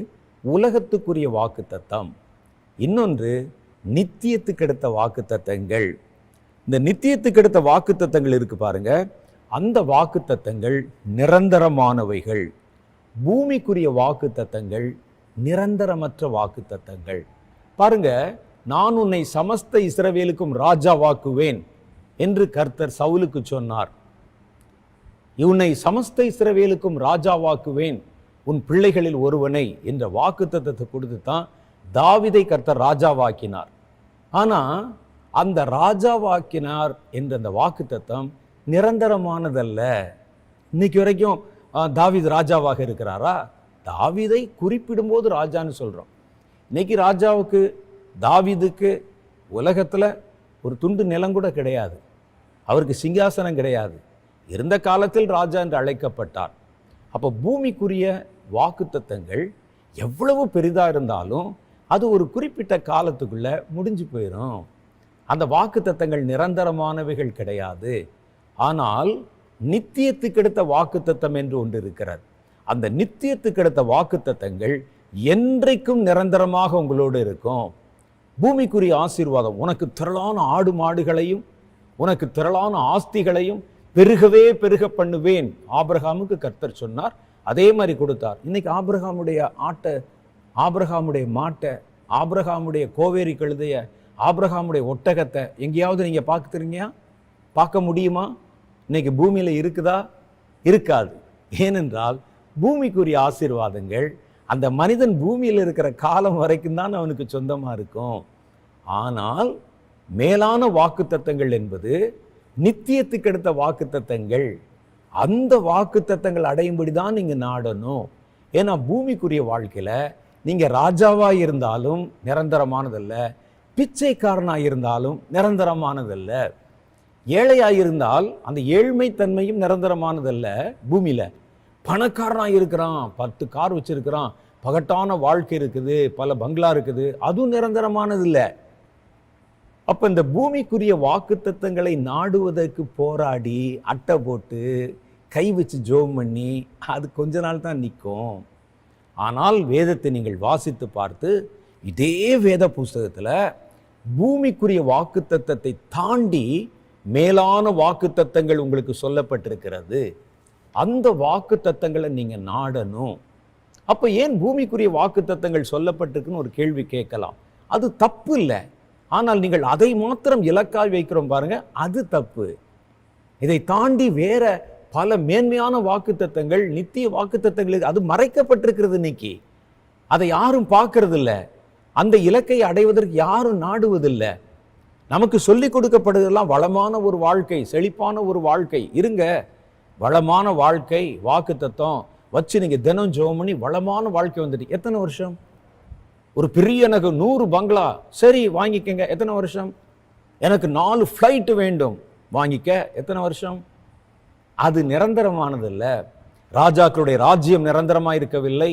உலகத்துக்குரிய வாக்கு தத்தம், இன்னொன்று நித்தியத்துக்கு எடுத்த வாக்கு தத்தங்கள். இந்த நித்தியத்துக்கு எடுத்த வாக்கு தத்தங்கள் இருக்கு பாருங்க, அந்த வாக்கு தத்தங்கள் நிரந்தரமானவைகள். பூமிக்குரிய வாக்கு தத்தங்கள் நிரந்தரமற்ற வாக்கு தத்தங்கள். பாருங்க, நான் உன்னை சமஸ்த இஸ்ரவேலுக்கும் ராஜாவாக்குவேன் என்று கர்த்தர் சவுலுக்கு சொன்னார். உன்னை சமஸ்த இஸ்ரவேலுக்கும் ராஜாவாக்குவேன், உன் பிள்ளைகளில் ஒருவனை என்ற வாக்கு தத்தத்தை கொடுத்து தான் தாவீதை கர்த்தர் ராஜாவாக்கினார். ஆனா அந்த ராஜாவாக்கினார் என்ற அந்த வாக்கு தத்தம் நிரந்தரமானதல்ல. இன்னைக்கு வரைக்கும் தாவீது ராஜாவாக இருக்கிறாரா? தாவீதை குறிப்பிடும்போது ராஜான்னு சொல்றோம். இன்னைக்கு ராஜாவுக்கு, தாவீதுக்கு உலகத்துல ஒரு துண்டு நிலம் கூட கிடையாது, அவருக்கு சிங்காசனம் கிடையாது. இருந்த காலத்தில் ராஜா என்று அழைக்கப்பட்டார். அப்போ பூமிக்குரிய வாக்கு தத்தங்கள் எவ்வளவு பெரிதா இருந்தாலும் அது ஒரு குறிப்பிட்ட காலத்துக்குள்ள முடிஞ்சு போயிடும். அந்த வாக்கு தத்தங்கள் நிரந்தரமானவைகள் கிடையாது. ஆனால் நித்தியத்துக்கு எடுத்த வாக்கு தத்தம் என்று ஒன்று இருக்கிறது. அந்த நித்தியத்துக்கு எடுத்த வாக்கு தத்தங்கள் என்றைக்கும் நிரந்தரமாக உங்களோடு இருக்கும். பூமிக்குரிய ஆசீர்வாதம், உனக்கு திரளான ஆடு மாடுகளையும் உனக்கு திரளான ஆஸ்திகளையும் பெருகவே பெருக பண்ணுவேன் ஆபிரகாமுக்கு கர்த்தர் சொன்னார். அதே மாதிரி கொடுத்தார். இன்னைக்கு ஆபிரகாமுடைய ஆட்டை, ஆபிரகாமுடைய மாட்டை, ஆபிரகாமுடைய கோவேரி கழுதைய, ஆபிரகாமுடைய ஒட்டகத்தை எங்கேயாவது நீங்க பார்த்துருங்க? பார்க்க முடியுமா? இன்னைக்கு பூமியில இருக்குதா? இருக்காது. ஏனென்றால் பூமிக்குரிய ஆசீர்வாதங்கள் அந்த மனிதன் பூமியில் இருக்கிற காலம் வரைக்கும் தான் அவனுக்கு சொந்தமா இருக்கும். ஆனால் மேலான வாக்கு தத்தங்கள் என்பது நித்தியத்துக்கு எடுத்த வாக்கு தத்தங்கள். அந்த வாக்குத்தத்தங்கள் அடையும்படி தான் நீங்க நாடணும். ஏன்னா பூமிக்குரிய வாழ்க்கையில நீங்க ராஜாவா இருந்தாலும் நிரந்தரமானதல்ல, பிச்சைக்காரனாக இருந்தாலும் நிரந்தரமானதல்ல. ஏழையாயிருந்தால் அந்த ஏழ்மை தன்மையும் நிரந்தரமானதல்ல. பூமியில பணக்காரனாக இருக்கிறான், 10 கார் வச்சிருக்கிறான், பகட்டான வாழ்க்கை இருக்குது, பல பங்களா இருக்குது, அதுவும் நிரந்தரமானது இல்லை. அப்ப இந்த பூமிக்குரிய வாக்குத்தத்தங்களை நாடுவதற்கு போராடி அட்டை போட்டு கை வச்சு ஜோம் பண்ணி அது கொஞ்ச நாள் தான் நிற்கும். ஆனால் வேதத்தை நீங்கள் வாசித்து பார்த்து இதே வேத புஸ்தகத்தில் பூமிக்குரிய வாக்குத்தத்தத்தை தாண்டி மேலான வாக்குத்தத்தங்கள் உங்களுக்கு சொல்லப்பட்டிருக்கிறது. அந்த வாக்குத்தத்தங்களை நீங்க நாடணும். அப்ப ஏன் பூமிக்குரிய வாக்குத்தத்தங்கள் சொல்லப்பட்டிருக்குன்னு ஒரு கேள்வி கேட்கலாம். அது தப்பு இல்லை. ஆனால் நீங்கள் அதை மாத்திரம் இலக்காய் வைக்கிறோம் பாருங்க, அது தப்பு. இதை தாண்டி வேற பல மேன்மையான வாக்குத்தத்தங்கள், நித்திய வாக்குத்தத்தங்கள் அது மறைக்கப்பட்டிருக்கிறது. இன்னைக்கு அதை யாரும் பார்க்கறது இல்லை. அந்த இலக்கை அடைவதற்கு யாரும் நாடுவதில்லை. நமக்கு சொல்லிக் கொடுக்கப்படுவதெல்லாம் வளமான ஒரு வாழ்க்கை, செழிப்பான ஒரு வாழ்க்கை. இருங்க, வளமான வாழ்க்கை வாக்குத்தத்தம் வச்சு நீங்க தினம் ஜெபம் பண்ணி வளமான வாழ்க்கை வந்துட்டு எத்தனை வருஷம்? ஒரு பெரிய எனக்கு 100 பங்களா, சரி வாங்கிக்கங்க, எத்தனை வருஷம்? எனக்கு 4 ஃப்ளைட் வேண்டும், வாங்கிக்க, எத்தனை வருஷம்? அது நிரந்தரமானதல்ல. ராஜாக்களுடைய ராஜ்யம் நிரந்தரமாய் இருக்கவில்லை,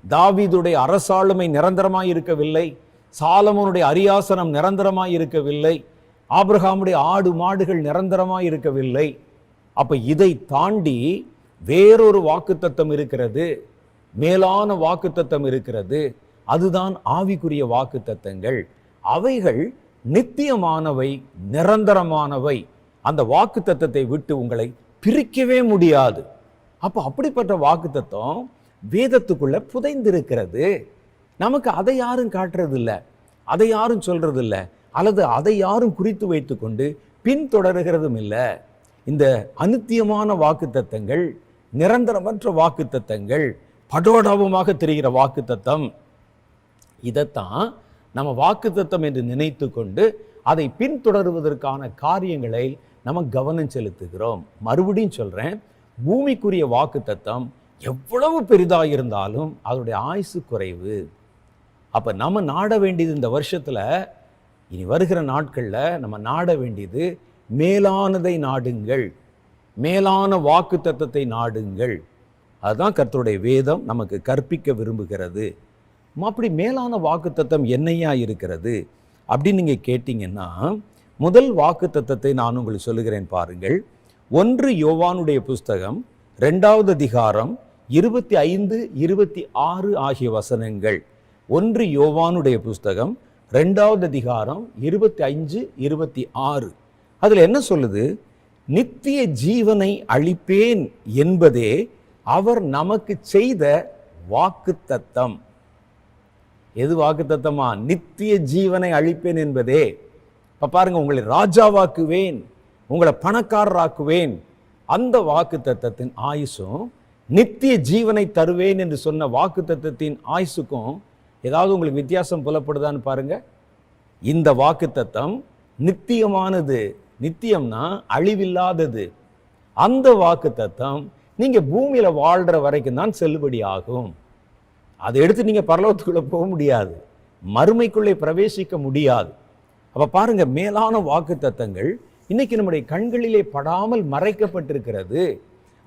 தாவீதுடைய அரசாளுமை நிரந்தரமாய் இருக்கவில்லை, சாலமோனுடைய அரியாசனம் நிரந்தரமாய் இருக்கவில்லை, ஆபிரகாமுடைய ஆடு மாடுகள் நிரந்தரமாய் இருக்கவில்லை. அப்ப இதை தாண்டி வேறொரு வாக்குத்தத்தம் இருக்கிறது, மேலான வாக்குத்தத்தம் இருக்கிறது. அதுதான் ஆவிக்குரிய வாக்குத்தத்தங்கள். அவைகள் நித்தியமானவை, நிரந்தரமானவை. அந்த வாக்குத்தத்தத்தை விட்டு உங்களை பிரிக்கவே முடியாது. அப்ப அப்படிப்பட்ட வாக்குத்தத்தம் வேதத்துக்குள்ள புதைந்திருக்கிறது. நமக்கு அதை யாரும் காட்டுறது இல்லை, அதை யாரும் சொல்றது இல்லை, அல்லது அதை யாரும் குறித்து வைத்து கொண்டு பின்தொடர்கிறதும் இல்லை. இந்த அநித்தியமான வாக்குத்தத்தங்கள், நிரந்தரமற்ற வாக்குத்தத்தங்கள், படோடாபமாக தெரிகிற வாக்குத்தத்தம், இதைத்தான் நம்ம வாக்குத்தத்தம் என்று நினைத்து கொண்டு அதை பின்தொடருவதற்கான காரியங்களை நம்ம கவனம் செலுத்துகிறோம். மறுபடியும் சொல்றேன், பூமிக்குரிய வாக்குத்தத்தம் எவ்வளவு பெரிதாக இருந்தாலும் அதனுடைய ஆயுசு குறைவு. அப்ப நம்ம நாட வேண்டியது இந்த வருஷத்துல, இனி வருகிற நாட்கள்ல நம்ம நாட வேண்டியது மேலானதை நாடுங்கள், மேலான வாக்குத்தத்தத்தை நாடுங்கள். அதுதான் கர்த்தருடைய வேதம் நமக்கு கற்பிக்க விரும்புகிறது. அப்படி மேலான வாக்குத்தத்தம் என்னையா இருக்கிறது அப்படின்னு நீங்க கேட்டீங்கன்னா, முதல் வாக்குத்தத்தத்தை நான் உங்களுக்கு சொல்லுகிறேன் பாருங்கள். 1 யோவானுடைய புஸ்தகம் 2வது அதிகாரம் 25, 26 ஆகிய வசனங்கள். 1 யோவானுடைய புஸ்தகம் 2வது அதிகாரம் 25, 26. அதுல என்ன சொல்லுது? நித்திய ஜீவனை அளிப்பேன் என்பதே அவர் நமக்கு செய்த வாக்குத்தத்தம். எது வாக்குத்தத்தமா? நித்திய ஜீவனை அளிப்பேன் என்பதே. இப்ப பாருங்க, உங்களை ராஜாவாக்குவேன், உங்களை பணக்காரராக்குவேன், அந்த வாக்குத்தத்தத்தின் ஆயுசும் நித்திய ஜீவனை தருவேன் என்று சொன்ன வாக்குத்தத்தத்தின் ஆயுசுக்கும் ஏதாவது உங்களுக்கு வித்தியாசம் புலப்படுதான்னு பாருங்க. இந்த வாக்குத்தத்தம் நித்தியமானது, நித்தியம்னா அழிவில்லாதது. அந்த வாக்குத்தத்தம் நீங்க பூமியில வாழ்ற வரைக்கும் தான் செல்லுபடி ஆகும். அதை எடுத்து நீங்க பரலோகத்துக்குள்ள போக முடியாது, மறுமைக்குள்ளே பிரவேசிக்க முடியாது. அப்ப பாருங்க, மேலான வாக்குத்தத்தங்கள் இன்னைக்கு நம்முடைய கண்களிலே படாமல் மறைக்கப்பட்டிருக்கிறது.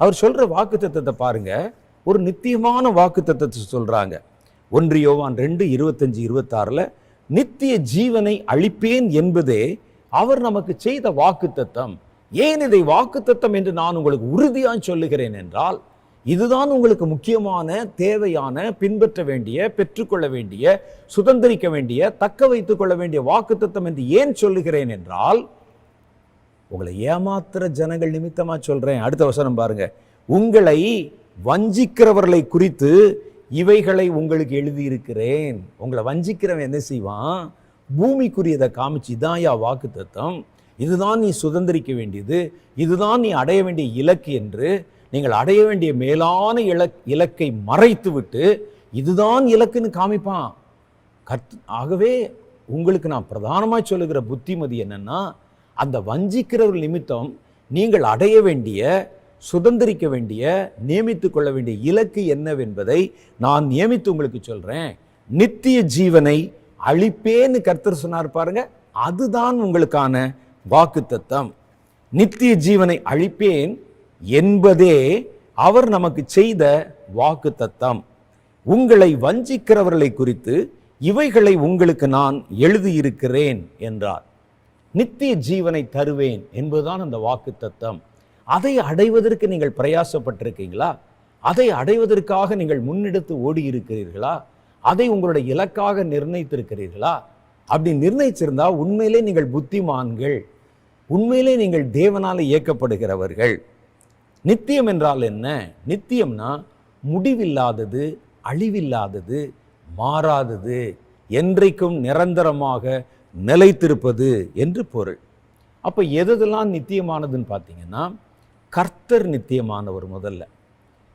அவர் சொல்ற வாக்குத்தத்தத்தை பாருங்க, ஒரு நித்தியமான வாக்குத்தத்தத்தை சொல்றாங்க. 1 யோவான் 2, 25, 26 நித்திய ஜீவனை அளிப்பேன் என்பதே அவர் நமக்கு செய்த வாக்குத்தத்தம். ஏன் இதை வாக்குத்தத்தம் என்று நான் உங்களுக்கு உறுதியாக சொல்லுகிறேன் என்றால், இதுதான் உங்களுக்கு முக்கியமான, தேவையான, பின்பற்ற வேண்டிய, பெற்றுக்கொள்ள வேண்டிய, சுதந்திரிக்க வேண்டிய, தக்க வைத்துக் கொள்ள வேண்டிய வாக்குத்தத்தம் என்று ஏன் சொல்லுகிறேன் என்றால், உங்களை ஏமாத்துற ஜனங்கள் நிமித்தமா சொல்றேன். அடுத்த வசனம் பாருங்க. உங்களை வஞ்சிக்கிறவர்களை குறித்து இவைகளை உங்களுக்கு எழுதியிருக்கிறேன். உங்களை வஞ்சிக்கிறவன் என்ன செய்வான்? பூமிக்குரியதை காமிச்சு, இதாயா வாக்குத்தத்தம், இதுதான் நீ சுதந்திரிக்க வேண்டியது, இதுதான் நீ அடைய வேண்டிய இலக்கு என்று நீங்கள் அடைய வேண்டிய மேலான இலக்கை மறைத்து விட்டு இதுதான் இலக்குன்னு காமிப்பான். ஆகவே உங்களுக்கு நான் பிரதானமாக சொல்லுகிற புத்திமதி என்னன்னா, அந்த வஞ்சிக்கிறவர் நிமித்தம் நீங்கள் அடைய வேண்டிய சுதந்திரிக்க வேண்டிய, நியமித்து கொள்ள வேண்டிய இலக்கு என்னவென்பதை நான் நியமித்து உங்களுக்கு சொல்றேன். நித்திய ஜீவனை அழிப்பேன்னு கர்த்தர் சொன்னார் பாருங்க, அதுதான் உங்களுக்கான வாக்குத்தத்தம். நித்திய ஜீவனை அழிப்பேன் என்பதே அவர் நமக்கு செய்த வாக்குத்தத்தம். உங்களை வஞ்சிக்கிறவர்களை குறித்து இவைகளை உங்களுக்கு நான் எழுதியிருக்கிறேன் என்றார். நித்திய ஜீவனை தருவேன் என்பதுதான் அந்த வாக்குத்தத்தம். அதை அடைவதற்கு நீங்கள் பிரயாசப்பட்டிருக்கீங்களா? அதை அடைவதற்காக நீங்கள் முன்னெடுத்து ஓடி இருக்கிறீர்களா? அதை உங்களுடைய இலக்காக நிர்ணயித்திருக்கிறீர்களா? அப்படி நிர்ணயிச்சிருந்தா உண்மையிலே நீங்கள் புத்திமான்கள், உண்மையிலே நீங்கள் தேவனால இயக்கப்படுகிறவர்கள். நித்தியம் என்றால் என்ன? நித்தியம்னா முடிவில்லாதது, அழிவில்லாதது, மாறாதது, என்றைக்கும் நிரந்தரமாக நிலைத்திருப்பது என்று பொருள். அப்ப எதெல்லாம் நித்தியமானதுன்னு பார்த்தீங்கன்னா, கர்த்தர் நித்தியமானவர். முதல்ல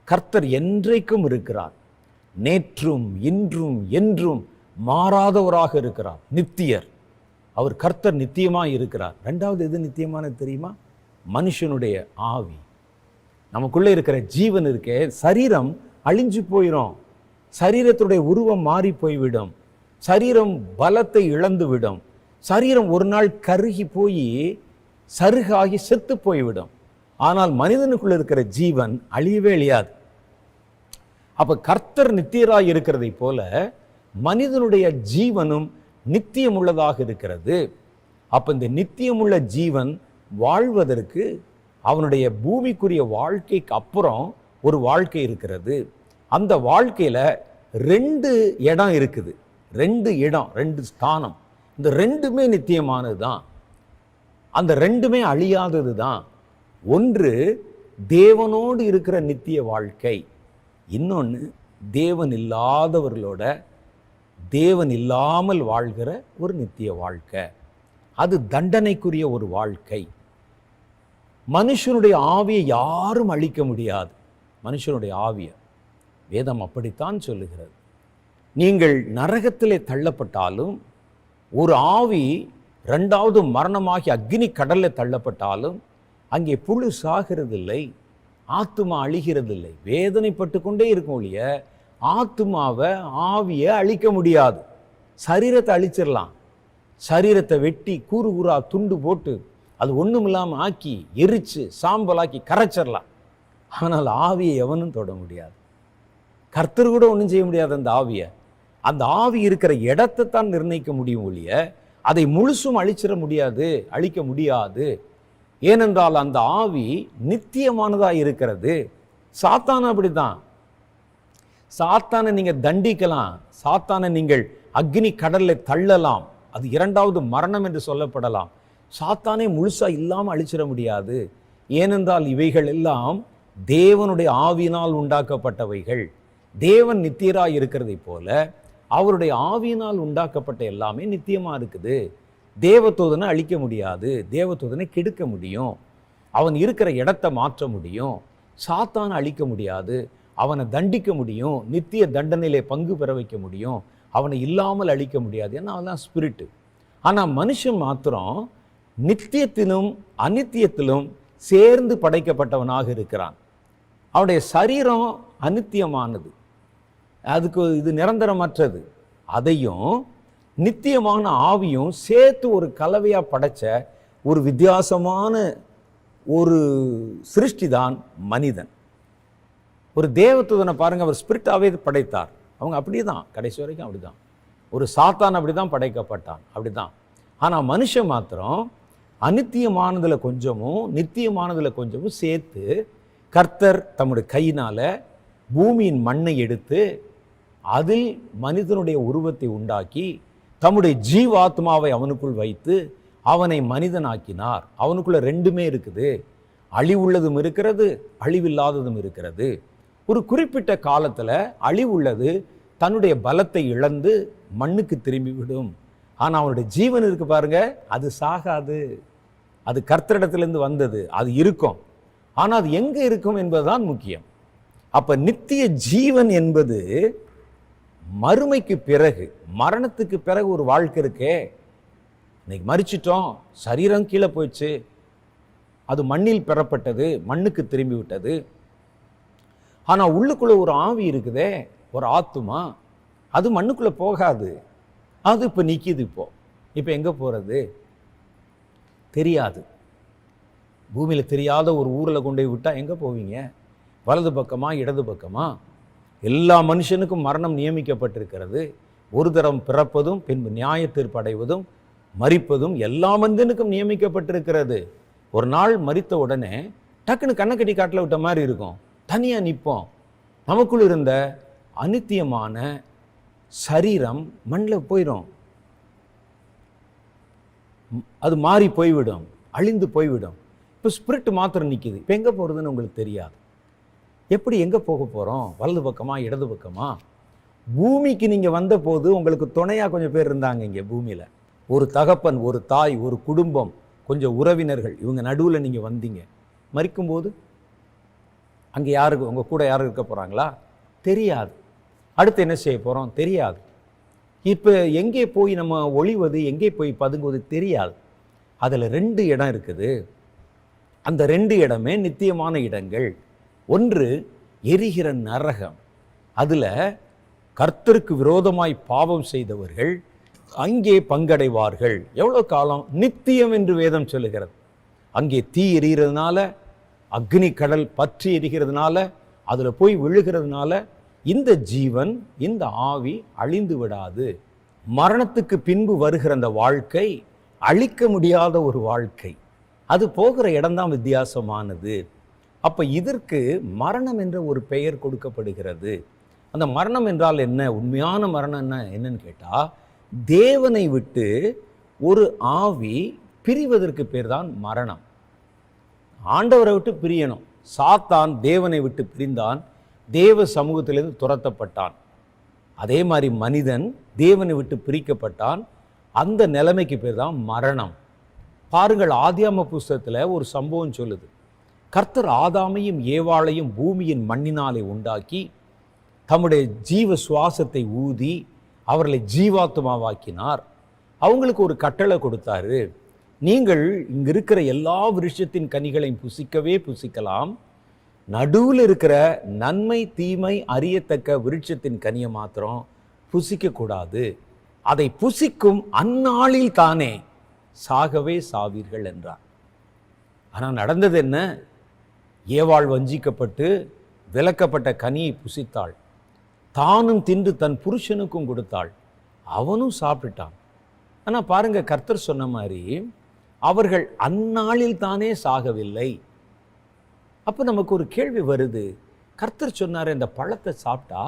கர்த்தர் என்றைக்கும் இருக்கிறார், நேற்றும் இன்றும் என்றும் மாறாதவராக இருக்கிறார், நித்தியர். அவர் கர்த்தர் நித்தியமாக இருக்கிறார். ரெண்டாவது எது நித்தியமானது தெரியுமா? மனுஷனுடைய ஆவி, நமக்குள்ளே இருக்கிற ஜீவன் இருக்கே, சரீரம் அழிஞ்சு போயிடும், சரீரத்துடைய உருவம் மாறி போய்விடும், சரீரம் பலத்தை இழந்து விடும், சரீரம் ஒரு நாள் கருகி போய் சருகாகி செத்து போய்விடும். ஆனால் மனிதனுக்குள்ள இருக்கிற ஜீவன் அழியவே அழியாது. அப்ப கர்த்தர் நித்தியராய் இருக்கிறதை போல மனிதனுடைய ஜீவனும் நித்தியம் உள்ளதாக இருக்கிறது. அப்ப இந்த நித்தியமுள்ள ஜீவன் வாழ்வதற்கு அவனுடைய பூமிக்குரிய வாழ்க்கைக்கு அப்புறம் ஒரு வாழ்க்கை இருக்கிறது. அந்த வாழ்க்கையில 2 இடம் இருக்குது, 2 இடம், 2 ஸ்தானம். இந்த 2மே நித்தியமானது தான், அந்த 2மே அழியாதது தான். ஒன்று தேவனோடு இருக்கிற நித்திய வாழ்க்கை, இன்னொன்று தேவன் இல்லாதவர்களோட, தேவன் இல்லாமல் வாழ்கிற ஒரு நித்திய வாழ்க்கை. அது தண்டனைக்குரிய ஒரு வாழ்க்கை. மனுஷனுடைய ஆவியை யாரும் அழிக்க முடியாது. மனுஷனுடைய ஆவியை வேதம் அப்படித்தான் சொல்லுகிறது. நீங்கள் நரகத்திலே தள்ளப்பட்டாலும், ஒரு ஆவி 2வது மரணமாகி அக்னி கடலில் தள்ளப்பட்டாலும் அங்கே புழு சாகிறதில்லை, ஆத்துமா அழிகிறதில்லை, வேதனைப்பட்டு கொண்டே இருக்கும் ஒழிய ஆத்துமாவை, ஆவியை அழிக்க முடியாது. சரீரத்தை அழிச்சிடலாம், சரீரத்தை வெட்டி கூறு கூறா துண்டு போட்டு அது ஒன்றும் இல்லாமல் ஆக்கி எரிச்சு சாம்பலாக்கி கரைச்சிடலாம். ஆனால் ஆவியை எவனும் தொட முடியாது. கர்த்தர் கூட ஒன்றும் செய்ய முடியாது. அந்த ஆவி இருக்கிற இடத்தை தான் நிர்ணயிக்க முடியும் ஒழிய அதை முழுசும் அழிச்சிட முடியாது, அழிக்க முடியாது. ஏனென்றால் அந்த ஆவி நித்தியமானதாக இருக்கிறது. சாத்தான அப்படிதான். சாத்தானை நீங்கள் தண்டிக்கலாம், சாத்தானை நீங்கள் அக்னி கடலில் தள்ளலாம், அது 2வது மரணம் என்று சொல்லப்படலாம். சாத்தானே முழுசா இல்லாமல் அழிச்சிட முடியாது. ஏனென்றால் இவைகள் எல்லாம் தேவனுடைய ஆவியினால் உண்டாக்கப்பட்டவைகள். தேவன் நித்தியராய் இருக்கிறதை போல அவருடைய ஆவியினால் உண்டாக்கப்பட்ட எல்லாமே நித்தியமாக இருக்குது. தேவதூதனை அழிக்க முடியாது, தேவதூதனை கெடுக்க முடியும், அவன் இருக்கிற இடத்தை மாற்ற முடியும். சாத்தானை அழிக்க முடியாது, அவனை தண்டிக்க முடியும், நித்திய தண்டனையிலே பங்கு பெற வைக்க முடியும், அவனை இல்லாமல் அழிக்க முடியாது. ஏன்னா அவன் தான் ஸ்பிரிட்டு. ஆனால் மனுஷன் மாத்திரம் நித்தியத்திலும் அநித்தியத்திலும் சேர்ந்து படைக்கப்பட்டவனாக இருக்கிறான். அவனுடைய சரீரம் அநித்தியமானது, அதுக்கு இது நிரந்தரமற்றது. அதையும் நித்தியமான ஆவியும் சேர்த்து ஒரு கலவையாக படைச்ச ஒரு வித்தியாசமான ஒரு சிருஷ்டி தான் மனிதன். ஒரு தேவதூதனை பாருங்க, அவர் ஸ்பிரிட்டாவே படைத்தார். அவங்க அப்படியே தான், கடைசி வரைக்கும் அப்படிதான். ஒரு சாத்தான் அப்படிதான் படைக்கப்பட்டான், அப்படிதான். ஆனால் மனுஷன் மாத்திரம் அநித்தியமானதில் கொஞ்சமும் நித்தியமானதில் கொஞ்சமும் சேர்த்து கர்த்தர் தம்முடைய கையினால பூமியின் மண்ணை எடுத்து அதில் மனிதனுடைய உருவத்தை உண்டாக்கி தம்முடைய ஜீவாத்மாவை அவனுக்குள் வைத்து அவனை மனிதனாக்கினார். அவனுக்குள்ள 2மே இருக்குது, அழிவுள்ளதும் இருக்கிறது, அழிவில்லாததும் இருக்கிறது. ஒரு குறிப்பிட்ட காலத்தில் அழிவுள்ளது தன்னுடைய பலத்தை இழந்து மண்ணுக்கு திரும்பிவிடும். ஆனால் அவனுடைய ஜீவன் இருக்கு பாருங்க, அது சாகாது, அது கர்த்தரிடத்திலிருந்து வந்தது, அது இருக்கும். ஆனால் அது எங்கே இருக்கும் என்பதுதான் முக்கியம். அப்ப நித்திய ஜீவன் என்பது மறுமைக்கு பிறகு, மரணத்துக்கு பிறகு ஒரு வாழ்க்கை இருக்கே. இன்னைக்கு மறிச்சிட்டோம், சரீரம் கீழே போயிடுச்சு, அது மண்ணில் பெறப்பட்டது, மண்ணுக்கு திரும்பி விட்டது. ஆனால் உள்ளுக்குள்ள ஒரு ஆவி இருக்குதே, ஒரு ஆத்துமா, அது மண்ணுக்குள்ளே போகாது. அது இப்போ நிற்கிது. இப்போ எங்கே போகிறது தெரியாது. பூமியில் தெரியாத ஒரு ஊரில் கொண்டு போய் விட்டால் எங்கே போவீங்க? வலது பக்கமா இடது பக்கமா? எல்லா மனுஷனுக்கும் மரணம் நியமிக்கப்பட்டிருக்கிறது. ஒரு தரம் பிறப்பதும் பின்பு நியாய தீர்ப்பு அடைவதும் மரிப்பதும் எல்லா மனிதனுக்கும் நியமிக்கப்பட்டிருக்கிறது. ஒரு நாள் மரித்த உடனே டக்குன்னு கண்ணை கட்டி காட்டில் விட்ட மாதிரி இருக்கும், தனியாக நிற்போம். நமக்குள் இருந்த அநித்தியமான சரீரம் மண்ணில் போயிடும், அது மாறி போய்விடும், அழிந்து போய்விடும். இப்போ ஸ்பிரிட் மாத்திரம் நிற்கிது. இப்போ எங்கே போகிறதுன்னு உங்களுக்கு தெரியாது. எப்படி எங்கே போக போகிறோம்? வலது பக்கமா இடது பக்கமா? பூமிக்கு நீங்கள் வந்த போது உங்களுக்கு துணையாக கொஞ்சம் பேர் இருந்தாங்க. இங்கே பூமியில் ஒரு தகப்பன், ஒரு தாய், ஒரு குடும்பம், கொஞ்சம் உறவினர்கள், இவங்க நடுவில் நீங்கள் வந்தீங்க. மரிக்கும்போது அங்கே யாருக்கு உங்கள் கூட யாரும் இருக்க போகிறாங்களா? தெரியாது. அடுத்து என்ன செய்ய போகிறோம்? தெரியாது. இப்போ எங்கே போய் நம்ம ஒளிவது, எங்கே போய் பதுங்குவது தெரியாது. அதில் 2 இடம் இருக்குது. அந்த 2 இடமே நித்தியமான இடங்கள். ஒன்று எரிகிற நரகம், அதில் கர்த்தருக்கு விரோதமாய் பாவம் செய்தவர்கள் அங்கே பங்கடைவார்கள். எவ்வளோ காலம்? நித்தியம் என்று வேதம் சொல்லுகிறது. அங்கே தீ எரிகிறதுனால, அக்னி கடல் பற்றி எரிகிறதுனால, அதில் போய் விழுகிறதுனால இந்த ஜீவன், இந்த ஆவி அழிந்து விடாது. மரணத்துக்கு பின்பு வருகிற அந்த வாழ்க்கை அழிக்க முடியாத ஒரு வாழ்க்கை. அது போகிற இடம்தான் வித்தியாசமானது. அப்போ இதற்கு மரணம் என்ற ஒரு பெயர் கொடுக்கப்படுகிறது. அந்த மரணம் என்றால் என்ன? உண்மையான மரணம் என்னன்னு கேட்டால், தேவனை விட்டு ஒரு ஆவி பிரிவதற்கு பேர் தான் மரணம். ஆண்டவரை விட்டு பிரியணும். சாத்தான் தேவனை விட்டு பிரிந்தான், தேவ சமூகத்திலிருந்து துரத்தப்பட்டான். அதே மாதிரி மனிதன் தேவனை விட்டு பிரிக்கப்பட்டான். அந்த நிலைமைக்கு பேர் தான் மரணம். பாருங்கள், ஆதியாம புஸ்தகத்தில் ஒரு சம்பவம் சொல்லுது. கர்த்தர் ஆதாமையும் ஏவாளையும் பூமியின் மண்ணினாலே உண்டாக்கி தம்முடைய ஜீவ சுவாசத்தை ஊதி அவர்களை ஜீவாத்மாவாக்கினார். அவங்களுக்கு ஒரு கட்டளை கொடுத்தாரு. நீங்கள் இங்க இருக்கிற எல்லா விருட்சத்தின் கனிகளையும் புசிக்கவே புசிக்கலாம், நடுவில் இருக்கிற நன்மை தீமை அறியத்தக்க விருட்சத்தின் கனியை மாத்திரம் புசிக்க கூடாது. அதை புசிக்கும் அந்நாளில் தானே சாகவே சாவீர்கள் என்றார். ஆனால் நடந்தது என்ன? ஏவாள் வஞ்சிக்கப்பட்டு விலக்கப்பட்ட கனியை புசித்தாள். தானும் தின்று தன் புருஷனுக்கும் கொடுத்தாள். அவனும் சாப்பிட்டான். ஆனால் பாருங்க, கர்த்தர் சொன்ன மாதிரி அவர்கள் அந்நாளில் தானே சாகவில்லை. அப்போ நமக்கு ஒரு கேள்வி வருது. கர்த்தர் சொன்னார், இந்த பழத்தை சாப்பிட்டா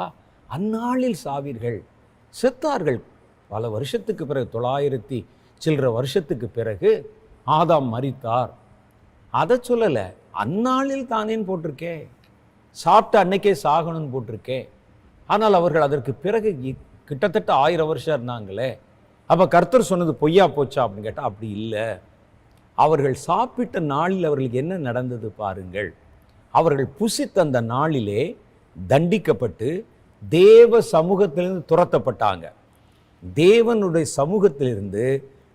அந்நாளில் சாவீர்கள். செத்தார்கள். பல வருஷத்துக்கு பிறகு, 900 சில்லற வருஷத்துக்கு பிறகு ஆதாம் மரித்தார். அதை சொல்லலை, அந்நாளில் தானேன்னு போட்டிருக்கே. சாப்பிட்ட அன்னைக்கே சாகணும்னு போட்டிருக்கே. ஆனால் அவர்கள் அதற்கு பிறகு கிட்டத்தட்ட 1000 வருஷம் இருந்தாங்களே. அப்போ கர்த்தர் சொன்னது பொய்யா போச்சா அப்படின்னு கேட்டால் அப்படி இல்லை. அவர்கள் சாப்பிட்ட நாளில் அவர்களுக்கு என்ன நடந்தது பாருங்கள். அவர்கள் புசித்த அந்த நாளிலே தண்டிக்கப்பட்டு தேவ சமூகத்திலிருந்து துரத்தப்பட்டாங்க. தேவனுடைய சமூகத்திலிருந்து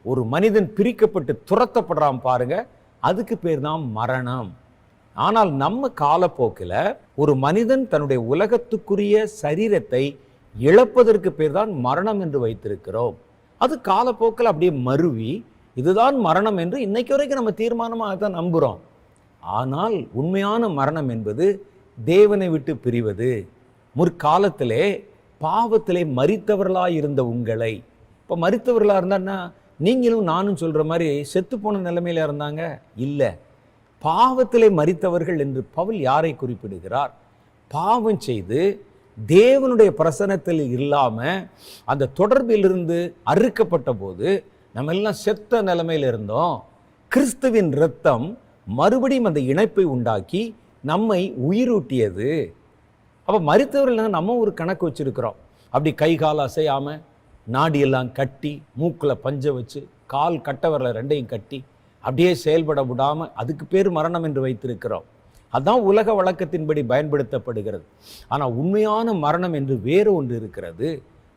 ஒரு மனிதன் பிரிக்கப்பட்டு துரத்தப்படுறான் பாருங்க, அதுக்கு பேர் தான் மரணம். ஆனால் நம்ம காலப்போக்கில் ஒரு மனிதன் தன்னுடைய உலகத்துக்குரிய சரீரத்தை இழப்பதற்கு பேர் தான் மரணம் என்று வைத்திருக்கிறோம். அது காலப்போக்கில் அப்படியே மருவி இதுதான் மரணம் என்று இன்னைக்கு வரைக்கும் நம்ம தீர்மானமாக தான் நம்புகிறோம். ஆனால் உண்மையான மரணம் என்பது தேவனை விட்டு பிரிவது. முற்காலத்திலே பாவத்திலே மரித்தவர்களாக இருந்த உங்களை, இப்போ மரித்தவர்களாக இருந்தான்னா நீங்களும் நானும் சொல்கிற மாதிரி செத்து போன நிலைமையில் இருந்தாங்க இல்லை. பாவத்திலே மரித்தவர்கள் என்று பவுல் யாரை குறிப்பிடுகிறார்? பாவம் செய்து தேவனுடைய பிரசன்னத்தில் இல்லாமல் அந்த தொடர்பிலிருந்து அறுக்கப்பட்ட போது நம்ம எல்லாம் செத்த நிலைமையில் இருந்தோம். கிறிஸ்துவின் இரத்தம் மறுபடியும் அந்த இணைப்பை உண்டாக்கி நம்மை உயிரூட்டியது. அப்போ மரித்தவர்கள் நம்ம ஒரு கணக்கு வச்சிருக்கிறோம். அப்படி கை கால் அசையாமல் நாடியெல்லாம் கட்டி மூக்கில் பஞ்ச வச்சு கால் கட்டவரில் 2ஐயும் கட்டி அப்படியே செயல்பட விடாமல் அதுக்கு பேர் மரணம் என்று வைத்திருக்கிறோம். அதுதான் உலக வழக்கத்தின்படி பயன்படுத்தப்படுகிறது. ஆனால் உண்மையான மரணம் என்று வேறு ஒன்று இருக்கிறது.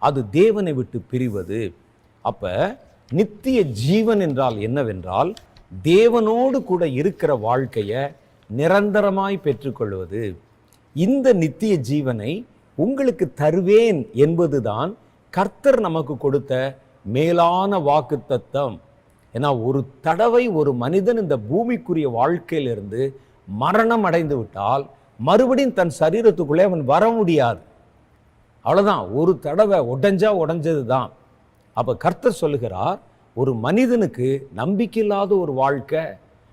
அது தேவனை விட்டு பிரிவது. அப்போ நித்திய ஜீவன் என்றால் என்னவென்றால், தேவனோடு கூட இருக்கிற வாழ்க்கையை நிரந்தரமாய் பெற்றுக்கொள்வது. இந்த நித்திய ஜீவனை உங்களுக்கு தருவேன் என்பதுதான் கர்த்தர் நமக்கு கொடுத்த மேலான வாக்குத்தத்தம். ஏன்னா ஒரு தடவை ஒரு மனிதன் இந்த பூமிக்குரிய வாழ்க்கையிலிருந்து மரணம் அடைந்து விட்டால் மறுபடியும் தன் சரீரத்துக்குள்ளே அவன் வர முடியாது. அவ்வளோதான், ஒரு தடவை உடைஞ்சது தான். அப்போ கர்த்தர் சொல்லுகிறார், ஒரு மனிதனுக்கு நம்பிக்கையில்லாத ஒரு வாழ்க்கை,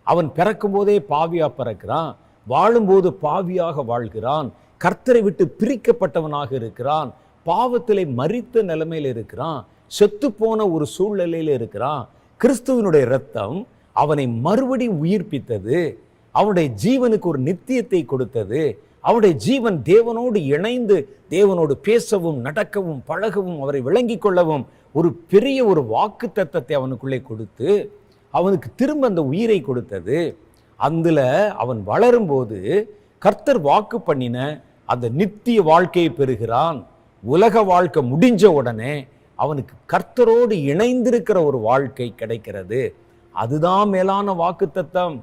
அவன் பிறக்கும் போதே பாவியாக பிறக்கிறான், வாழும்போது பாவியாக வாழ்கிறான், கர்த்தரை விட்டு பிரிக்கப்பட்டவனாக இருக்கிறான், பாவத்திலே மரித்த நிலைமையில் இருக்கிறான், செத்துப்போன ஒரு சூழ்நிலையில் இருக்கிறான். கிறிஸ்துவனுடைய இரத்தம் அவனை மறுபடியும் உயிர்ப்பித்தது, அவனுடைய ஜீவனுக்கு ஒரு நித்தியத்தை கொடுத்தது. அவனுடைய ஜீவன் தேவனோடு இணைந்து தேவனோடு பேசவும் நடக்கவும் பழகவும் அவரை விளங்கி கொள்ளவும் ஒரு பெரிய ஒரு வாக்கு தத்தத்தை அவனுக்குள்ளே கொடுத்து அவனுக்கு திரும்ப அந்த உயிரை கொடுத்தது. அதில் அவன் வளரும்போது கர்த்தர் வாக்கு பண்ணின அந்த நித்திய வாழ்க்கையை பெறுகிறான். உலக வாழ்க்கை முடிஞ்ச உடனே அவனுக்கு கர்த்தரோடு இணைந்திருக்கிற ஒரு வாழ்க்கை கிடைக்கிறது. அதுதான் மேலான வாக்குத்தத்தம்.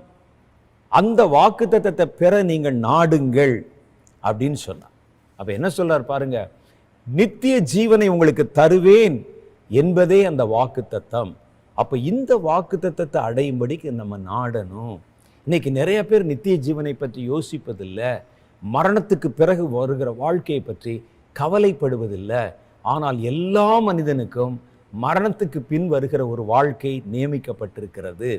அந்த வாக்குத்தத்தத்தை பெற நீங்கள் நாடுங்கள் அப்படின்னு சொன்னார். அப்ப என்ன சொல்றார் பாருங்க, நித்திய ஜீவனை உங்களுக்கு தருவேன் என்பதே அந்த வாக்குத்தத்தம். அப்ப இந்த வாக்குத்தத்தத்தை அடையும்படிக்கு நம்ம நாடணும். இன்னைக்கு நிறைய பேர் நித்திய ஜீவனை பற்றி யோசிப்பதில்லை, மரணத்துக்கு பிறகு வருகிற வாழ்க்கையை பற்றி கவலைப்படுவதில்லை. ஆனால் எல்லா மனிதனுக்கும் மரணத்துக்கு பின் வருகிற ஒரு வாழ்க்கை நியமிக்கப்பட்டிருக்கிறது.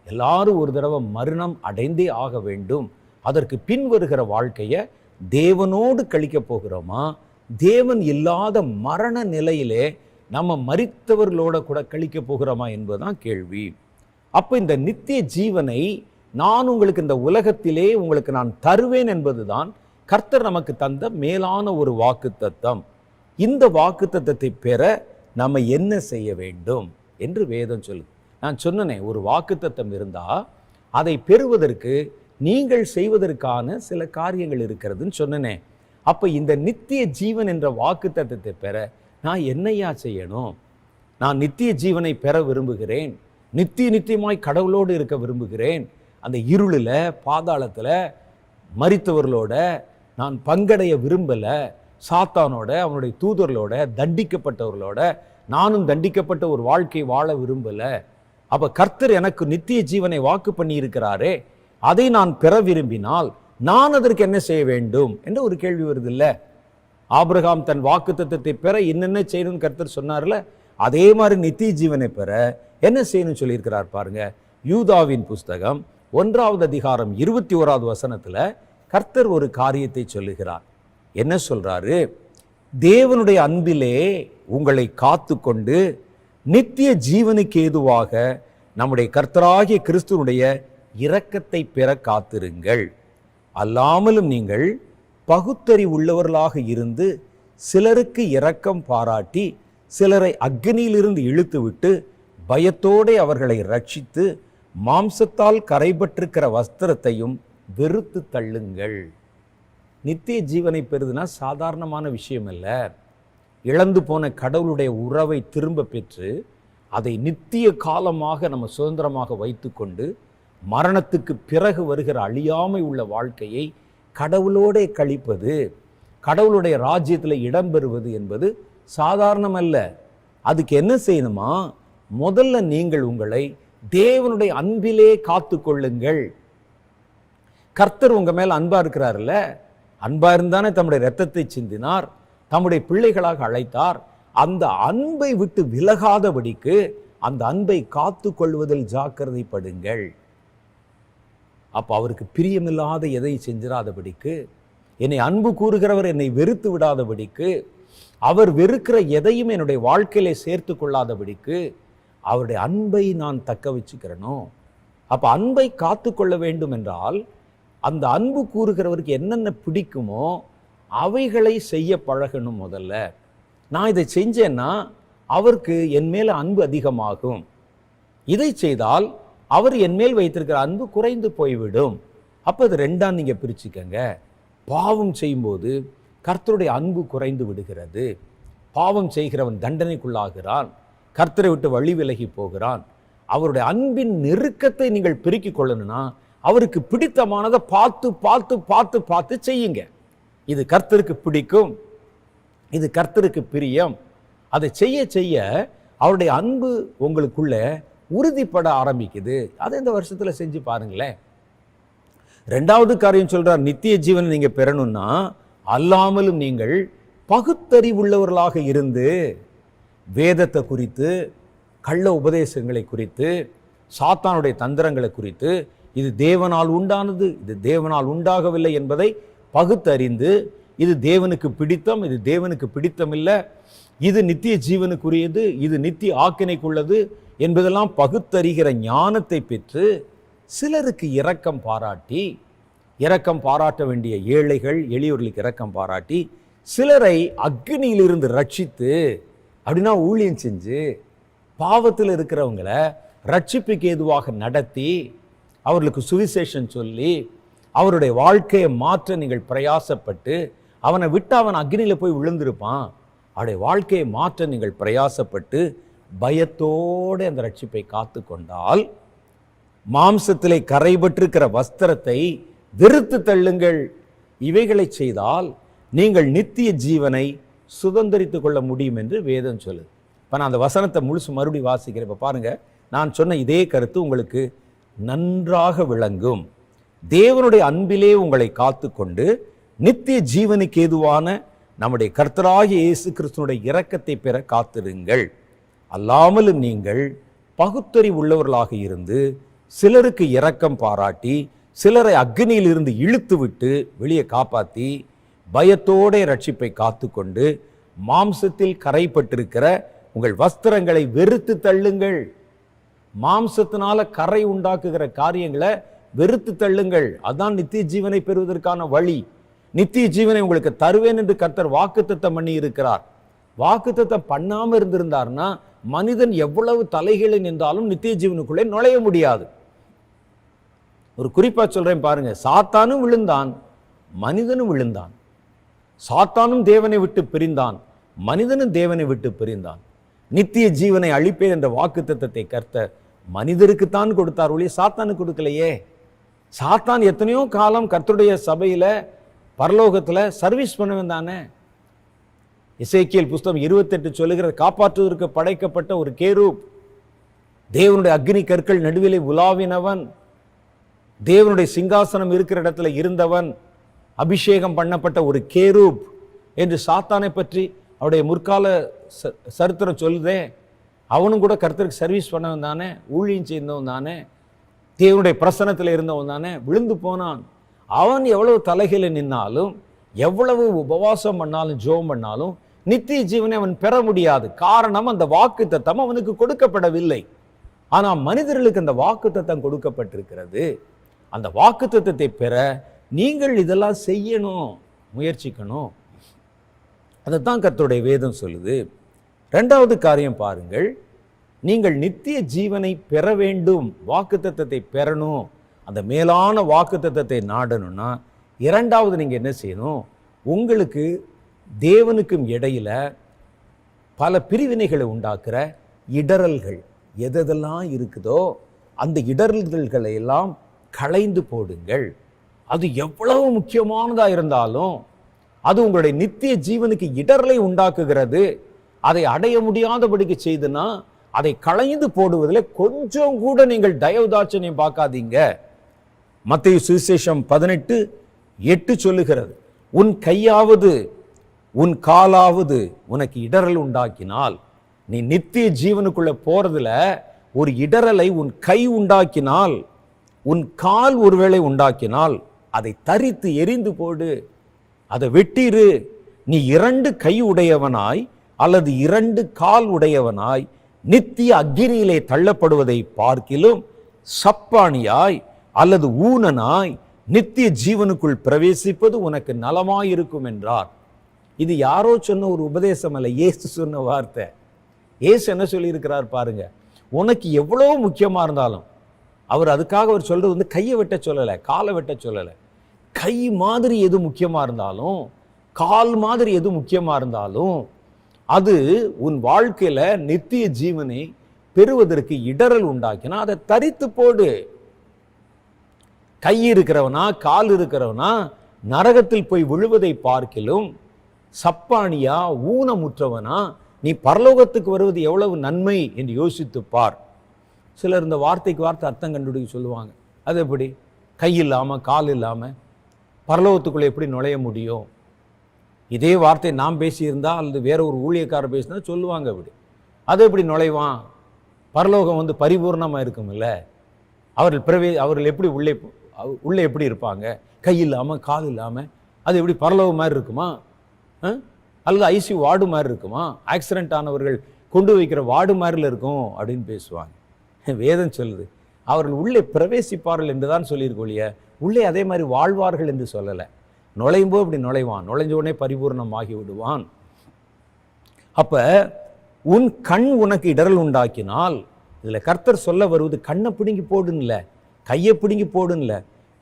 எல்லாரும் ஒரு தடவை மரணம் அடைந்தே ஆக வேண்டும். அதற்கு பின் வருகிற வாழ்க்கையை தேவனோடு கழிக்க போகிறோமா, தேவன் இல்லாத மரண நிலையிலே நம்ம மரித்தவர்களோட கூட கழிக்க போகிறோமா என்பதுதான் கேள்வி. அப்போ இந்த நித்திய ஜீவனை நான் உங்களுக்கு இந்த உலகத்திலே உங்களுக்கு நான் தருவேன் என்பதுதான் கர்த்தர் நமக்கு தந்த மேலான ஒரு வாக்குத்தத்தம். இந்த வாக்குத்தத்தத்தை பெற நம்ம என்ன செய்ய வேண்டும் என்று வேதம் சொல்லுது. நான் சொன்னேன், ஒரு வாக்குத்தத்தம் இருந்தால் அதை பெறுவதற்கு நீங்கள் செய்வதற்கான சில காரியங்கள் இருக்கிறதுன்னு சொன்னேன். அப்போ இந்த நித்திய ஜீவன் என்ற வாக்குத்தத்தத்தை பெற நான் என்னையா செய்யணும்? நான் நித்திய ஜீவனை பெற விரும்புகிறேன், நித்தியமாய் கடவுளோடு இருக்க விரும்புகிறேன். அந்த இருளில் பாதாளத்தில் மரித்தவர்களோட நான் பங்கடைய விரும்பலை, சாத்தானோட அவனுடைய தூதர்களோட தண்டிக்கப்பட்டவர்களோட நானும் தண்டிக்கப்பட்ட ஒரு வாழ்க்கை வாழ விரும்பலை. அப்போ கர்த்தர் எனக்கு நித்திய ஜீவனை வாக்கு பண்ணி இருக்கிறாரே, அதை நான் பெற விரும்பினால் நான் அதற்கு என்ன செய்ய வேண்டும் என்று ஒரு கேள்வி வருது இல்லை? ஆபிரகாம் தன் வாக்குத்தத்தத்தை பெற என்னென்ன செய்யணும்னு கர்த்தர் சொன்னார்ல, அதே மாதிரி நித்திய ஜீவனை பெற என்ன செய்யணும்னு சொல்லியிருக்கிறார் பாருங்க. யூதாவின் புஸ்தகம் 1 அதிகாரம் 21 வசனத்துல கர்த்தர் ஒரு காரியத்தை சொல்லுகிறார். என்ன சொல்றாரு? தேவனுடைய அன்பிலே உங்களை காத்து கொண்டு நித்திய ஜீவனுக்கு ஏதுவாக நம்முடைய கர்த்தராகிய கிறிஸ்துவனுடைய இரக்கத்தை பெற காத்திருங்கள். அல்லாமலும் நீங்கள் பகுத்தறிவு உள்ளவர்களாக இருந்து சிலருக்கு இரக்கம் பாராட்டி சிலரை அக்னியிலிருந்து இழுத்துவிட்டு பயத்தோடு அவர்களை ரட்சித்து மாம்சத்தால் கரைபற்றிருக்கிற வஸ்திரத்தையும் வெறுத்து தள்ளுங்கள். நித்திய ஜீவனை பெறுதுன்னா சாதாரணமான விஷயம் அல்ல. இழந்து போன கடவுளுடைய உறவை திரும்ப பெற்று அதை நித்திய காலமாக நம்ம சுதந்திரமாக வைத்துக்கொண்டு மரணத்துக்கு பிறகு வருகிற அழியாமை உள்ள வாழ்க்கையை கடவுளோட கழிப்பது, கடவுளுடைய ராஜ்யத்தில் இடம்பெறுவது என்பது சாதாரணமல்ல. அதுக்கு என்ன செய்யணுமா? முதல்ல நீங்கள் உங்களை தேவனுடைய அன்பிலே காத்து கொள்ளுங்கள். கர்த்தர் உங்க மேல அன்பா இருக்கிறார்ல, அன்பா இருந்தானே தம்முடைய இரத்தத்தை சிந்தினார், தம்முடைய பிள்ளைகளாக அழைத்தார். அந்த அன்பை விட்டு விலகாதபடிக்கு அந்த அன்பை காத்து கொள்வதில் ஜாக்கிரதைப்படுங்கள். அப்போ அவருக்கு பிரியமில்லாத எதை செஞ்சிடாதபடிக்கு, என்னை அன்பு கூறுகிறவர் என்னை வெறுத்து விடாதபடிக்கு, அவர் வெறுக்கிற எதையும் என்னுடைய வாழ்க்கையிலே சேர்த்து கொள்ளாதபடிக்கு அவருடைய அன்பை நான் தக்க வச்சுக்கிறனும். அப்போ அன்பை காத்து கொள்ள வேண்டும் என்றால் அந்த அன்பு கூறுகிறவருக்கு என்னென்ன பிடிக்குமோ அவைகளை செய்ய பழகணும். முதல்ல நான் இதை செஞ்சேன்னா அவருக்கு என் மேல அன்பு அதிகமாகும். இதை செய்தால் அவர் என் மேல் வைத்திருக்கிற அன்பு குறைந்து போய்விடும். அப்போ அது ரெண்டாம் நீங்க பிரிச்சுக்கங்க. பாவம் செய்யும்போது கர்த்தருடைய அன்பு குறைந்து விடுகிறது. பாவம் செய்கிறவன் தண்டனைக்குள்ளாகிறான், கர்த்தரை விட்டு வழி விலகி போகிறான். அவருடைய அன்பின் நெருக்கத்தை நீங்கள் பெருக்கிக் கொள்ளணும்னா அவருக்கு பிடித்தமானதை பார்த்து பார்த்து பார்த்து பார்த்து செய்யுங்க. இது கர்த்தருக்கு பிடிக்கும், இது கர்த்தருக்கு பிரியம். அதை செய்ய செய்ய அவருடைய அன்பு உங்களுக்குள்ள உறுதிப்பட ஆரம்பிக்குது. அதை இந்த வருஷத்துல செஞ்சு பாருங்களேன். ரெண்டாவது காரியம் சொல்றார், நித்திய ஜீவனை நீங்க பெறணும்னா அல்லாமலும் நீங்கள் பகுத்தறிவுள்ளவர்களாக இருந்து வேதத்தை குறித்து, கள்ள உபதேசங்களை குறித்து, சாத்தானுடைய தந்திரங்களை குறித்து, இது தேவனால் உண்டானது, இது தேவனால் உண்டாகவில்லை என்பதை பகுத்தறிந்து, இது தேவனுக்கு பிடித்தம், இது தேவனுக்கு பிடித்தம் இல்லை, இது நித்திய ஜீவனுக்குரியது, இது நித்திய ஆக்கினைக்குள்ளது என்பதெல்லாம் பகுத்தறிகிற ஞானத்தை பெற்று சிலருக்கு இரக்கம் பாராட்டி, இரக்கம் பாராட்ட வேண்டிய ஏழைகள் எளியோர்களுக்கு இரக்கம் பாராட்டி, சிலரை அக்னியிலிருந்து ரட்சித்து, அப்படின்னா ஊழியம் செஞ்சு பாவத்தில் இருக்கிறவங்களை ரட்சிப்புக்கு ஏதுவாக நடத்தி அவர்களுக்கு சுவிசேஷம் சொல்லி அவருடைய வாழ்க்கையை மாற்ற நீங்கள் பிரயாசப்பட்டு, அவனை விட்டு அவன் அக்னியில் போய் விழுந்திருப்பான், அவருடைய வாழ்க்கையை மாற்ற நீங்கள் பிரயாசப்பட்டு பயத்தோடு அந்த ரட்சிப்பை காத்து கொண்டால், மாம்சத்திலே கரைபற்றிருக்கிற வஸ்திரத்தை வெறுத்து தள்ளுங்கள். இவைகளை செய்தால் நீங்கள் நித்திய ஜீவனை சுதந்திரித்துக் கொள்ள முடியும் என்று வேதம் சொல்லுது. இப்போ நான் அந்த வசனத்தை முழுசு மறுபடி வாசிக்கிறேன். இப்போ பாருங்க, நான் சொன்ன இதே கருத்து உங்களுக்கு நன்றாக விளங்கும். தேவனுடைய அன்பிலே உங்களை காத்து கொண்டு நித்திய ஜீவனுக்கு ஏதுவான நம்முடைய கர்த்தராகிய இயேசு கிறிஸ்துனுடைய இரக்கத்தை பெற காத்திருங்கள். அல்லாமலும் நீங்கள் பகுத்தறிவு உள்ளவர்களாக இருந்து சிலருக்கு இரக்கம் பாராட்டி, சிலரை அக்னியில் இருந்து இழுத்து விட்டு வெளியே காப்பாற்றி பயத்தோட ரட்சிப்பை காத்து கொண்டு மாம்சத்தில் கரைப்பட்டிருக்கிற உங்கள் வஸ்திரங்களை வெறுத்து தள்ளுங்கள். மாம்சத்தினால கரை உண்டாக்குகிற காரியங்களை வெறுத்து தள்ளுங்கள். அதான் நித்திய ஜீவனை பெறுவதற்கான வழி. நித்திய ஜீவனை உங்களுக்கு தருவேன் என்று கர்த்தர் வாக்குத்தத்தம் பண்ணி இருக்கிறார். வாக்குத்தத்தம் பண்ணாம இருந்திருந்தார்னா மனிதன் எவ்வளவு தலைகீழ நின்றாலும் நித்திய ஜீவனுக்குள்ளே நுழைய முடியாது. ஒரு குறிப்பா சொல்றேன் பாருங்க, சாத்தானும் விழுந்தான், மனிதனும் விழுந்தான். சாத்தானும் தேவனை விட்டு பிரிந்தான், மனிதனும் தேவனை விட்டு பிரிந்தான். நித்திய ஜீவனை அழிப்பேன் என்ற வாக்குத்தத்தத்தை கர்த்தர் மனிதருக்குத்தான் கொடுத்தார், ஒழிய சாத்தானுக்கு கொடுக்கலையே. சாத்தான் எத்தனையோ காலம் கர்த்தருடைய சபையில பரலோகத்துல சர்வீஸ் பண்ணவன் தானே. எசேக்கியேல் புஸ்தகம் 28 சொல்லுகிற, காப்பாற்றுவதற்கு படைக்கப்பட்ட ஒரு கேரூப், தேவனுடைய அக்னி கற்கள் நடுவிலே உலாவினவன், தேவனுடைய சிங்காசனம் இருக்கிற இடத்துல இருந்தவன், அபிஷேகம் பண்ணப்பட்ட ஒரு கேரூப் என்று சாத்தானை பற்றி அவருடைய முற்கால சரித்திரம் சொல்லுதே. அவனும் கூட கர்த்தருக்கு சர்வீஸ் பண்ணவன் தானே, ஊழியம் செய்தவன் தானே, தேவனுடைய பிரசன்னத்தில் இருந்தவன் தானே. விழுந்து போனான். அவன் எவ்வளவு தலைகளை நின்னாலும், எவ்வளவு உபவாசம் பண்ணாலும், ஜெபம் பண்ணாலும் நித்திய ஜீவனை அவன் பெற முடியாது. காரணம், அந்த வாக்குத்தத்தம் அவனுக்கு கொடுக்கப்படவில்லை. ஆனால் மனிதர்களுக்கு அந்த வாக்குத்தத்தம் கொடுக்கப்பட்டிருக்கிறது. அந்த வாக்குத்தத்தத்தை பெற நீங்கள் இதெல்லாம் செய்யணும், முயற்சிக்கணும். அதைத்தான் கர்த்தருடைய வேதம் சொல்லுது. ரெண்டாவது காரியம் பாருங்கள், நீங்கள் நித்திய ஜீவனை பெற வேண்டும், வாக்குத்தத்தத்தை பெறணும், அந்த மேலான வாக்குத்தத்தத்தை நாடணும்னா இரண்டாவது நீங்க என்ன செய்யணும், உங்களுக்கு தேவனுக்கும் இடையில பல பிரிவினைகளை உண்டாக்குற இடரல்கள் எதெல்லாம் இருக்குதோ அந்த இடரல்களை எல்லாம் களைந்து போடுங்கள். அது எவ்வளவு முக்கியமானதா இருந்தாலும் அது உங்களுடைய நித்திய ஜீவனுக்கு இடரலை உண்டாக்குகிறது. அதை அடைய முடியாதபடிக்கு செய்துனா அதை களைந்து போடுவதில் கொஞ்சம் கூட நீங்கள் தயவுதாட்சணியம் பார்க்காதீங்க. மத்தேயு சுவிசேஷம் 18:8 சொல்லுகிறது, உன் கையாவது உன் காலாவது உனக்கு இடரல் உண்டாக்கினால், நீ நித்திய ஜீவனுக்குள்ள போறதுல ஒரு இடரலை உன் கை உண்டாக்கினால், உன் கால் ஒருவேளை உண்டாக்கினால் அதை தரித்து எரிந்து போடு, அதை வெட்டிரு. நீ 2 கை உடையவனாய் அல்லது 2 கால் உடையவனாய் நித்திய அக்கினியிலே தள்ளப்படுவதை பார்க்கிலும் சப்பானியாய் அல்லது ஊனனாய் நித்திய ஜீவனுக்குள் பிரவேசிப்பது உனக்கு நலமாயிருக்கும் என்றார். இது யாரோ சொன்ன ஒரு உபதேசம் அல்ல, இயேசு சொன்ன வார்த்தை. இயேசு என்ன சொல்லியிருக்கிறார் பாருங்க, உனக்கு எவ்வளவு முக்கியமா இருந்தாலும், அவர் அதுக்காக அவர் சொல்றது வந்து கையை வெட்ட சொல்லலை, காலை வெட்ட சொல்லலை. கை மாதிரி எது முக்கியமா இருந்தாலும், கால் மாதிரி எது முக்கியமா இருந்தாலும், அது உன் வாழ்க்கையில நித்திய ஜீவனை பெறுவதற்கு இடரல் உண்டாக்கினா அதை தரித்து போடு. கை இருக்கிறவனா கால் இருக்கிறவனா நரகத்தில் போய் விழுவதை பார்க்கிலும் சப்பானியா ஊனமுற்றவனா நீ பரலோகத்துக்கு வருவது எவ்வளவு நன்மை என்று யோசித்து பார். சிலர் இந்த வார்த்தைக்கு வார்த்தை அர்த்தம் கண்டுபிடிக்க சொல்லுவாங்க. அது எப்படி? கை இல்லாமல் கால் இல்லாமல் பரலோகத்துக்குள்ளே எப்படி நுழைய முடியும்? இதே வார்த்தை நாம் பேசியிருந்தா அல்லது வேற ஒரு ஊழியக்காரர் பேசினா சொல்லுவாங்க. அப்படி அது எப்படி நுழைவான்? பரலோகம் பரிபூர்ணமாக இருக்கும் இல்லை? அவர்கள் எப்படி உள்ளே எப்படி இருப்பாங்க? கை இல்லாமல் கால் இல்லாமல் அது எப்படி பரலோகம் மாதிரி இருக்குமா? அல்லது ஐசியூ வார்டு மாதிரி இருக்குமா? ஆக்சிடென்ட் ஆனவர்கள் கொண்டு வைக்கிற வார்டு மாதிரில இருக்கும் அப்படின்னு பேசுவாங்க. வேதம் சொல்லுது அவர்கள் உள்ளே பிரவேசிப்பார்கள் என்று தான் சொல்லியிருக்கோழிய, உள்ளே அதே மாதிரி வாழ்வார்கள் என்று சொல்லலை. நுழையும் போது இப்படி நுழைவான், நுழைஞ்ச உடனே பரிபூர்ணமாகி விடுவான். அப்ப உன் கண் உனக்கு இடரல் உண்டாக்கினால், இதுல கர்த்தர் சொல்ல வருவது கண்ணை பிடுங்கி போடுன்ல, கையை பிடுங்கி போடுன்ல.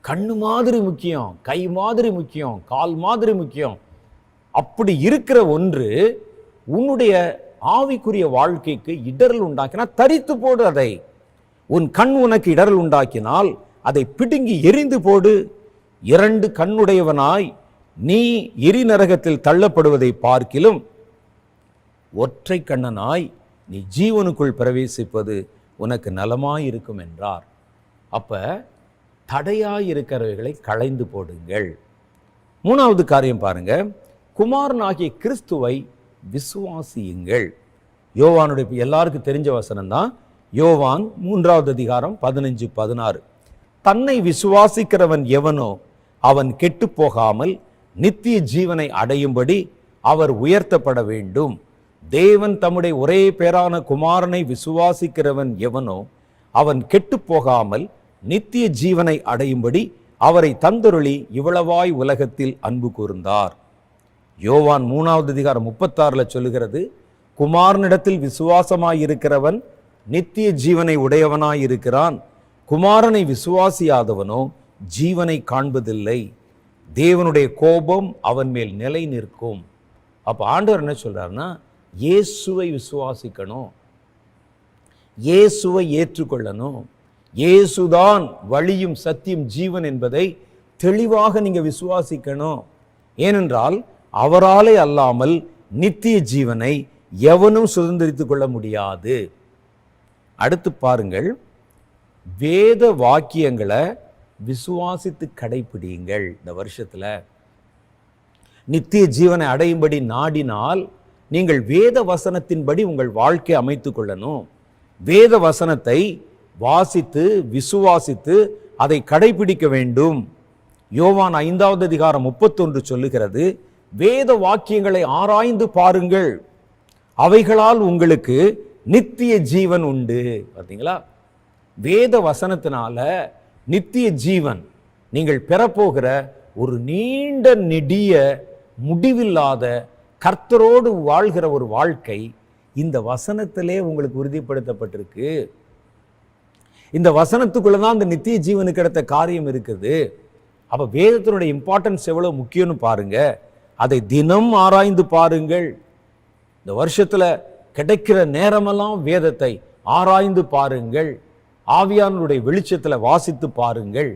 கண்ணு மாதிரி முக்கியம், கை மாதிரி முக்கியம், கால் மாதிரி முக்கியம். அப்படி இருக்கிற ஒன்று உன்னுடைய ஆவிக்குரிய வாழ்க்கைக்கு இடரல் உண்டாக்கினா தரித்து போடு அதை. உன் கண் உனக்கு இடரல் உண்டாக்கினால் அதை பிடுங்கி எரிந்து போடு. 2 கண்ணுடையவனாய் நீ எரி நரகத்தில் தள்ளப்படுவதை பார்க்கிலும் ஒற்றை கண்ணனாய் நீ ஜீவனுக்குள் பிரவேசிப்பது உனக்கு நலமாயிருக்கும் என்றார். அப்ப தடையாயிருக்கிறவைகளை களைந்து போடுங்கள். 3வது காரியம் பாருங்க, குமாரனாகிய கிறிஸ்துவை விசுவாசியுங்கள். யோவானுடைய எல்லாருக்கும் தெரிஞ்ச வசனம் தான். யோவான் 3வது அதிகாரம் 15-16. தன்னை விசுவாசிக்கிறவன் எவனோ அவன் கெட்டு போகாமல் நித்திய ஜீவனை அடையும்படி அவர் உயர்த்தப்பட வேண்டும். தேவன் தம்முடைய ஒரே பேரான குமாரனை விசுவாசிக்கிறவன் எவனோ அவன் கெட்டு போகாமல் நித்திய ஜீவனை அடையும்படி அவரை தந்தருளி இவ்வளவாய் உலகத்தில் அன்பு கூர்ந்தார். யோவான் 3வது அதிகாரம் 36 சொல்லுகிறது, குமாரனிடத்தில் விசுவாசமாயிருக்கிறவன் நித்திய ஜீவனை உடையவனாயிருக்கிறான். குமாரனை விசுவாசியாதவனோ ஜீவனை காண்பதில்லை. தேவனுடைய கோபம் அவன் மேல் நிலை நிற்கும். அப்ப ஆண்டவர் என்ன சொல்றாருன்னா, இயேசுவை விசுவாசிக்கணும், இயேசுவை ஏற்றுக்கொள்ளணும். இயேசுதான் வழியும் சத்தியம் ஜீவன் என்பதை தெளிவாக நீங்க விசுவாசிக்கணும். ஏனென்றால் அவராலே அல்லாமல் நித்திய ஜீவனை எவனும் சுதந்திரித்துக் கொள்ள முடியாது. அடுத்து பாருங்கள், வேத வாக்கியங்களை விசுவாசித்து கடைபிடியுங்கள். இந்த வருஷத்துல நித்திய ஜீவனை அடையும்படி நாடினால் நீங்கள் வேத வசனத்தின்படி உங்கள் வாழ்க்கை அமைத்து கொள்ளணும். வேத வசனத்தை வாசித்து விசுவாசித்து அதை கடைபிடிக்க வேண்டும். யோவான் 5வது அதிகாரம் 31 சொல்லுகிறது, வேத வாக்கியங்களை ஆராய்ந்து பாருங்கள், அவைகளால் உங்களுக்கு நித்திய ஜீவன் உண்டு. பார்த்தீங்களா? வேத வசனத்தினால நித்திய ஜீவன் நீங்கள் பெறப்போகிற ஒரு நீண்ட நெடிய முடிவில்லாத கர்த்தரோடு வாழ்கிற ஒரு வாழ்க்கை இந்த வசனத்திலே உங்களுக்கு உறுதிப்படுத்தப்பட்டிருக்கு. இந்த வசனத்துக்குள்ளதான் அந்த நித்திய ஜீவனுக்கு கிடைத்த காரியம் இருக்குது. அப்ப வேதத்தினுடைய இம்பார்ட்டன்ஸ் எவ்வளவு முக்கியம்னு பாருங்க. அதை தினம் ஆராய்ந்து பாருங்கள். இந்த வருஷத்துல கிடைக்கிற நேரமெல்லாம் வேதத்தை ஆராய்ந்து பாருங்கள். ஆவியானுடைய வெளிச்சத்துல வாசித்து பாருங்கள்.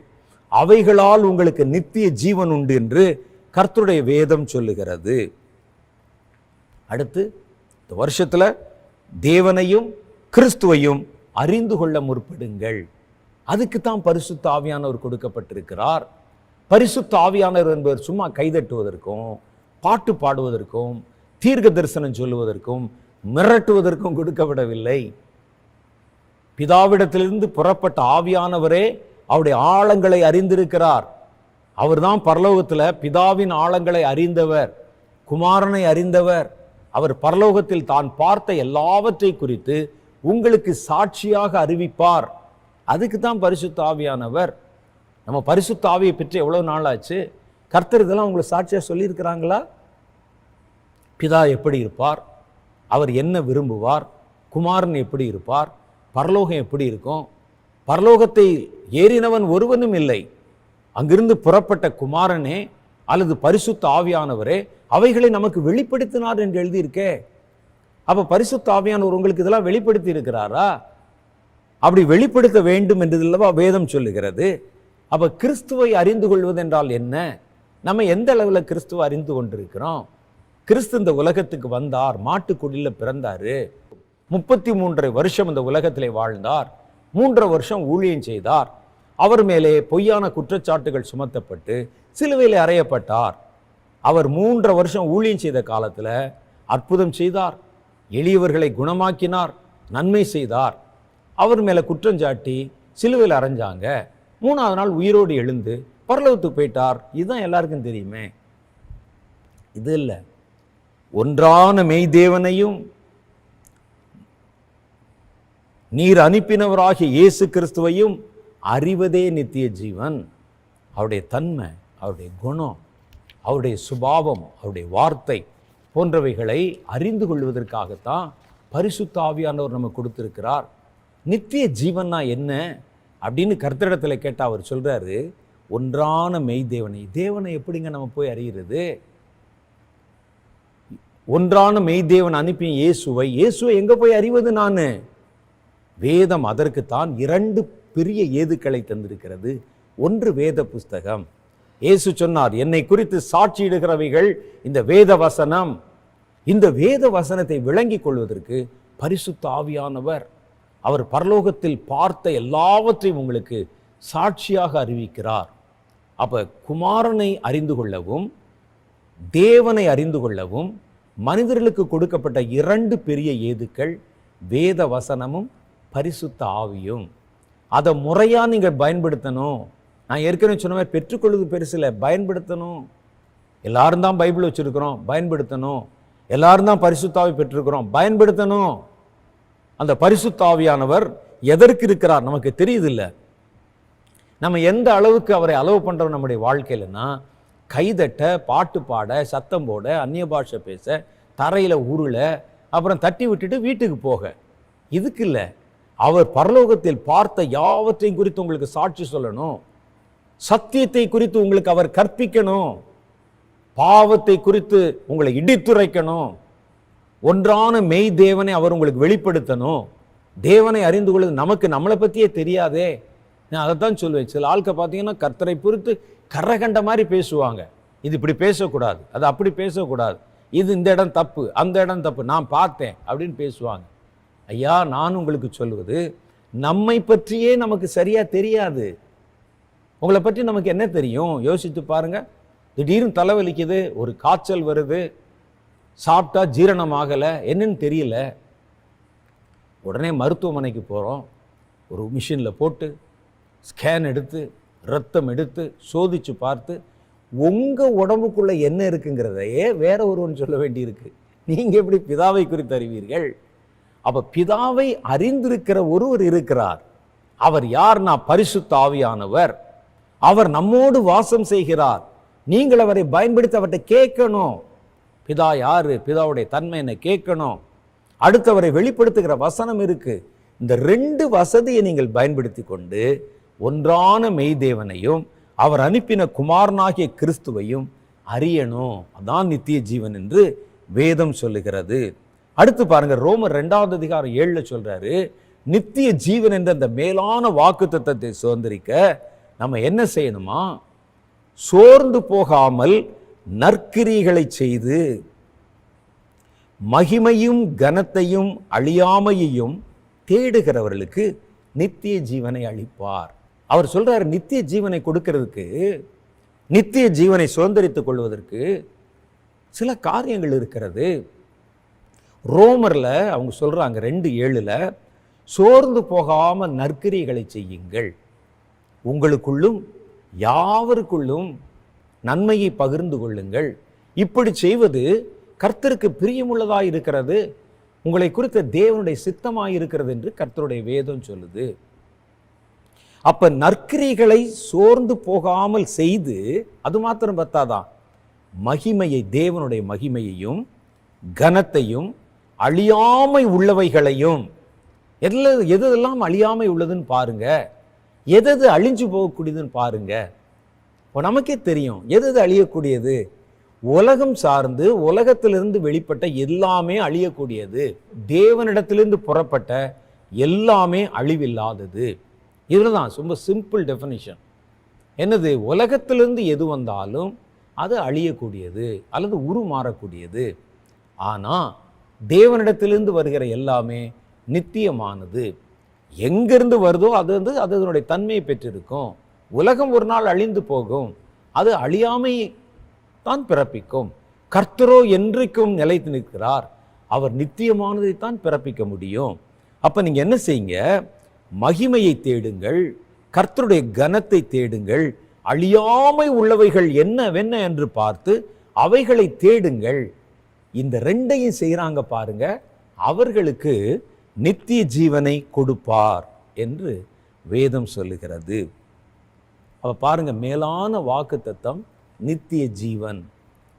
அவைகளால் உங்களுக்கு நித்திய ஜீவன் உண்டு என்று கர்த்தருடைய வேதம் சொல்லுகிறது. அடுத்து இந்த வருஷத்துல தேவனையும் கிறிஸ்துவையும் அறிந்து கொள்ள முற்படுங்கள். அதுக்கு தான் பரிசுத்த ஆவியானவர் கொடுக்கப்பட்டிருக்கிறார். பரிசுத்த ஆவியானவர் என்பவர் சும்மா கைதட்டுவதற்கும் பாட்டு பாடுவதற்கும் தீர்க்க தரிசனம் சொல்லுவதற்கும் மிரட்டுவதற்கும் கொடுக்கப்படவில்லை. பிதாவிடத்திலிருந்து புறப்பட்ட ஆவியானவரே அவருடைய ஆழங்களை அறிந்திருக்கிறார். அவர்தான் பரலோகத்தில் பிதாவின் ஆழங்களை அறிந்தவர், குமாரனை அறிந்தவர். அவர் பரலோகத்தில் தான் பார்த்த எல்லாவற்றை குறித்து உங்களுக்கு சாட்சியாக அறிவிப்பார். அதுக்கு தான் பரிசுத்த ஆவியானவர். நம்ம பரிசுத்த ஆவியை பற்றி எவ்வளவு நாள் ஆச்சு? கர்த்தர் இதெல்லாம் உங்களுக்கு சாட்சியாக சொல்லியிருக்கிறாங்களா? பிதா எப்படி இருப்பார், அவர் என்ன விரும்புவார், குமாரன் எப்படி இருப்பார், பரலோகம் எப்படி இருக்கும், பரலோகத்தை ஏறினவன் ஒருவனும் இல்லை, அங்கிருந்து புறப்பட்ட குமாரனே அல்லது பரிசுத்த ஆவியானவரே அவைகளை நமக்கு வெளிப்படுத்தினார் என்று எழுதியிருக்கே. அப்ப பரிசுத்த ஆவியானவர் உங்களுக்கு இதெல்லாம் வெளிப்படுத்தி இருக்கிறாரா? அப்படி வெளிப்படுத்த வேண்டும் என்றதுல்லவா வேதம் சொல்லுகிறது. அப்ப கிறிஸ்துவை அறிந்து கொள்வது என்றால் என்ன? நம்ம எந்த அளவில் கிறிஸ்துவை அறிந்து கொண்டிருக்கிறோம்? கிறிஸ்து இந்த உலகத்துக்கு வந்தார், மாட்டுக்குடியில பிறந்தாரு, 33 வருஷம் இந்த உலகத்திலே வாழ்ந்தார், 3 வருஷம் ஊழியம் செய்தார், அவர் மேலே பொய்யான குற்றச்சாட்டுகள் சுமத்தப்பட்டு சிலுவையிலே அறையப்பட்டார். அவர் 3 வருஷம் ஊழியம் செய்த காலத்துல அற்புதம் செய்தார், எளியவர்களை குணமாக்கினார், நன்மை செய்தார். அவர் மேல குற்றஞ்சாட்டி சிலுவையில் அரைஞ்சாங்க. 3ஆவது நாள் உயிரோடு எழுந்து பரலோகத்துக்கு போயிட்டார். இதுதான் எல்லாருக்கும் தெரியுமே. இது இல்லை, ஒன்றான மெய்தேவனையும் நீர் அனுப்பினவராகிய இயேசு கிறிஸ்துவையும் அறிவதே நித்திய ஜீவன். அவருடைய தன்மை, அவருடைய குணம், அவருடைய சுபாவம், அவருடைய வார்த்தை போன்றவைகளை அறிந்து கொள்வதற்காகத்தான் பரிசுத்த ஆவியானவர் நம்ம கொடுத்திருக்கிறார். நித்திய ஜீவன்னா என்ன அப்படின்னு கர்த்தரிடத்தில் கேட்டால் அவர் சொல்றாரு, ஒன்றான மெய்தேவனை. தேவனை எப்படிங்க நம்ம போய் அறிகிறது? ஒன்றான மெய்தேவன் அனுப்பிய இயேசுவை எங்க போய் அறிவது? நான் வேதம் அதற்குத்தான் 2 பெரிய ஏதுக்களை தந்திருக்கிறது. ஒன்று வேத புஸ்தகம். இயேசு சொன்னார், என்னை குறித்து சாட்சியிடுகிறவைகள் இந்த வேத வசனம். இந்த வேத வசனத்தை விளங்கிக் கொள்வதற்கு பரிசுத்த ஆவியானவர் அவர் பரலோகத்தில் பார்த்த எல்லாவற்றையும் உங்களுக்கு சாட்சியாக அறிவிக்கிறார். அப்ப குமாரனை அறிந்து கொள்ளவும் தேவனை அறிந்து கொள்ளவும் மனிதர்களுக்கு கொடுக்கப்பட்ட 2 பெரிய ஏதுக்கள் வேத வசனமும் பரிசுத்த ஆவியும். அதை முறையா நீங்கள் பயன்படுத்தணும். நான் ஏற்கனவே சொன்ன மாதிரி பெற்றுக்கொள்வது பெருசு இல்லை, பயன்படுத்தணும். எல்லாரும் தான் பைபிள் வச்சிருக்கிறோம், பயன்படுத்தணும். எல்லாரும் தான் பரிசுத்த ஆவி பெற்றிருக்கிறோம், பயன்படுத்தணும். அந்த பரிசுத்த ஆவியானவர் எதற்கு இருக்கிறார் நமக்கு தெரியுதில்லை. நம்ம எந்த அளவுக்கு அவரை அளவு பண்றோம் நம்முடைய வாழ்க்கையிலன்னா, கைதட்ட, பாட்டு பாட, சத்தம் போட, அந்நிய பாஷை பேச, தரையில உருள, அப்புறம் தட்டி விட்டுட்டு வீட்டுக்கு போக, இதுக்கு இல்லை. அவர் பரலோகத்தில் பார்த்த யாவற்றையும் குறித்து உங்களுக்கு சாட்சி சொல்லணும். சத்தியத்தை குறித்து உங்களுக்கு அவர் கற்பிக்கணும். பாவத்தை குறித்து உங்களை இடித்துரைக்கணும். ஒன்றான மெய் தேவனை அவர் உங்களுக்கு வெளிப்படுத்தணும். தேவனை அறிந்து கொள்வது நமக்கு நம்மளை பற்றியே தெரியாதே. நான் அதைத்தான் சொல்லுவேன். சில ஆட்கள் பார்த்தீங்கன்னா கர்த்தரை பொறுத்து கரகண்ட மாதிரி பேசுவாங்க. இது இப்படி பேசக்கூடாது, அது அப்படி பேசக்கூடாது, இது இந்த இடம் தப்பு, அந்த இடம் தப்பு, நான் பார்த்தேன் அப்படின்னு பேசுவாங்க. ஐயா, நான் உங்களுக்கு சொல்லுவது, நம்மை பற்றியே நமக்கு சரியா தெரியாது. உங்களை பற்றி நமக்கு என்ன தெரியும்? யோசித்து பாருங்க. திடீர்னு தலைவலிக்குது, ஒரு காய்ச்சல் வருது, சாப்பிட்டா ஜீரணமாகலை, என்னன்னு தெரியல, உடனே மருத்துவமனைக்கு போகிறோம். ஒரு மிஷினில் போட்டு ஸ்கேன் எடுத்து ரத்தம் எடுத்து சோதித்து பார்த்து உங்கள் உடம்புக்குள்ளே என்ன இருக்குங்கிறதையே வேற ஒருவன் சொல்ல வேண்டியிருக்கு. நீங்கள் எப்படி பிதாவை குறித்து அறிவீர்கள்? அப்போ பிதாவை அறிந்திருக்கிற ஒருவர் இருக்கிறார். அவர் யார்னா பரிசுத்த ஆவியானவர். அவர் நம்மோடு வாசம் செய்கிறார். நீங்கள் அவரை பயன்படுத்தி அவர்கிட்ட கேட்கணும். பிதா யாரு, பிதாவுடைய தன்மை என்ன கேட்கணும். அடுத்தவரை வெளிப்படுத்துகிற வசனம் இருக்கு. இந்த 2 வசதியை நீங்கள் பயன்படுத்தி கொண்டு ஒன்றான மெய்தேவனையும் அவர் அனுப்பின குமாரனாகிய கிறிஸ்துவையும் அறியணும். அதான் நித்திய ஜீவன் என்று வேதம் சொல்லுகிறது. அடுத்து பாருங்க, ரோமர் 2வது அதிகாரம் 7 சொல்றாரு, நித்திய ஜீவன் என்ற அந்த மேலான வாக்குத்தத்தத்தை சுதந்திரிக்க நம்ம என்ன செய்யணுமா? சோர்ந்து போகாமல் நற்கிரிகளை செய்து மகிமையும் கனத்தையும் அழியாமையையும் தேடுகிறவர்களுக்கு நித்திய ஜீவனை அளிப்பார். அவர் சொல்றாரு, நித்திய ஜீவனை கொடுக்கிறதுக்கு, நித்திய ஜீவனை சுதந்திரித்துக் கொள்வதற்கு சில காரியங்கள் இருக்கிறது. ரோமர்ல அவங்க சொல்றாங்க 2:7 சோர்ந்து போகாம நற்கிரிகளை செய்யுங்கள், உங்களுக்குள்ளும் யாவருக்குள்ளும் நன்மையை பகிர்ந்து கொள்ளுங்கள், இப்படி செய்வது கர்த்தருக்கு பிரியமுள்ளதாய் இருக்கிறது, உங்களை குறித்த தேவனுடைய சித்தமாய் இருக்கிறது என்று கர்த்தருடைய வேதம் சொல்லுது. அப்ப நற்கிரிகளை சோர்ந்து போகாமல் செய்து, அது மாத்திரம் பத்தாதான், மகிமையை, தேவனுடைய மகிமையையும் கனத்தையும் அழியாமை உள்ளவைகளையும், எதெல்லாம் அழியாமை உள்ளதுன்னு பாருங்க, எது அழிஞ்சு போகக்கூடியதுன்னு பாருங்க. இப்போ நமக்கே தெரியும் எது அழியக்கூடியது. உலகம் சார்ந்து உலகத்திலிருந்து வெளிப்பட்ட எல்லாமே அழியக்கூடியது, தேவனிடத்திலிருந்து புறப்பட்ட எல்லாமே அழிவில்லாதது. இதுதான் ரொம்ப சிம்பிள் டெஃபினிஷன். என்னது? உலகத்திலிருந்து எது வந்தாலும் அது அழியக்கூடியது அல்லது உருமாறக்கூடியது. ஆனால் தேவனிடத்திலிருந்து வருகிற எல்லாமே நித்தியமானது. எங்கிருந்து வருதோ அது அதனுடைய தன்மையை பெற்றிருக்கும். உலகம் ஒரு நாள் அழிந்து போகும், அது அழியாமை தான் பிறப்பிக்கும். கர்த்தரோ என்றைக்கும் நிலைத்து நிற்கிறார், அவர் நித்தியமானதை தான் பிறப்பிக்க முடியும். அப்போ நீங்கள் என்ன செய்யுங்க? மகிமையை தேடுங்கள், கர்த்தருடைய கனத்தை தேடுங்கள், அழியாமை உள்ளவைகள் என்னவென்ன என்று பார்த்து அவைகளை தேடுங்கள். இந்த ரெண்டையும் செய்கிறாங்க பாருங்க, அவர்களுக்கு நித்திய ஜீவனை கொடுப்பார் என்று வேதம் சொல்லுகிறது. அப்ப பாருங்க, மேலான வாக்குத்தத்தம் நித்திய ஜீவன்.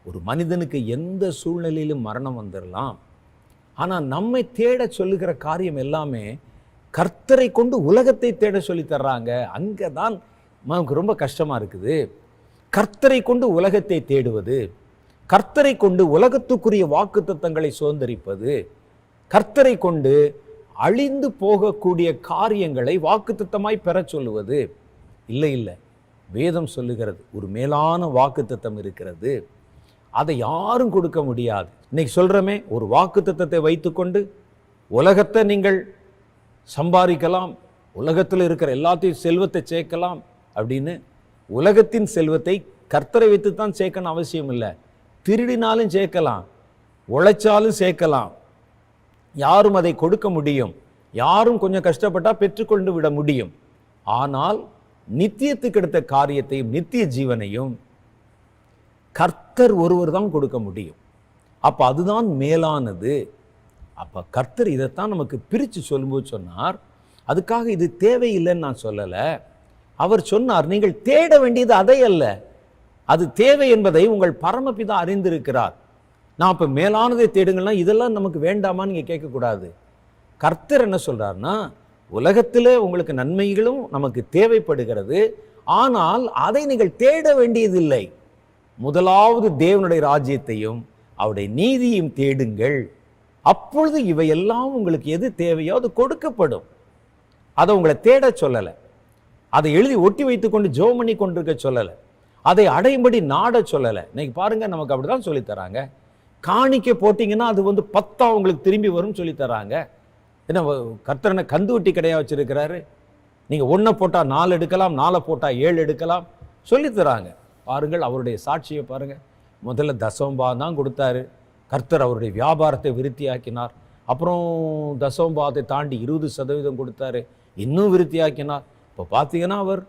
ஒரு மனிதனுக்கு எந்த சூழ்நிலையிலும் மரணம் வந்துடலாம், ஆனால் நம்மை தேட சொல்லுகிற காரியம் எல்லாமே கர்த்தரை கொண்டு உலகத்தை தேட சொல்லி தர்றாங்க. அங்கே தான் நமக்கு ரொம்ப கஷ்டமாக இருக்குது. கர்த்தரை கொண்டு உலகத்தை தேடுவது, கர்த்தரை கொண்டு உலகத்துக்குரிய வாக்குத்தத்தங்களை சுதந்திரிப்பது, கர்த்தரை கொண்டு அழிந்து போகக்கூடிய காரியங்களை வாக்குத்தத்தமாய் பெற சொல்லுவது. இல்லை, வேதம் சொல்லுகிறது ஒரு மேலான வாக்குத்தத்தம் இருக்கிறது, அதை யாரும் கொடுக்க முடியாது. இன்னைக்கு சொல்கிறோமே, ஒரு வாக்குத்தத்தத்தை வைத்துக்கொண்டு உலகத்தை நீங்கள் சம்பாதிக்கலாம், உலகத்தில் இருக்கிற எல்லாத்தையும் செல்வத்தை சேர்க்கலாம் அப்படின்னு. உலகத்தின் செல்வத்தை கர்த்தரை வைத்து தான் சேர்க்கணும் அவசியம் இல்லை. திருடினாலும் சேர்க்கலாம், உழைச்சாலும் சேர்க்கலாம், யாரும் அதை கொடுக்க முடியும். யாரும் கொஞ்சம் கஷ்டப்பட்டால் பெற்றுக்கொண்டு விட முடியும். ஆனால் நித்தியத்துக்கு எடுத்த காரியத்தையும் நித்திய ஜீவனையும் கர்த்தர் ஒருவர் தான் கொடுக்க முடியும். அப்போ அதுதான் மேலானது. அப்போ கர்த்தர் இதைத்தான் நமக்கு பிரித்து சொல்லும்போது சொன்னார். அதுக்காக இது தேவையில்லைன்னு நான் சொல்லலை. அவர் சொன்னார், நீங்கள் தேட வேண்டியது அதை அல்ல, அது தேவை என்பதை உங்கள் பரமபிதா அறிந்திருக்கிறார். நான் இப்போ மேலானதை தேடுங்கன்னா இதெல்லாம் நமக்கு வேண்டாமான்னு நீங்கள் கேட்கக்கூடாது. கர்த்தர் என்ன சொல்கிறார்னா, உலகத்தில் உங்களுக்கு நன்மைகளும் நமக்கு தேவைப்படுகிறது, ஆனால் அதை நீங்கள் தேட வேண்டியதில்லை. முதலாவது தேவனுடைய ராஜ்யத்தையும் அவருடைய நீதியையும் தேடுங்கள், அப்பொழுது இவையெல்லாம் உங்களுக்கு எது தேவையோ அது கொடுக்கப்படும். அதை உங்களை தேட சொல்லலை, அதை எழுதி ஒட்டி வைத்துக்கொண்டு ஜெபம் பண்ணி கொண்டிருக்க சொல்லலை, அதை அடையும்படி நாட சொல்லலை. இன்னைக்கு பாருங்க, நமக்கு அப்படிதான் சொல்லித்தராங்க. காணிக்க போட்டிங்கன்னா அது 10 உங்களுக்கு திரும்பி வரும்னு சொல்லித்தராங்க. என்ன கர்த்தரனை கந்து வட்டி கடையாக வச்சிருக்கிறாரு? நீங்கள் 1 போட்டால் 4 எடுக்கலாம், 4 போட்டால் 7 எடுக்கலாம் சொல்லித்தராங்க. பாருங்கள், அவருடைய சாட்சியை பாருங்கள். முதல்ல தசமபாகம் தான் கொடுத்தாரு, கர்த்தர் அவருடைய வியாபாரத்தை விருத்தியாக்கினார். அப்புறம் தசமபாகத்தை தாண்டி 20% கொடுத்தாரு, இன்னும் விருத்தியாக்கினார். இப்போ பார்த்தீங்கன்னா அவர்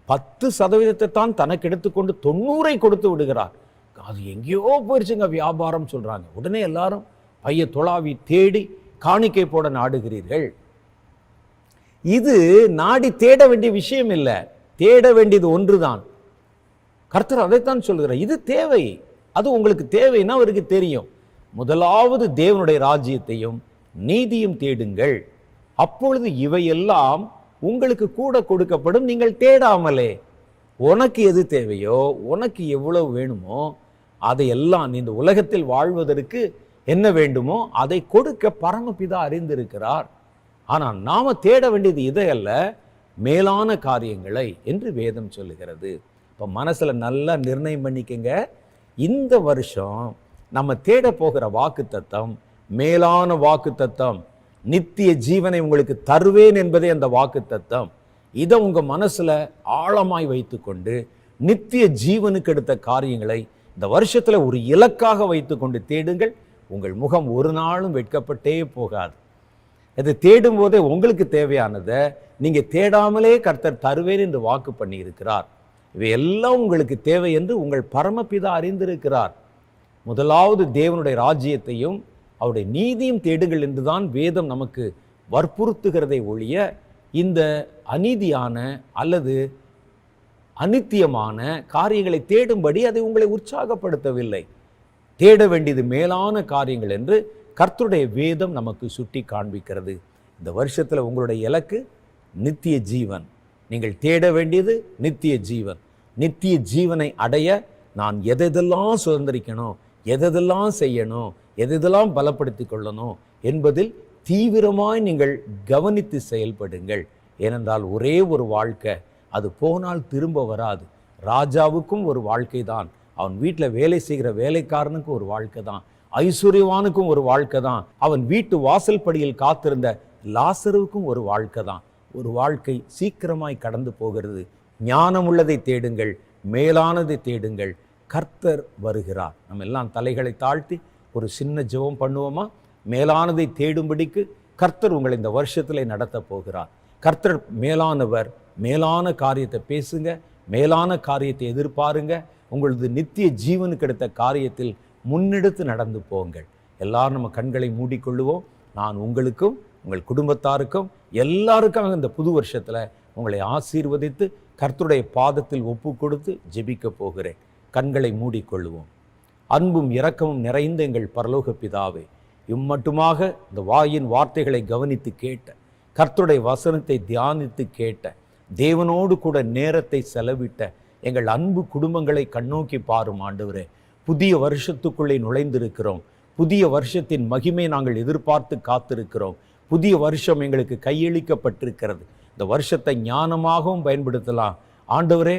10% தான் தனக்கு எடுத்துக்கொண்டு 90 கொடுத்து விடுகிறார். அது எங்கேயோ போயிடுச்சுங்க வியாபாரம் சொல்கிறாங்க. உடனே எல்லாரும் பைய தொழாவி தேடி காணிக்கை போட நாடுகிறீர்கள். இது நாடி தேட வேண்டிய விஷயம் இல்லை, தேட வேண்டியது ஒன்றுதான். கர்த்தர் அதைத்தான் சொல்கிறார், இது தேவை, அது உங்களுக்கு தேவைன்னா அவருக்கு தெரியும். முதலாவது தேவனுடைய ராஜ்யத்தையும் நீதியும் தேடுங்கள், அப்பொழுது இவையெல்லாம் உங்களுக்கு கூட கொடுக்கப்படும். நீங்கள் தேடாமலே உனக்கு எது தேவையோ, உனக்கு எவ்வளவு வேணுமோ அதையெல்லாம் இந்த உலகத்தில் வாழ்வதற்கு என்ன வேண்டுமோ அதை கொடுக்க பரமபிதா அறிந்திருக்கிறார். ஆனால் நாம தேட வேண்டியது இதையல்ல, மேலான காரியங்களை என்று வேதம் சொல்லுகிறது. இப்போ மனசுல நல்லா நிர்ணயம் பண்ணிக்கங்க, இந்த வருஷம் நம்ம தேட போகிற வாக்குத்தத்தம் மேலான வாக்குத்தத்தம், நித்திய ஜீவனை உங்களுக்கு தருவேன் என்பதே அந்த வாக்குத்தத்தம். இதை உங்க மனசுல ஆழமாய் வைத்துக்கொண்டு நித்திய ஜீவனுக்கு எடுத்த காரியங்களை இந்த வருஷத்துல ஒரு இலக்காக வைத்துக்கொண்டு தேடுங்கள். உங்கள் முகம் ஒரு நாளும் வெட்கப்பட்டே போகாது. இதை தேடும் போதே உங்களுக்கு தேவையானதை நீங்க தேடாமலே கர்த்தர் தருவேன் என்று வாக்கு பண்ணி இருக்கிறார். இவையெல்லாம் உங்களுக்கு தேவை என்று உங்கள் பரமபிதா அறிந்திருக்கிறார். முதலாவது தேவனுடைய ராஜ்யத்தையும் அவருடைய நீதியும் தேடுங்கள் என்றுதான் வேதம் நமக்கு வற்புறுத்துகிறதை ஒழிய இந்த அநீதியான அல்லது அநித்தியமான காரியங்களை தேடும்படி அதை உங்களை உற்சாகப்படுத்தவில்லை. தேட வேண்டியது மேலான காரியங்கள் என்று கர்த்தருடைய வேதம் நமக்கு சுட்டி காண்பிக்கிறது. இந்த வருஷத்தில் உங்களுடைய இலக்கு நித்திய ஜீவன். நீங்கள் தேட வேண்டியது நித்திய ஜீவன். நித்திய ஜீவனை அடைய நான் எதெல்லாம் சுதந்திரிக்கணும், எதெல்லாம் செய்யணும், எதெல்லாம் பலப்படுத்தி கொள்ளணும் என்பதில் தீவிரமாய் நீங்கள் கவனித்து செயல்படுங்கள். ஏனென்றால் ஒரே ஒரு வாழ்க்கை, அது போனால் திரும்ப வராது. ராஜாவுக்கும் ஒரு வாழ்க்கை தான், அவன் வீட்டில் வேலை செய்கிற வேலைக்காரனுக்கும் ஒரு வாழ்க்கை தான், ஐஸ்வர்யவானுக்கும் ஒரு வாழ்க்கை தான், அவன் வீட்டு வாசல் படியில் காத்திருந்த லாசருவுக்கும் ஒரு வாழ்க்கை தான். ஒரு வாழ்க்கை சீக்கிரமாய் கடந்து போகிறது. ஞானம் உள்ளதை தேடுங்கள், மேலானதை தேடுங்கள், கர்த்தர் வருகிறார். நம்ம எல்லாம் தலைகளை தாழ்த்தி ஒரு சின்ன ஜெபம் பண்ணுவோமா? மேலானதை தேடும்படிக்கு கர்த்தர் உங்களை இந்த வருஷத்தில் நடத்த போகிறார். கர்த்தர் மேலானவர். மேலான காரியத்தை பேசுங்க, மேலான காரியத்தை எதிர்பாருங்க. உங்களது நித்திய ஜீவனுக்கு எடுத்த காரியத்தில் முன்னெடுத்து நடந்து போங்கள். எல்லாரும் நம்ம கண்களை மூடிக்கொள்ளுவோம். நான் உங்களுக்கும் உங்கள் குடும்பத்தாருக்கும் எல்லாருக்காக இந்த புது வருஷத்தில் உங்களை ஆசீர்வதித்து கர்த்தருடைய பாதத்தில் ஒப்பு கொடுத்து ஜெபிக்க போகிறேன். கண்களை மூடிக்கொள்ளுவோம். அன்பும் இரக்கமும் நிறைந்த எங்கள் பரலோக பிதாவே, இம்மட்டுமாக இந்த வாயின் வார்த்தைகளை கவனித்து கேட்ட, கர்த்தருடைய வசனத்தை தியானித்து கேட்ட, தேவனோடு கூட நேரத்தை செலவிட்ட எங்கள் அன்பு குடும்பங்களை கண்ணோக்கி பாரும் ஆண்டவரே. புதிய வருஷத்துக்குள்ளே நுழைந்திருக்கிறோம். புதிய வருஷத்தின் மகிமை நாங்கள் எதிர்பார்த்து காத்திருக்கிறோம். புதிய வருஷம் எங்களுக்கு கையளிக்கப்பட்டிருக்கிறது. இந்த வருஷத்தை ஞானமாகவும் பயன்படுத்தலாம் ஆண்டவரே.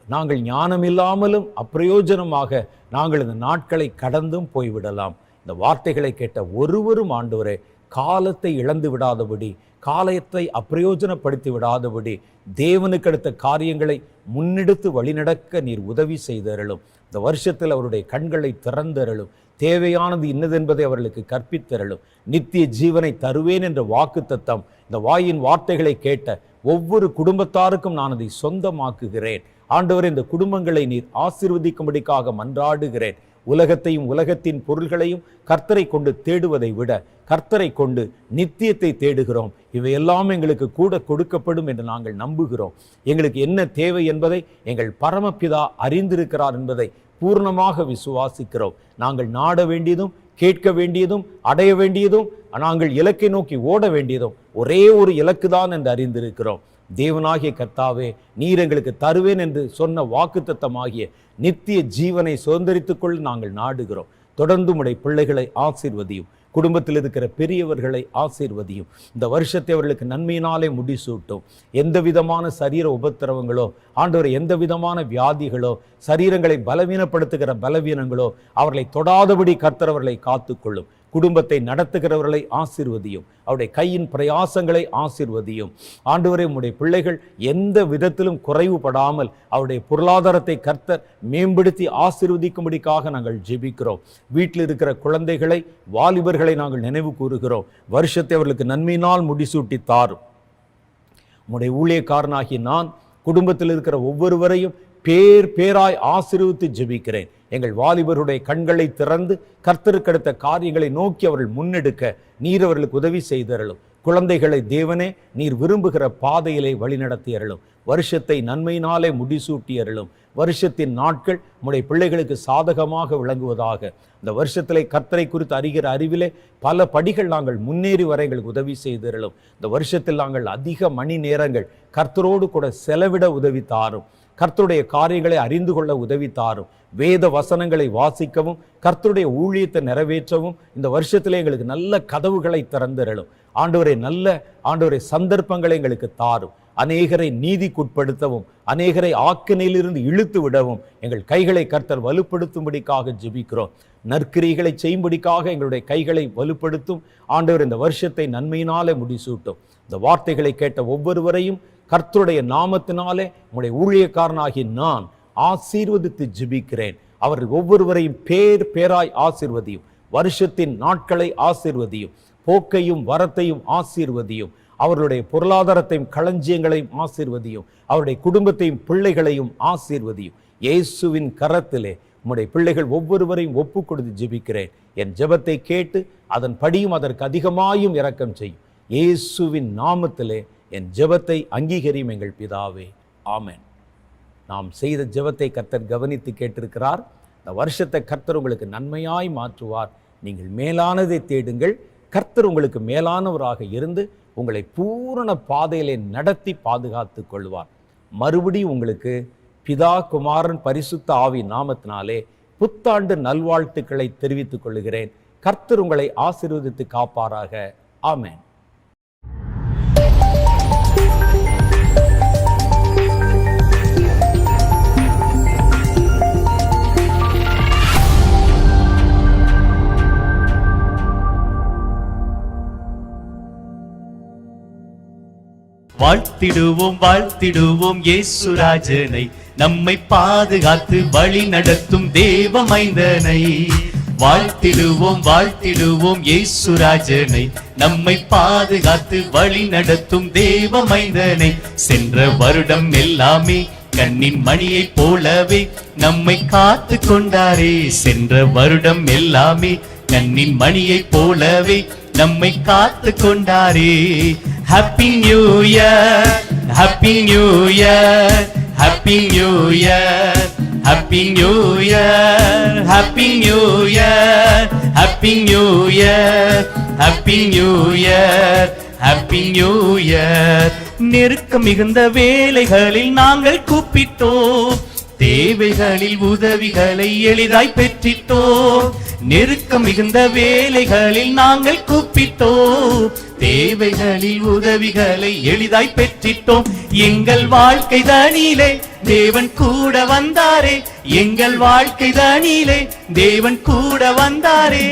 நாங்கள் ஞானம் இல்லாமலும் அப்பிரயோஜனமாக நாங்கள் இந்த நாட்களை கடந்தும் போய்விடலாம். இந்த வார்த்தைகளை கேட்ட ஒருவரும் ஆண்டவரே காலத்தை இழந்து விடாதபடி, காலத்தை அப்பிரயோஜனப்படுத்தி விடாதபடி, தேவனுக்கு அடுத்த காரியங்களை முன்னெடுத்து வழிநடக்க நீர் உதவி செய்தருளும். இந்த வருஷத்தில் அவருடைய கண்களை திறந்தருளும். தேவையானது இன்னதென்பதை அவர்களுக்கு கற்பித்தருளும். நித்திய ஜீவனை தருவேன் என்ற வாக்கு தத்தம் இந்த வாயின் வார்த்தைகளை கேட்ட ஒவ்வொரு குடும்பத்தாருக்கும் நான் அதை சொந்தமாக்குகிறேன். ஆண்டவர், இந்த குடும்பங்களை நீர் ஆசீர்வதிக்கும்படிக்காக மன்றாடுகிறேன். உலகத்தையும் உலகத்தின் பொருள்களையும் கர்த்தரை கொண்டு தேடுவதை விட கர்த்தரை கொண்டு நித்தியத்தை தேடுகிறோம். இவையெல்லாம் எங்களுக்கு கூட கொடுக்கப்படும் என்று நாங்கள் நம்புகிறோம். எங்களுக்கு என்ன தேவை என்பதை எங்கள் பரமபிதா அறிந்திருக்கிறார் என்பதை பூர்ணமாக விசுவாசிக்கிறோம். நாங்கள் நாட வேண்டியதும் கேட்க வேண்டியதும் அடைய வேண்டியதும் நாங்கள் இலக்கை நோக்கி ஓட வேண்டியதும் ஒரே ஒரு இலக்கு தான் என்று அறிந்திருக்கிறோம். தேவனாகிய கர்த்தாவே, நீர் எங்களுக்கு தருவேன் என்று சொன்ன வாக்குத்தத்தமாகிய நித்திய ஜீவனை சுதந்திரித்துக்கொள்ள நாங்கள் நாடுகிறோம். தொடர்ந்து உம்முடைய பிள்ளைகளை ஆசீர்வதியும். குடும்பத்தில் இருக்கிற பெரியவர்களை ஆசீர்வதியும். இந்த வருஷத்தை அவர்களுக்கு நன்மையினாலே முடிசூட்டும். எந்த விதமான சரீர உபத்திரவங்களோ ஆண்டவர், எந்த விதமான வியாதிகளோ, சரீரங்களை பலவீனப்படுத்துகிற பலவீனங்களோ அவர்களை தொடாதபடி கர்த்தர் அவர்களை காத்துக்கொள்ளும். குடும்பத்தை நடத்துகிறவர்களை ஆசீர்வதியும். அவருடைய கையின் பிரயாசங்களை ஆசீர்வதியும். ஆண்டவரே, உம்முடைய பிள்ளைகள் எந்த விதத்திலும் குறைவுபடாமல் அவருடைய பொருளாதாரத்தை கர்த்தர் மேம்படுத்தி ஆசீர்வதிக்கும்படிக்காக நாங்கள் ஜெபிக்கிறோம். வீட்டில் இருக்கிற குழந்தைகளை, வாலிபர்களை நாங்கள் நினைவு கூறுகிறோம். வருஷத்தை அவர்களுக்கு நன்மையினால் முடிசூட்டி தாரும். உம்முடைய ஊழியக்காரனாகி நான் குடும்பத்தில் இருக்கிற ஒவ்வொருவரையும் பேராய் ஆசீர்வதித்து ஜெபிக்கிறேன். எங்கள் வாலிபருடைய கண்களை திறந்து கர்த்தருக்கு அடுத்த காரியங்களை நோக்கி அவர்கள் முன்னெடுக்க நீர் அவர்களுக்கு உதவி செய்தருளும். குழந்தைகளை தேவனே நீர் விரும்புகிற பாதையிலே வழிநடத்தி அருளும். வருஷத்தை நன்மையினாலே முடிசூட்டி அருளும். வருஷத்தின் நாட்கள் உம்முடைய பிள்ளைகளுக்கு சாதகமாக விளங்குவதாக. இந்த வருஷத்திலே கர்த்தரை குறித்து அறிகிற அறிவிலே பல படிகள் நாங்கள் முன்னேறி வர எங்களுக்கு உதவி செய்தருளும். இந்த வருஷத்தில் நாங்கள் அதிக மணி நேரங்கள் கர்த்தரோடு கூட செலவிட உதவி தாரும். கர்த்தருடைய காரியங்களை அறிந்து கொள்ள உதவி தாரும். வேத வசனங்களை வாசிக்கவும் கர்த்தருடைய ஊழியத்தை நிறைவேற்றவும் இந்த வருஷத்திலே எங்களுக்கு நல்ல கதவுகளை திறந்தருளும். ஆண்டவரை சந்தர்ப்பங்களை எங்களுக்கு தாரும். அநேகரை நீதிக்குட்படுத்தவும் அநேகரை ஆக்கினையிலிருந்து இழுத்து விடவும் எங்கள் கைகளை கர்த்தர் வலுப்படுத்தும்படிக்காக ஜெபிக்கிறோம். நற்கிரிகளை செய்யும்படிக்காக எங்களுடைய கைகளை வலுப்படுத்தும். ஆண்டவர், இந்த வருஷத்தை நன்மையினாலே முடிசூட்டும். இந்த வார்த்தைகளை கேட்ட ஒவ்வொருவரையும் கர்த்தருடைய நாமத்தினாலே உம்முடைய ஊழியக்காரனாகி நான் ஆசீர்வதித்து ஜெபிக்கிறேன். அவர்கள் ஒவ்வொருவரையும் பேராய் ஆசீர்வதியும். வருஷத்தின் நாட்களை ஆசீர்வதியும். போக்கையும் வரத்தையும் ஆசீர்வதியும். அவர்களுடைய பொருளாதாரத்தையும் களஞ்சியங்களையும் ஆசீர்வதியும். அவருடைய குடும்பத்தையும் பிள்ளைகளையும் ஆசீர்வதியும். இயேசுவின் கரத்திலே உம்முடைய பிள்ளைகள் ஒவ்வொருவரையும் ஒப்பு கொடுத்து ஜெபிக்கிறேன். என் ஜெபத்தை கேட்டு அதன் படியும் அதற்கு அதிகமாயும் இரக்கம் செய்யும். இயேசுவின் நாமத்திலே என் ஜெபத்தை அங்கீகரியும் எங்கள் பிதாவே, ஆமென். நாம் செய்த ஜெபத்தை கர்த்தர் கவனித்து கேட்டிருக்கிறார். இந்த வருஷத்தை கர்த்தர் உங்களுக்கு நன்மையாய் மாற்றுவார். நீங்கள் மேலானதை தேடுங்கள். கர்த்தர் உங்களுக்கு மேலானவராக இருந்து உங்களை பூரண பாதையிலே நடத்தி பாதுகாத்து கொள்வார். மறுபடியும் உங்களுக்கு பிதா, குமாரன், பரிசுத்த ஆவி நாமத்தினாலே புத்தாண்டு நல்வாழ்த்துக்களை தெரிவித்துக் கொள்கிறேன். கர்த்தர் உங்களை ஆசீர்வதித்து காப்பாராக. ஆமென். வாழ்த்திடுவோம் வாழ்த்திடுவோம் இயேசுராஜனை, நம்மை பாதுகாத்து வழி நடத்தும் தேவ மைந்தனை. வாழ்த்திடுவோம் வாழ்த்திடுவோம் இயேசுராஜனை, நம்மை பாதுகாத்து வழி நடத்தும் தேவ மைந்தனை. சென்ற வருடம் எல்லாமே கண்ணின் மணியை போலவே நம்மை காத்து கொண்டாரே. சென்ற வருடம் எல்லாமே கண்ணின் மணியை போலவே நம்மை காத்து கொண்டாரே. Happy new year, happy new year, happy new year, happy new year, happy new year, happy new year, happy new year, happy new year. நெருக்கம் மிகுந்த வேளைகளில் நாங்கள் கூப்பிட்டோம், தேவைகளில் உதவிகளை எளிதாய் பெற்றிட்டோம். நெருக்கம் மிகுந்த வேளைகளில் நாங்கள் கூப்பிட்டோம், தேவைகளில் உதவிகளை எளிதாய் பெற்றிட்டோம். எங்கள் வாழ்க்கை தனிலே தேவன் கூட வந்தாரே, எங்கள் வாழ்க்கை தனிலே தேவன் கூட வந்தாரே.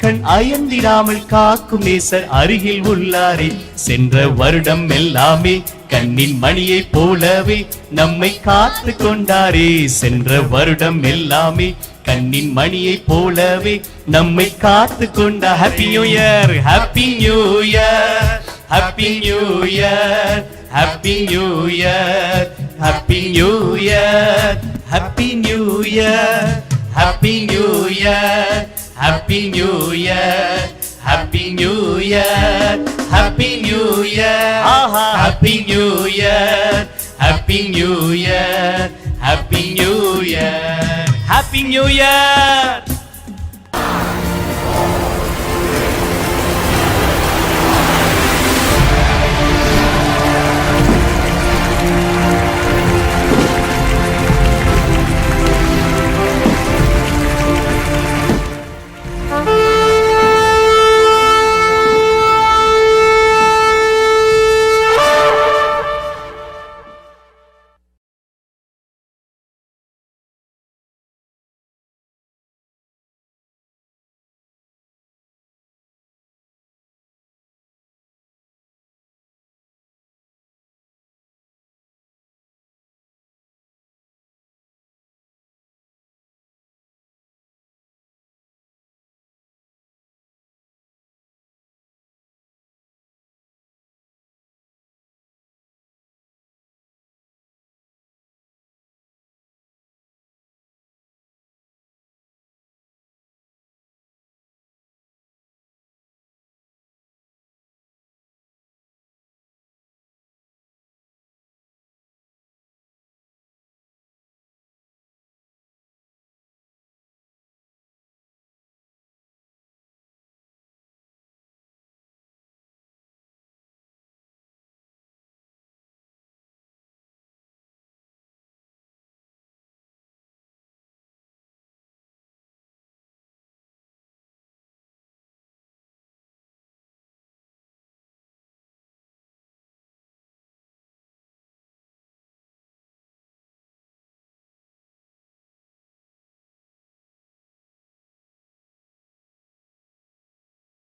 கண் அயர்ந்திடாமல் காக்கும் நேசர் அருகில் உள்ளாரே. சென்ற வருடம் எல்லாமே கண்ணின் மணியை போலவே நம்மை காத்து கொண்டாரே. சென்ற வருடம் எல்லாமே கண்ணின் மணியை போலவே நம்மை காத்து கொண்டா. Happy new year, happy new year, happy new year, happy new year, happy new year, happy new year, happy new year, happy new year, happy new year, happy new year, ஆஹா happy new year, happy new year, happy new year, happy new year.